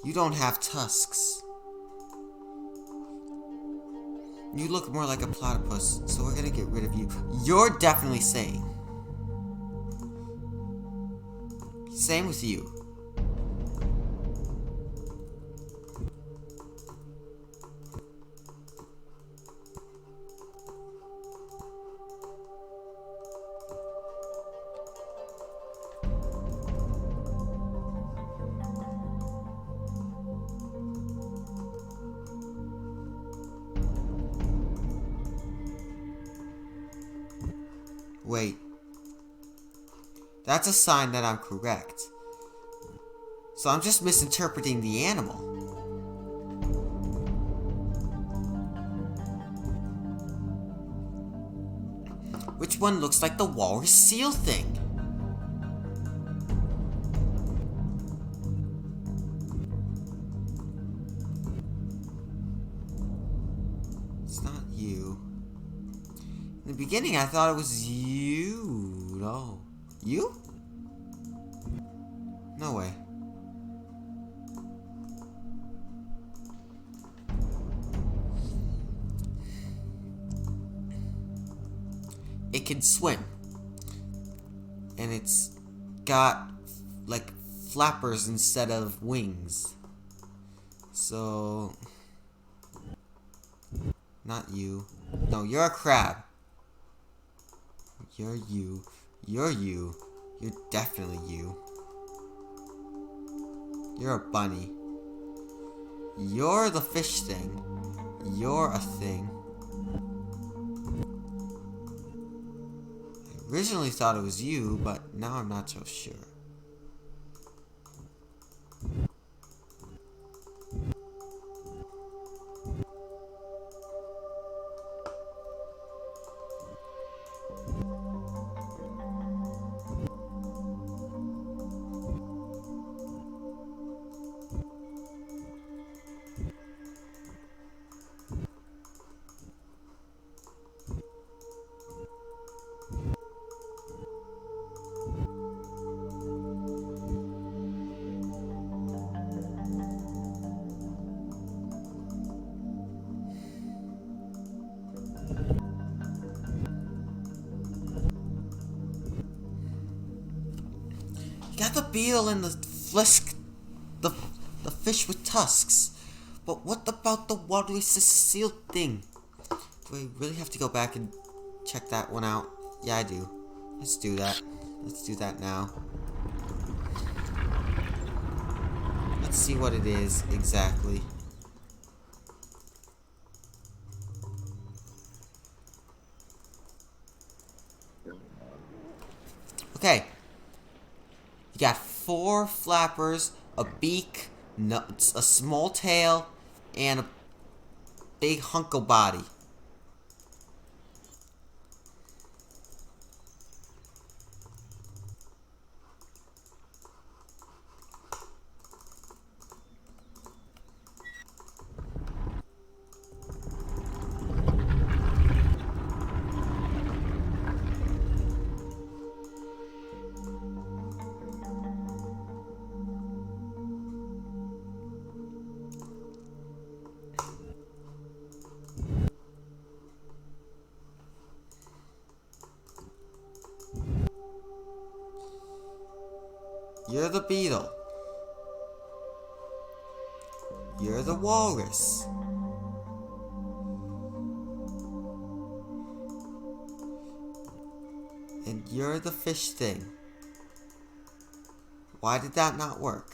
You don't have tusks. You look more like a platypus, so we're gonna get rid of you. You're definitely sane. Same with you. Wait. That's a sign that I'm correct. So I'm just misinterpreting the animal. Which one looks like the walrus seal thing? It's not you. In the beginning, I thought it was you. No. You? No way. It can swim. And it's got, like, flappers instead of wings. So... Not you. No, you're a crab. You're you. You're you. You're definitely you. You're a bunny. You're the fish thing. You're a thing. I originally thought it was you, but now I'm not so sure. the beetle and the the fish with tusks. But what about the watery sealed thing? Do I really have to go back and check that one out? Yeah, I do. Let's do that. Let's do that now. Let's see what it is exactly. Okay. You got 4 flappers, a beak, a small tail, and a big hunk of body. You're the beetle. You're the walrus. And you're the fish thing. Why did that not work?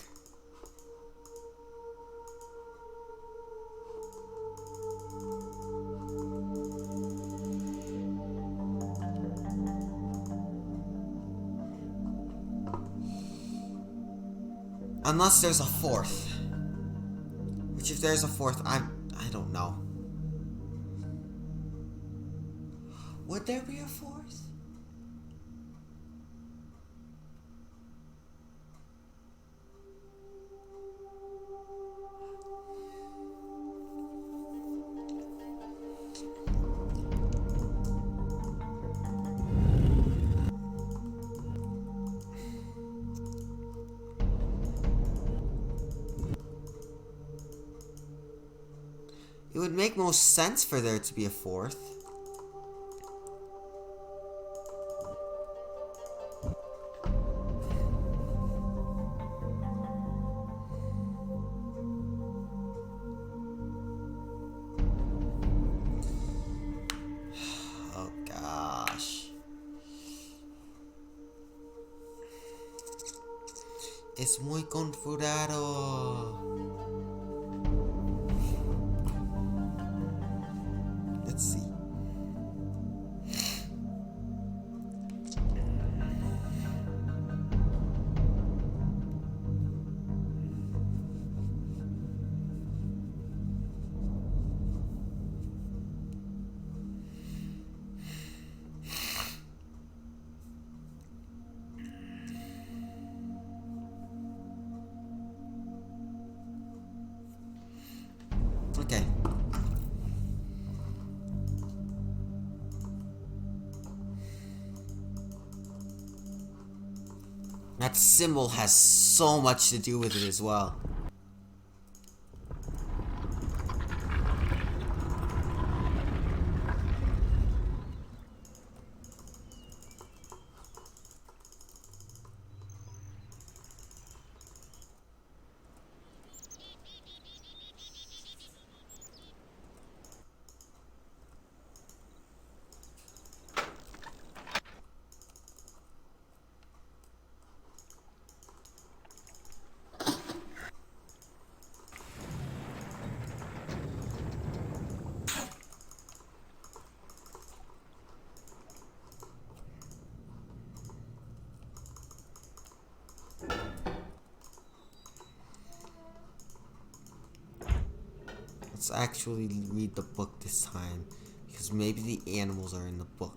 Unless there's a 4th. Which if there's a 4th, I don't know. Would there be a 4th? It would make most sense for there to be a 4th. Oh gosh. Es muy confurado. Let's see. Okay. That symbol has so much to do with it as well. Let's actually read the book this time, because maybe the animals are in the book.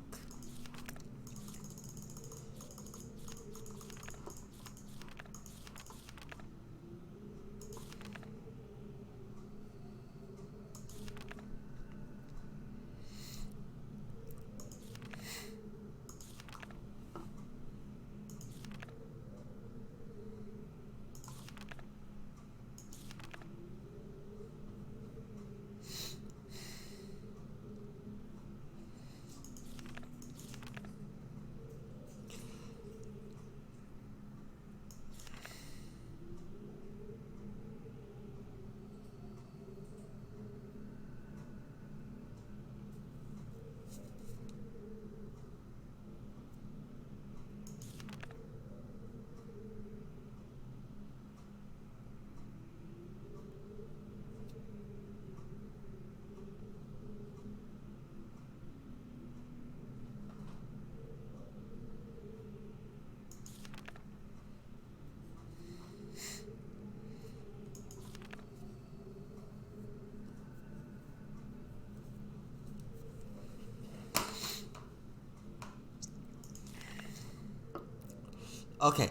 Okay.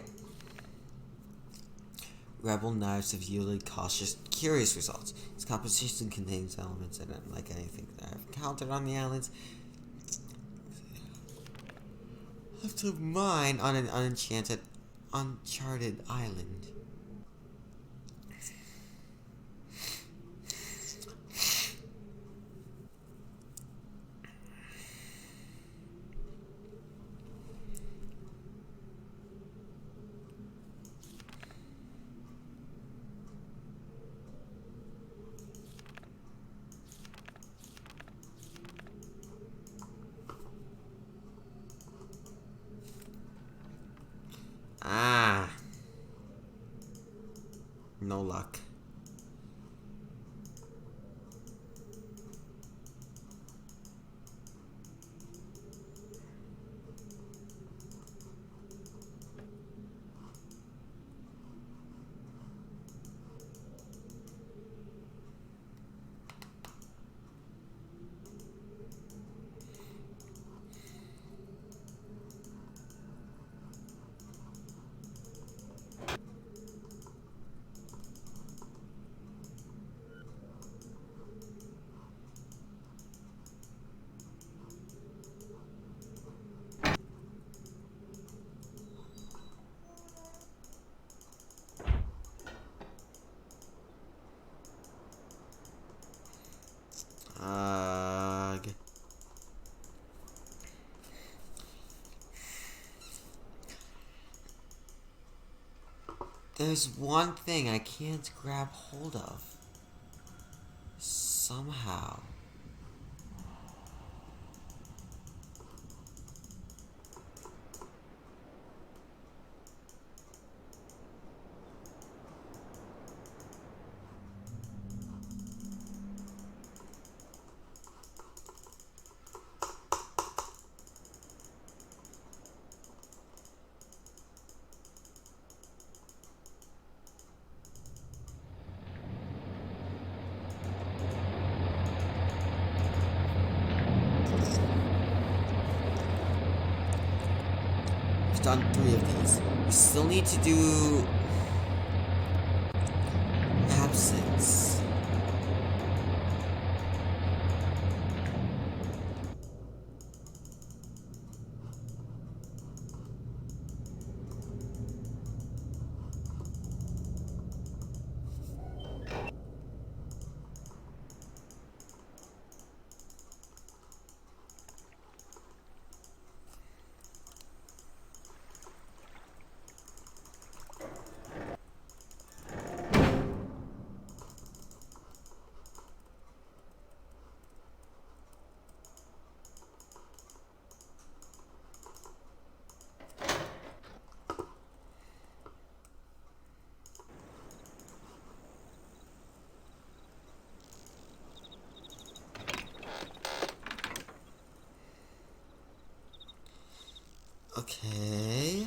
Rebel knives have yielded curious results. Its composition contains elements that aren't like anything that I've encountered on the islands. Have to mine on an uncharted island. Ah. No luck. There's one thing I can't grab hold of. Somehow. We've done 3 of these. We still need to do absence. Okay.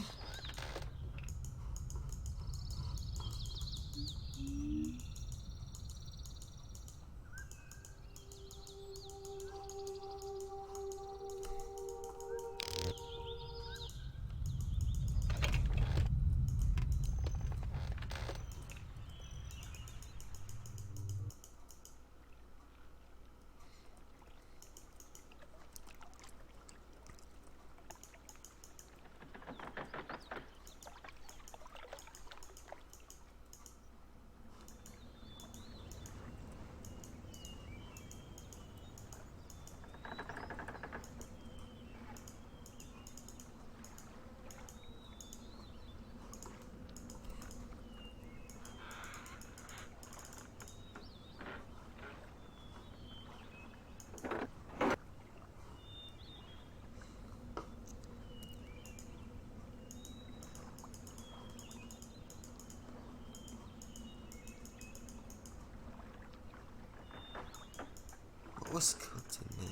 What was cooked in there?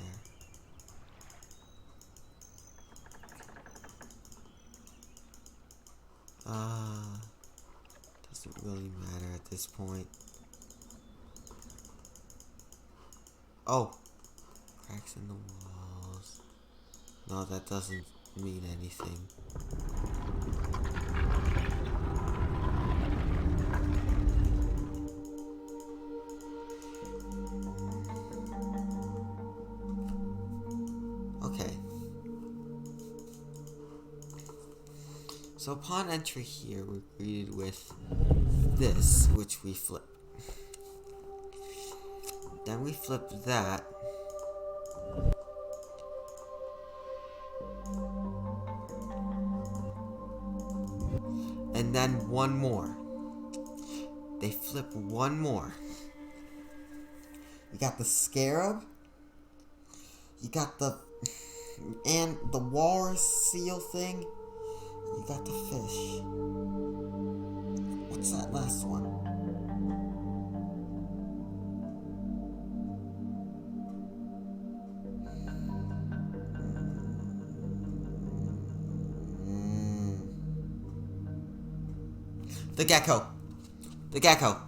Doesn't really matter at this point. Oh! Cracks in the walls. No, that doesn't mean anything. So upon entry here, we're greeted with this, which we flip. Then we flip that. And then one more. They flip one more. You got the scarab. You got the walrus seal thing. You got the fish. What's that last one? The gecko. The gecko.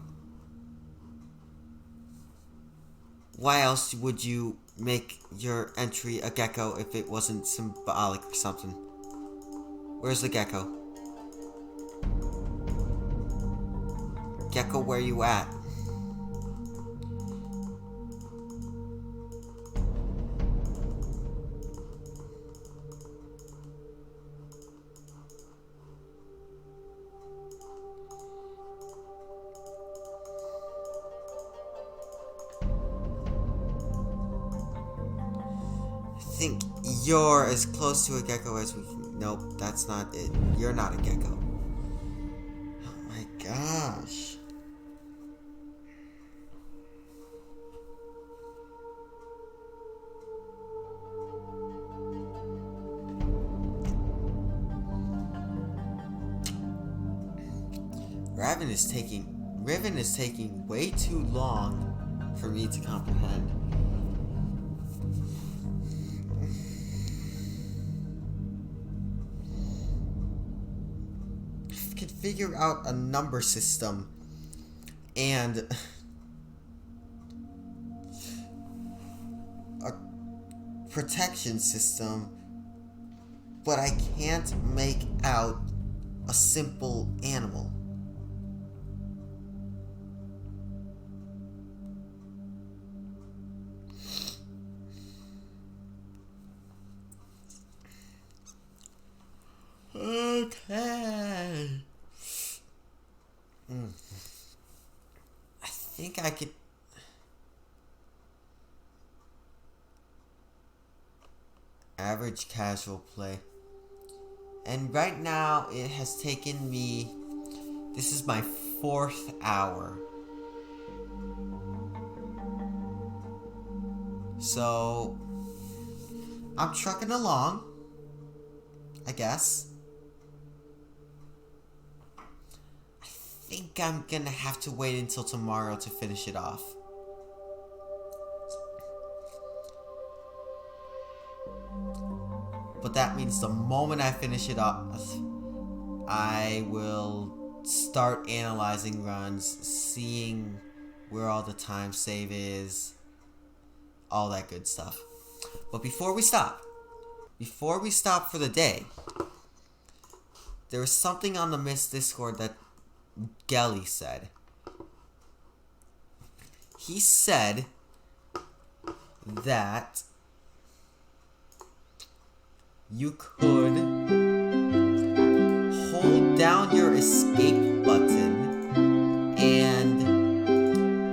Why else would you make your entry a gecko if it wasn't symbolic or something? Where's the gecko? Gecko, where you at? I think you're as close to a gecko as we can. Nope, that's not it. You're not a gecko. Oh my gosh. Riven is taking way too long for me to comprehend. Could figure out a number system and a protection system, but I can't make out a simple animal. Okay. I think I could. Average casual play. And right now it has taken me. This is my 4th hour. So I'm trucking along, I guess. I think I'm gonna have to wait until tomorrow to finish it off. But that means the moment I finish it off, I will start analyzing runs, seeing where all the time save is, all that good stuff. But before we stop for the day, there was something on the Mist Discord that Gelly said. He said that you could hold down your escape button and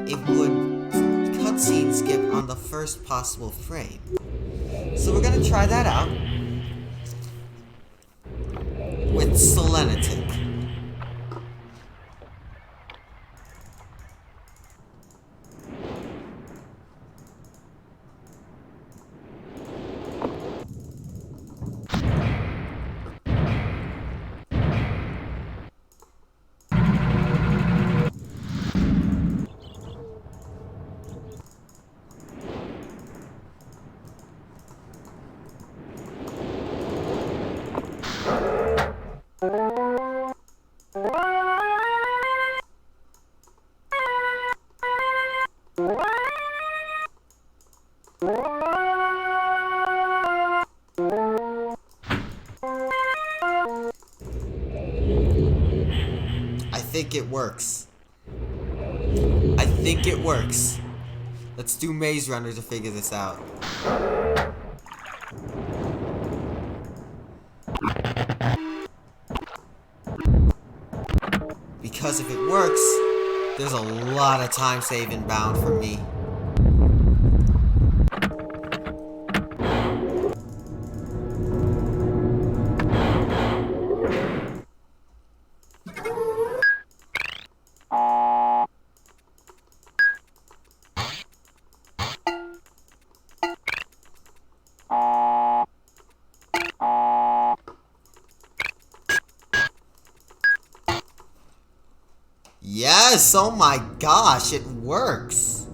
it would cutscene skip on the first possible frame. So we're gonna try that out with Selenitic. I think it works. I think it works. Let's do Maze Runner to figure this out. Because if it works, there's a lot of time saving bound for me. Yes, oh my gosh, it works.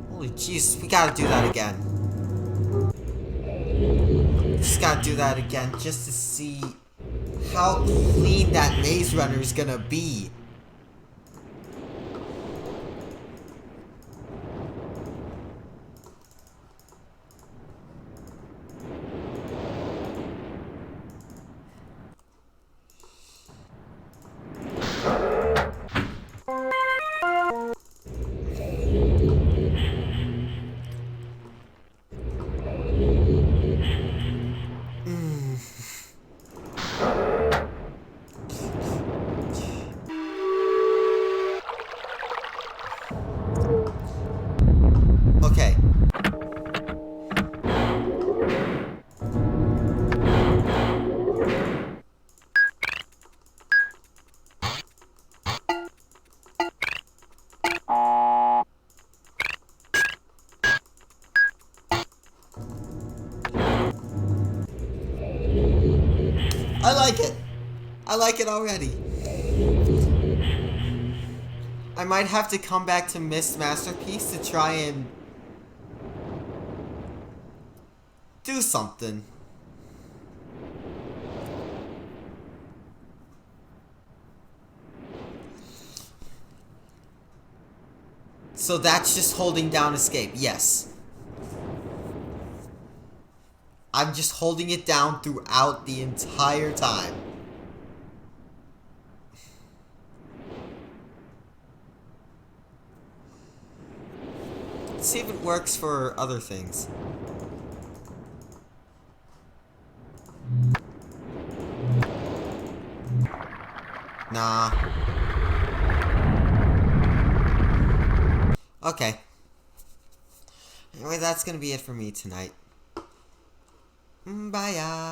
Holy jeez, we gotta do that again. Just gotta do that again just to see how clean that maze runner is gonna be. Okay. I like it. I like it already. I might have to come back to Mist Masterpiece to try and do something. So that's just holding down escape, yes. I'm just holding it down throughout the entire time. Let's see if it works for other things. Nah. Okay. Anyway, that's gonna be it for me tonight. Bye-ya.